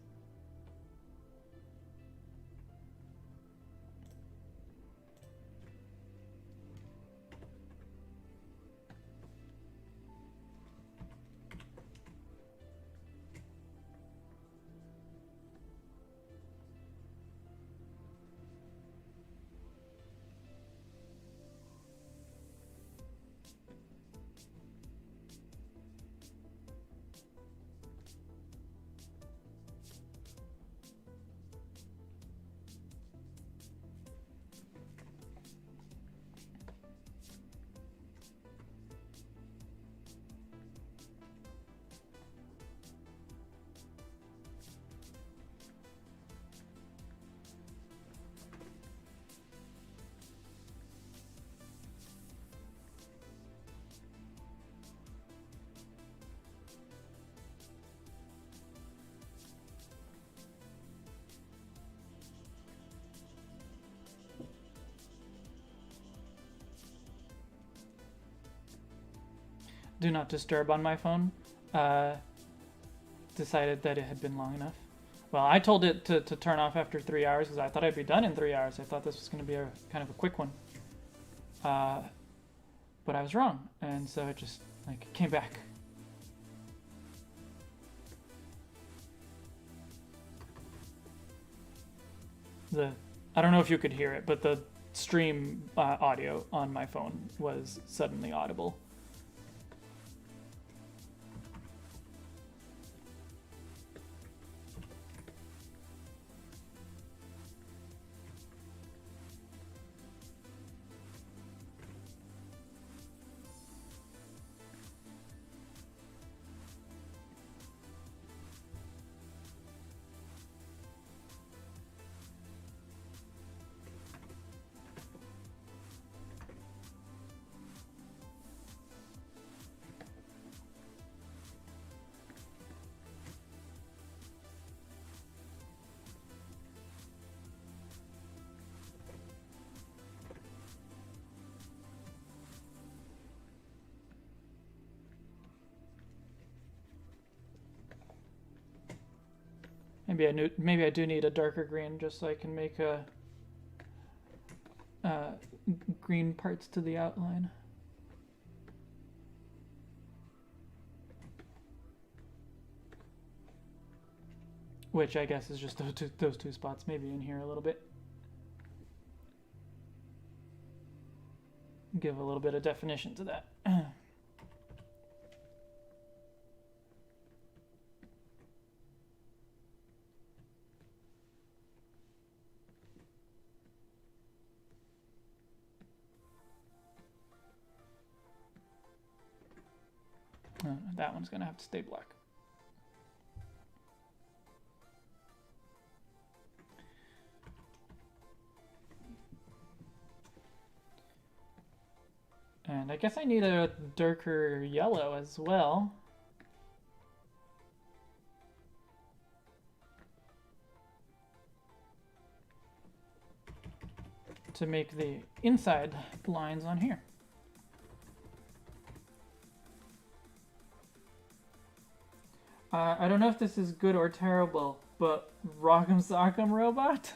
Do not disturb on my phone decided that it had been long enough. Well, I told it to turn off after 3 hours because I thought I'd be done in 3 hours. I thought this was going to be a kind of a quick one. But I was wrong, and so it just like came back. I don't know if you could hear it, but the stream audio on my phone was suddenly audible. Maybe I do need a darker green just so I can make green parts to the outline. Which I guess is just those two spots, maybe in here a little bit. Give a little bit of definition to that. That one's gonna have to stay black. And I guess I need a darker yellow as well. To make the inside lines on here. I don't know if this is good or terrible, but Rock'em Sock'em Robot?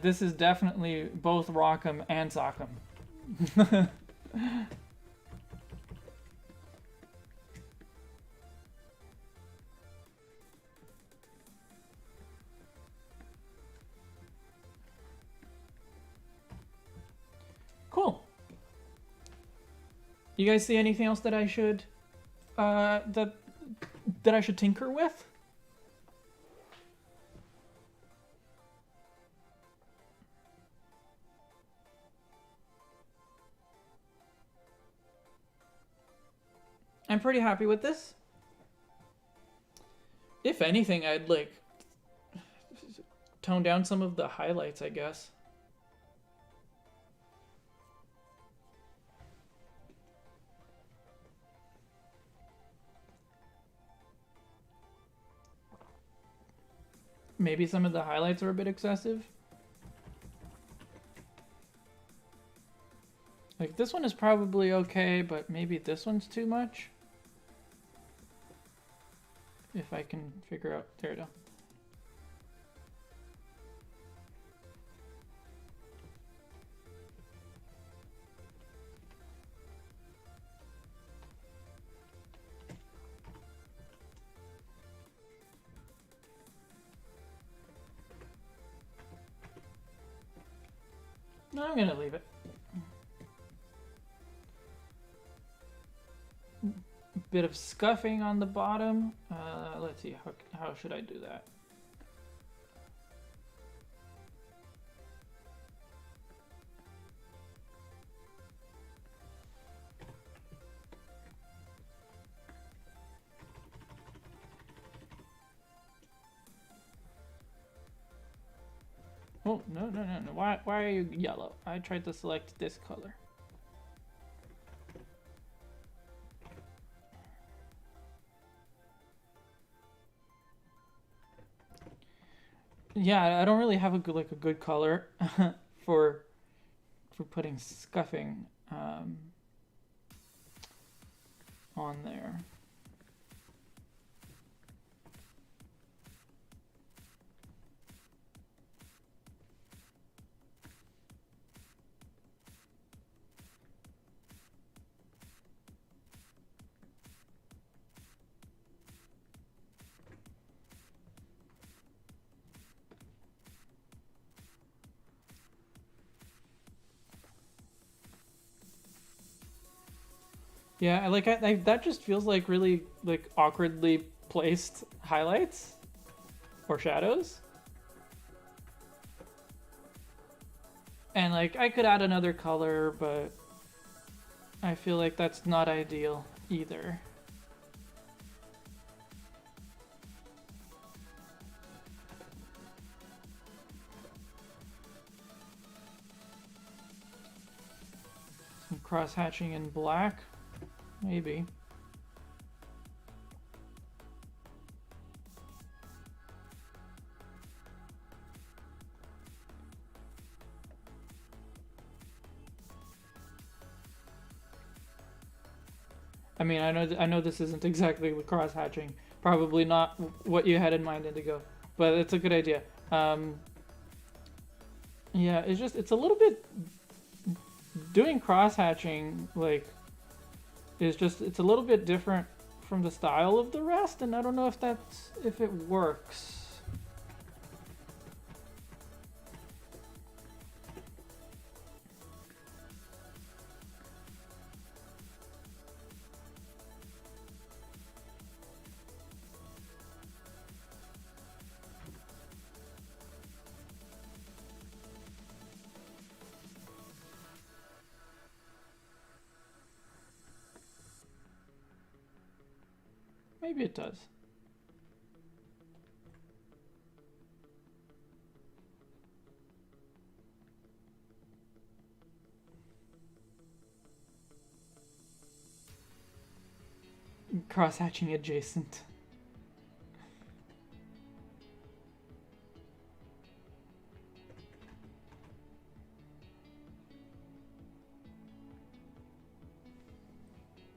This is definitely both Rock'em and Sock'em. Cool. You guys see anything else that I should that I should tinker with? I'm pretty happy with this. If anything, I'd like tone down some of the highlights, I guess. Maybe some of the highlights are a bit excessive. Like this one is probably okay, but maybe this one's too much. If I can figure out, there we go. No, I'm gonna leave it. Bit of scuffing on the bottom. Let's see, how should I do that? Oh, no. Why are you yellow? I tried to select this color. Yeah, I don't really have a good color for putting scuffing on there. Yeah, that just feels like really like awkwardly placed highlights or shadows. And like I could add another color, but I feel like that's not ideal either. Some cross-hatching in black. Maybe. I mean, I know this isn't exactly cross hatching. Probably not what you had in mind, Indigo, but it's a good idea. Yeah, it's a little bit doing cross hatching like it's a little bit different from the style of the rest, and I don't know if it works. Maybe it does. Cross-hatching adjacent.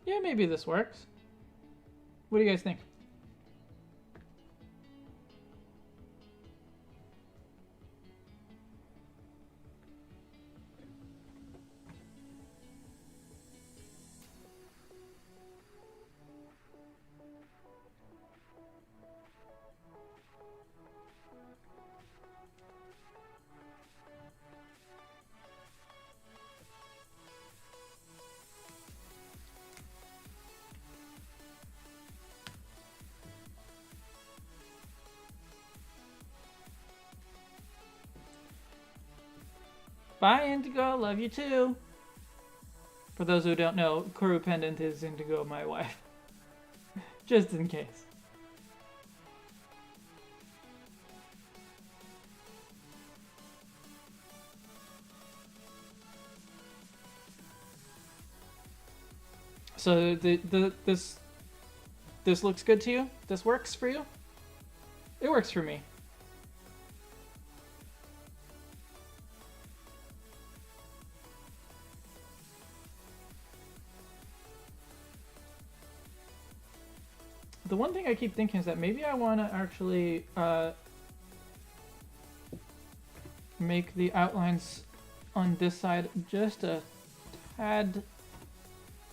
Yeah, maybe this works. What do you guys think? Bye, Indigo. Love you too. For those who don't know, Kuru Pendant is Indigo, my wife. Just in case. So this looks good to you? This works for you? It works for me. the one thing I keep thinking is that maybe I want to actually make the outlines on this side just a tad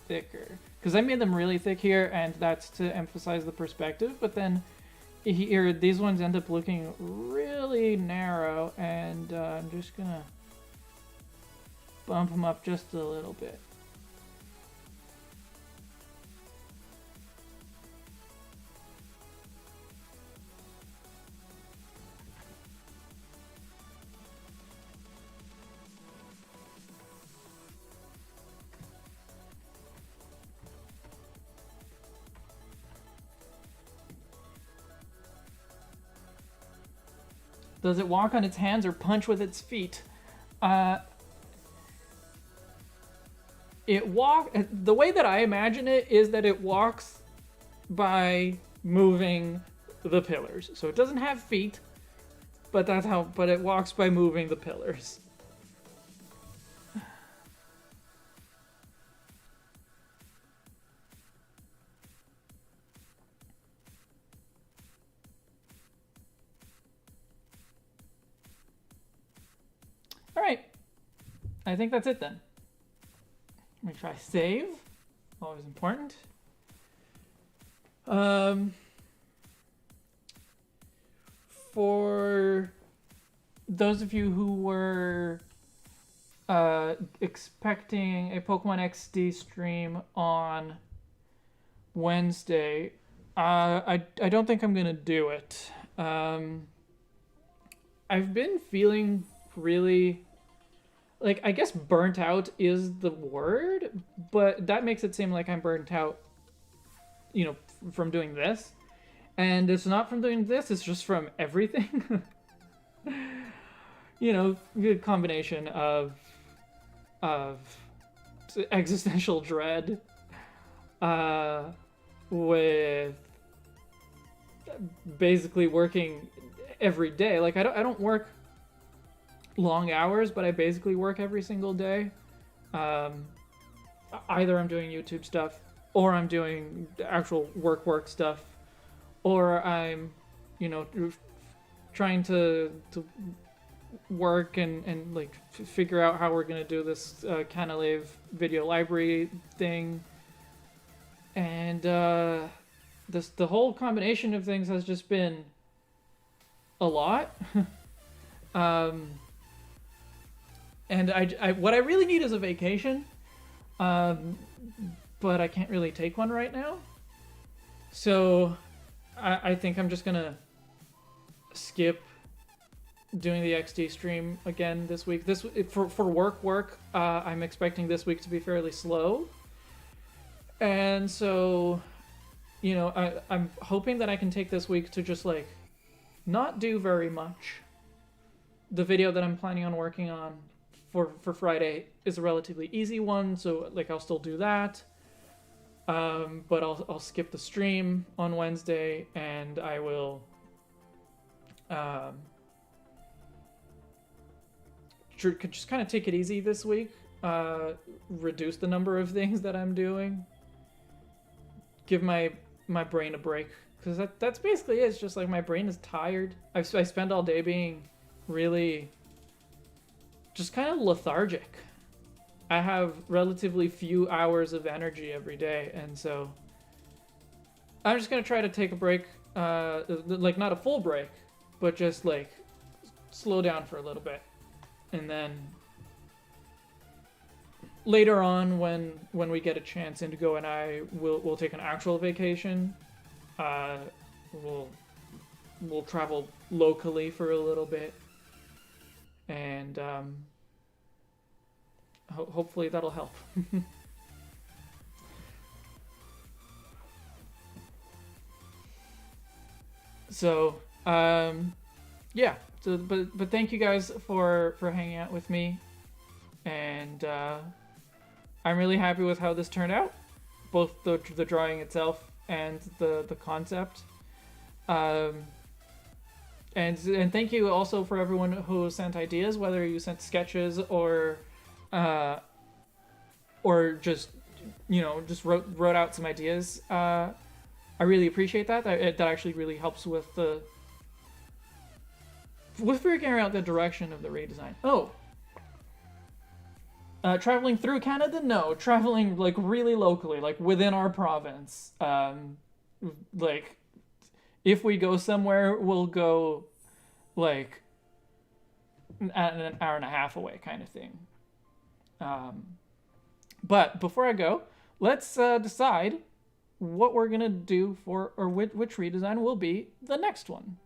thicker. Because I made them really thick here, and that's to emphasize the perspective, but then here, these ones end up looking really narrow, and I'm just gonna bump them up just a little bit. Does it walk on its hands or punch with its feet? The way that I imagine it is that it walks by moving the pillars. So it doesn't have feet, but it walks by moving the pillars. All right, I think that's it then. Let me try save. Always important. For those of you who were expecting a Pokemon XD stream on Wednesday, I don't think I'm gonna do it. I've been feeling really, like, I guess burnt out is the word, but that makes it seem like I'm burnt out, from doing this. And it's not from doing this, it's just from everything. Good combination of existential dread with basically working every day. Like, I don't work long hours, but I basically work every single day. Either I'm doing YouTube stuff, or I'm doing actual work stuff, or I'm, trying to work and like figure out how we're gonna do this Canalave video library thing, and the whole combination of things has just been a lot. And what I really need is a vacation, but I can't really take one right now. So I think I'm just gonna skip doing the XD stream again this week. For work, I'm expecting this week to be fairly slow, and so, I'm hoping that I can take this week to just like not do very much. The video that I'm planning on working on for Friday is a relatively easy one, so like I'll still do that. But I'll skip the stream on Wednesday, and I will just kind of take it easy this week. Reduce the number of things that I'm doing. Give my brain a break, because that's basically it. It's just like my brain is tired. I spend all day being really just kind of lethargic. I have relatively few hours of energy every day, and so I'm just gonna try to take a break, like not a full break, but just like slow down for a little bit, and then later on, when we get a chance, Indigo and I will take an actual vacation. We'll travel locally for a little bit, and hopefully that'll help. So, yeah. So, but thank you guys for hanging out with me, and I'm really happy with how this turned out, both the drawing itself and the concept. And thank you also for everyone who sent ideas, whether you sent sketches or just wrote out some ideas. I really appreciate that. That actually really helps with figuring out the direction of the redesign. Oh, traveling through Canada? No, traveling like really locally, like within our province. Like if we go somewhere, we'll go like an hour and a half away, kind of thing. But before I go, let's decide what we're gonna do for, or which redesign will be the next one.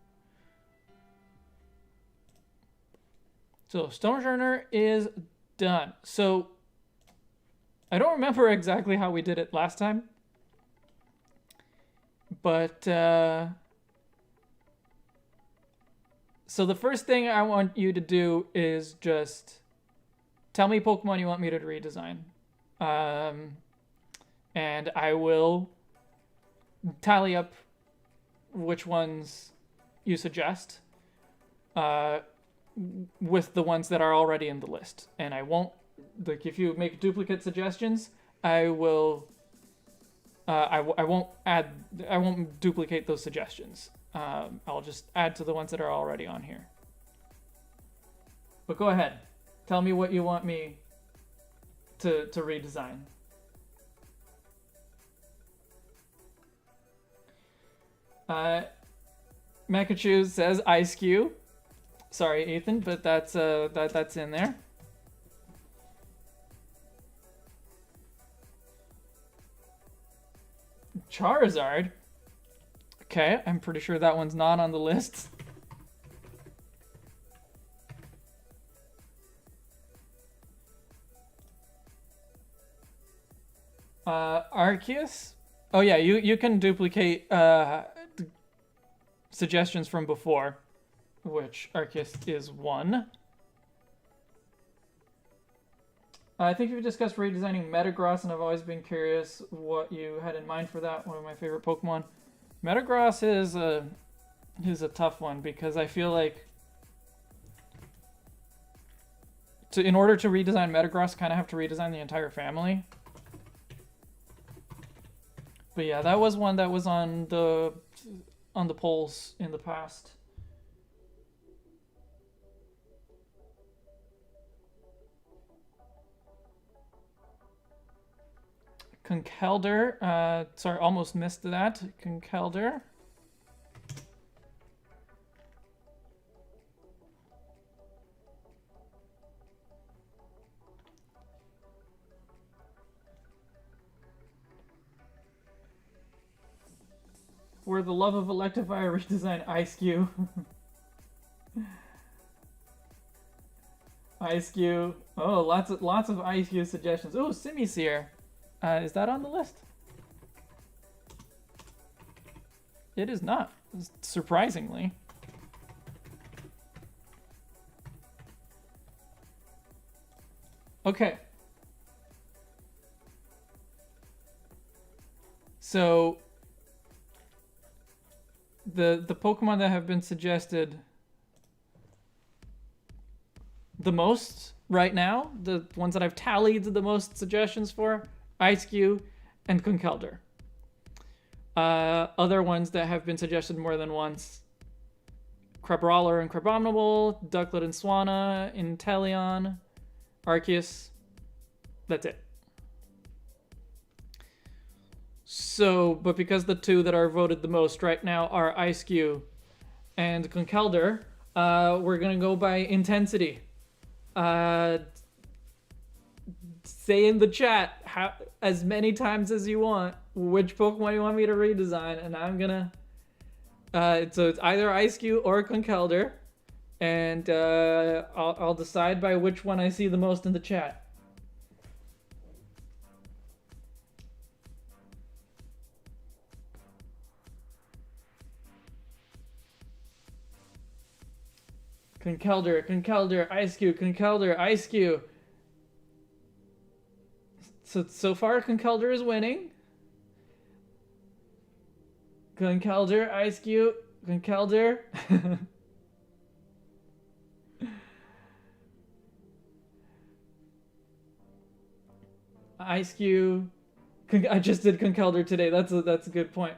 So Stonjourner is done. So I don't remember exactly how we did it last time, but so the first thing I want you to do is just tell me Pokemon you want me to redesign. And I will tally up which ones you suggest with the ones that are already in the list. And I won't, like, if you make duplicate suggestions, I will, I won't duplicate those suggestions. I'll just add to the ones that are already on here. But go ahead. Tell me what you want me to redesign. Mekachu says Ice Cube. Sorry, Ethan, but that's in there. Charizard. Okay, I'm pretty sure that one's not on the list. Arceus? Oh yeah, you can duplicate suggestions from before, which Arceus is one. I think we've discussed redesigning Metagross, and I've always been curious what you had in mind for that. One of my favorite Pokemon. Metagross is a tough one because I feel like in order to redesign Metagross, kind of have to redesign the entire family. But yeah, that was one that was on the polls in the past. Conkeldurr, sorry, almost missed that. Conkeldurr. For the love of Electivire, redesign Ice Cube. Ice Cube. Oh, lots of Ice Cube suggestions. Oh, Simisear. Is that on the list? It is not, surprisingly. Okay. So the Pokemon that have been suggested the most right now, the ones that I've tallied the most suggestions for, Ice-Cube and Conkeldurr. Other ones that have been suggested more than once, Crabrawler and Crabominable, Ducklet and Swanna, Inteleon, Arceus. That's it. So, but because the two that are voted the most right now are Ice-Cube and Conkeldurr, we're gonna go by intensity. Say in the chat as many times as you want which Pokemon you want me to redesign, and I'm gonna. So it's either Ice-Cube or Conkeldurr, and I'll decide by which one I see the most in the chat. Conkeldurr, Ice-Cube, Conkeldurr, Ice-Cube. So far, Conkeldurr is winning. Conkeldurr, Ice-Cube, Conkeldurr. Ice-Cube. I just did Conkeldurr today. That's a good point.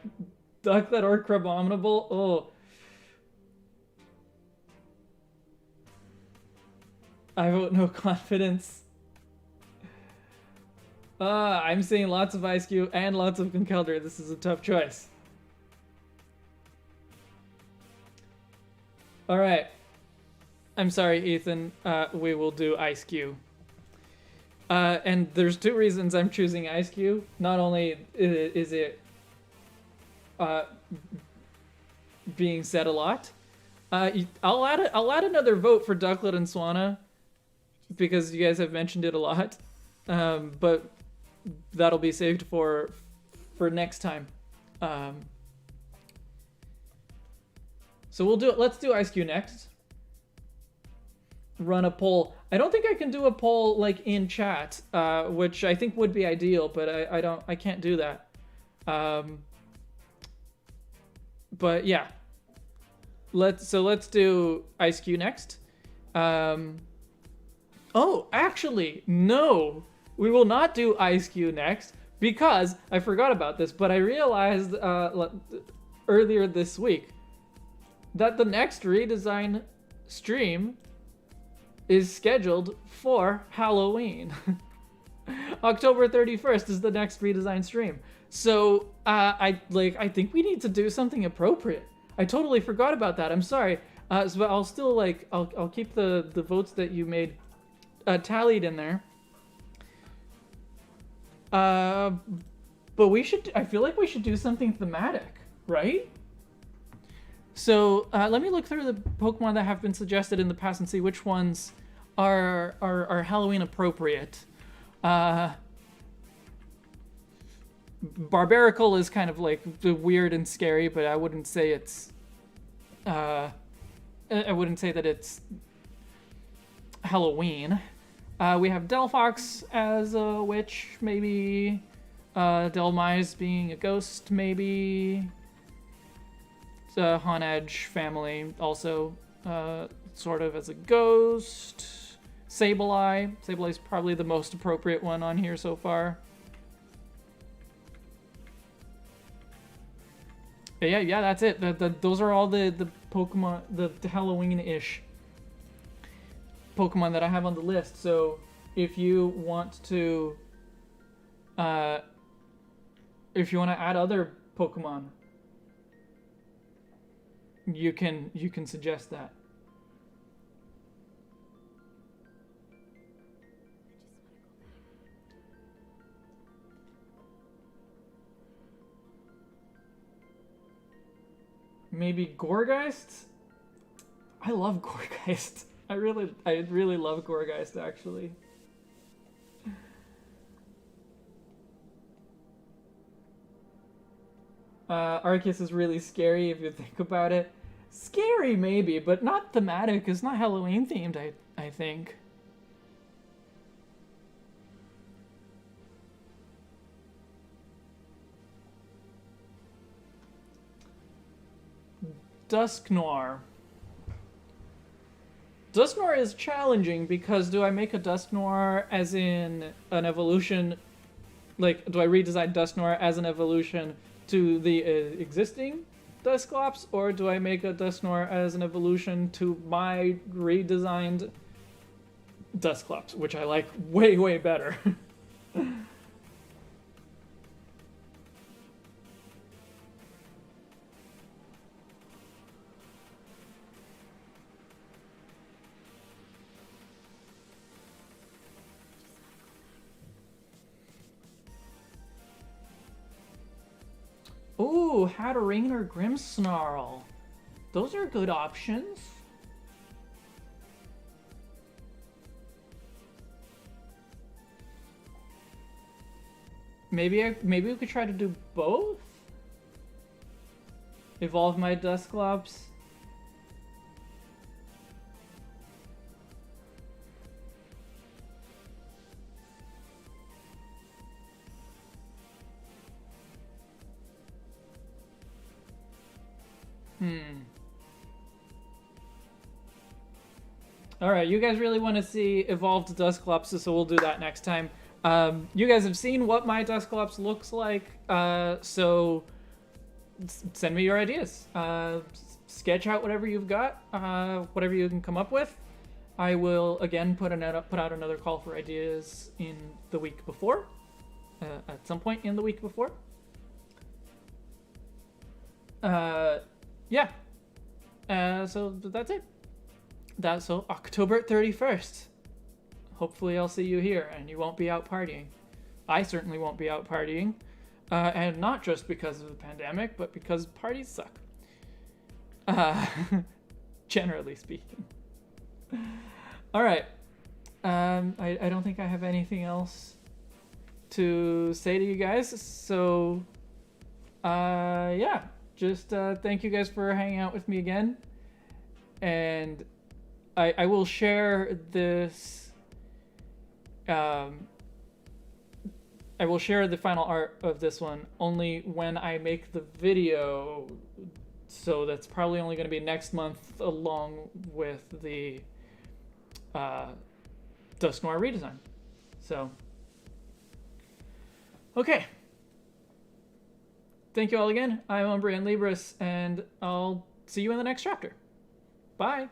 Ducklet or Crabominable? Oh. I vote no confidence. I'm seeing lots of Ice Cube and lots of Conkeldurr. This is a tough choice. Alright. I'm sorry, Ethan. We will do Ice Cube. And there's two reasons I'm choosing Ice Cube. Not only is it being said a lot, I'll add another vote for Ducklet and Swanna because you guys have mentioned it a lot. But that'll be saved for next time. So we'll do it. Let's do Ice Cube next. Run a poll. I don't think I can do a poll like in chat, which I think would be ideal, but I can't do that. But yeah. Let's do Ice Cube next. Oh, actually, no. We will not do Ice Cube next because I forgot about this, but I realized earlier this week that the next redesign stream is scheduled for Halloween. October 31st is the next redesign stream. So I think we need to do something appropriate. I totally forgot about that. I'm sorry. So I'll still I'll keep the votes that you made tallied in there. But I feel like we should do something thematic, right? So let me look through the Pokemon that have been suggested in the past and see which ones are Halloween appropriate. Barbaracle is kind of like weird and scary, but I wouldn't say it's I wouldn't say that it's Halloween. We have Delphox as a witch, maybe. Delmise being a ghost, maybe. Honedge family also sort of as a ghost. Sableye. Sableye is probably the most appropriate one on here so far. But yeah, that's it. Those are all the Pokemon, the Halloween-ish Pokemon that I have on the list. So if you want to add other Pokemon, you can suggest that. Maybe Gourgeist? I love Gourgeist. I really love Gourgeist, actually. Arceus is really scary if you think about it. Scary, maybe, but not thematic. It's not Halloween themed, I think. Dusknoir. Dusknoir is challenging because do I make a Dusknoir as in an evolution, like do I redesign Dusknoir as an evolution to the existing Dusclops, or do I make a Dusknoir as an evolution to my redesigned Dusclops, which I like way, way better. Ooh, Hatterene or Grimmsnarl. Those are good options. Maybe we could try to do both? Evolve my Dusclops. Alright, you guys really want to see evolved Dusclops, so we'll do that next time. You guys have seen what my Dusclops looks like, so send me your ideas. Sketch out whatever you've got, whatever you can come up with. I will again put out another call for ideas in the week before, at some point in the week before. Yeah. So that's it. So October 31st. Hopefully I'll see you here and you won't be out partying. I certainly won't be out partying. And not just because of the pandemic, but because parties suck. Generally speaking. All right. I don't think I have anything else to say to you guys. So, yeah. Just thank you guys for hanging out with me again. And I will share this. I will share the final art of this one only when I make the video, so that's probably only going to be next month along with the Dusknoir redesign. So, okay. Thank you all again. I'm Umbrian Libris, and I'll see you in the next chapter. Bye.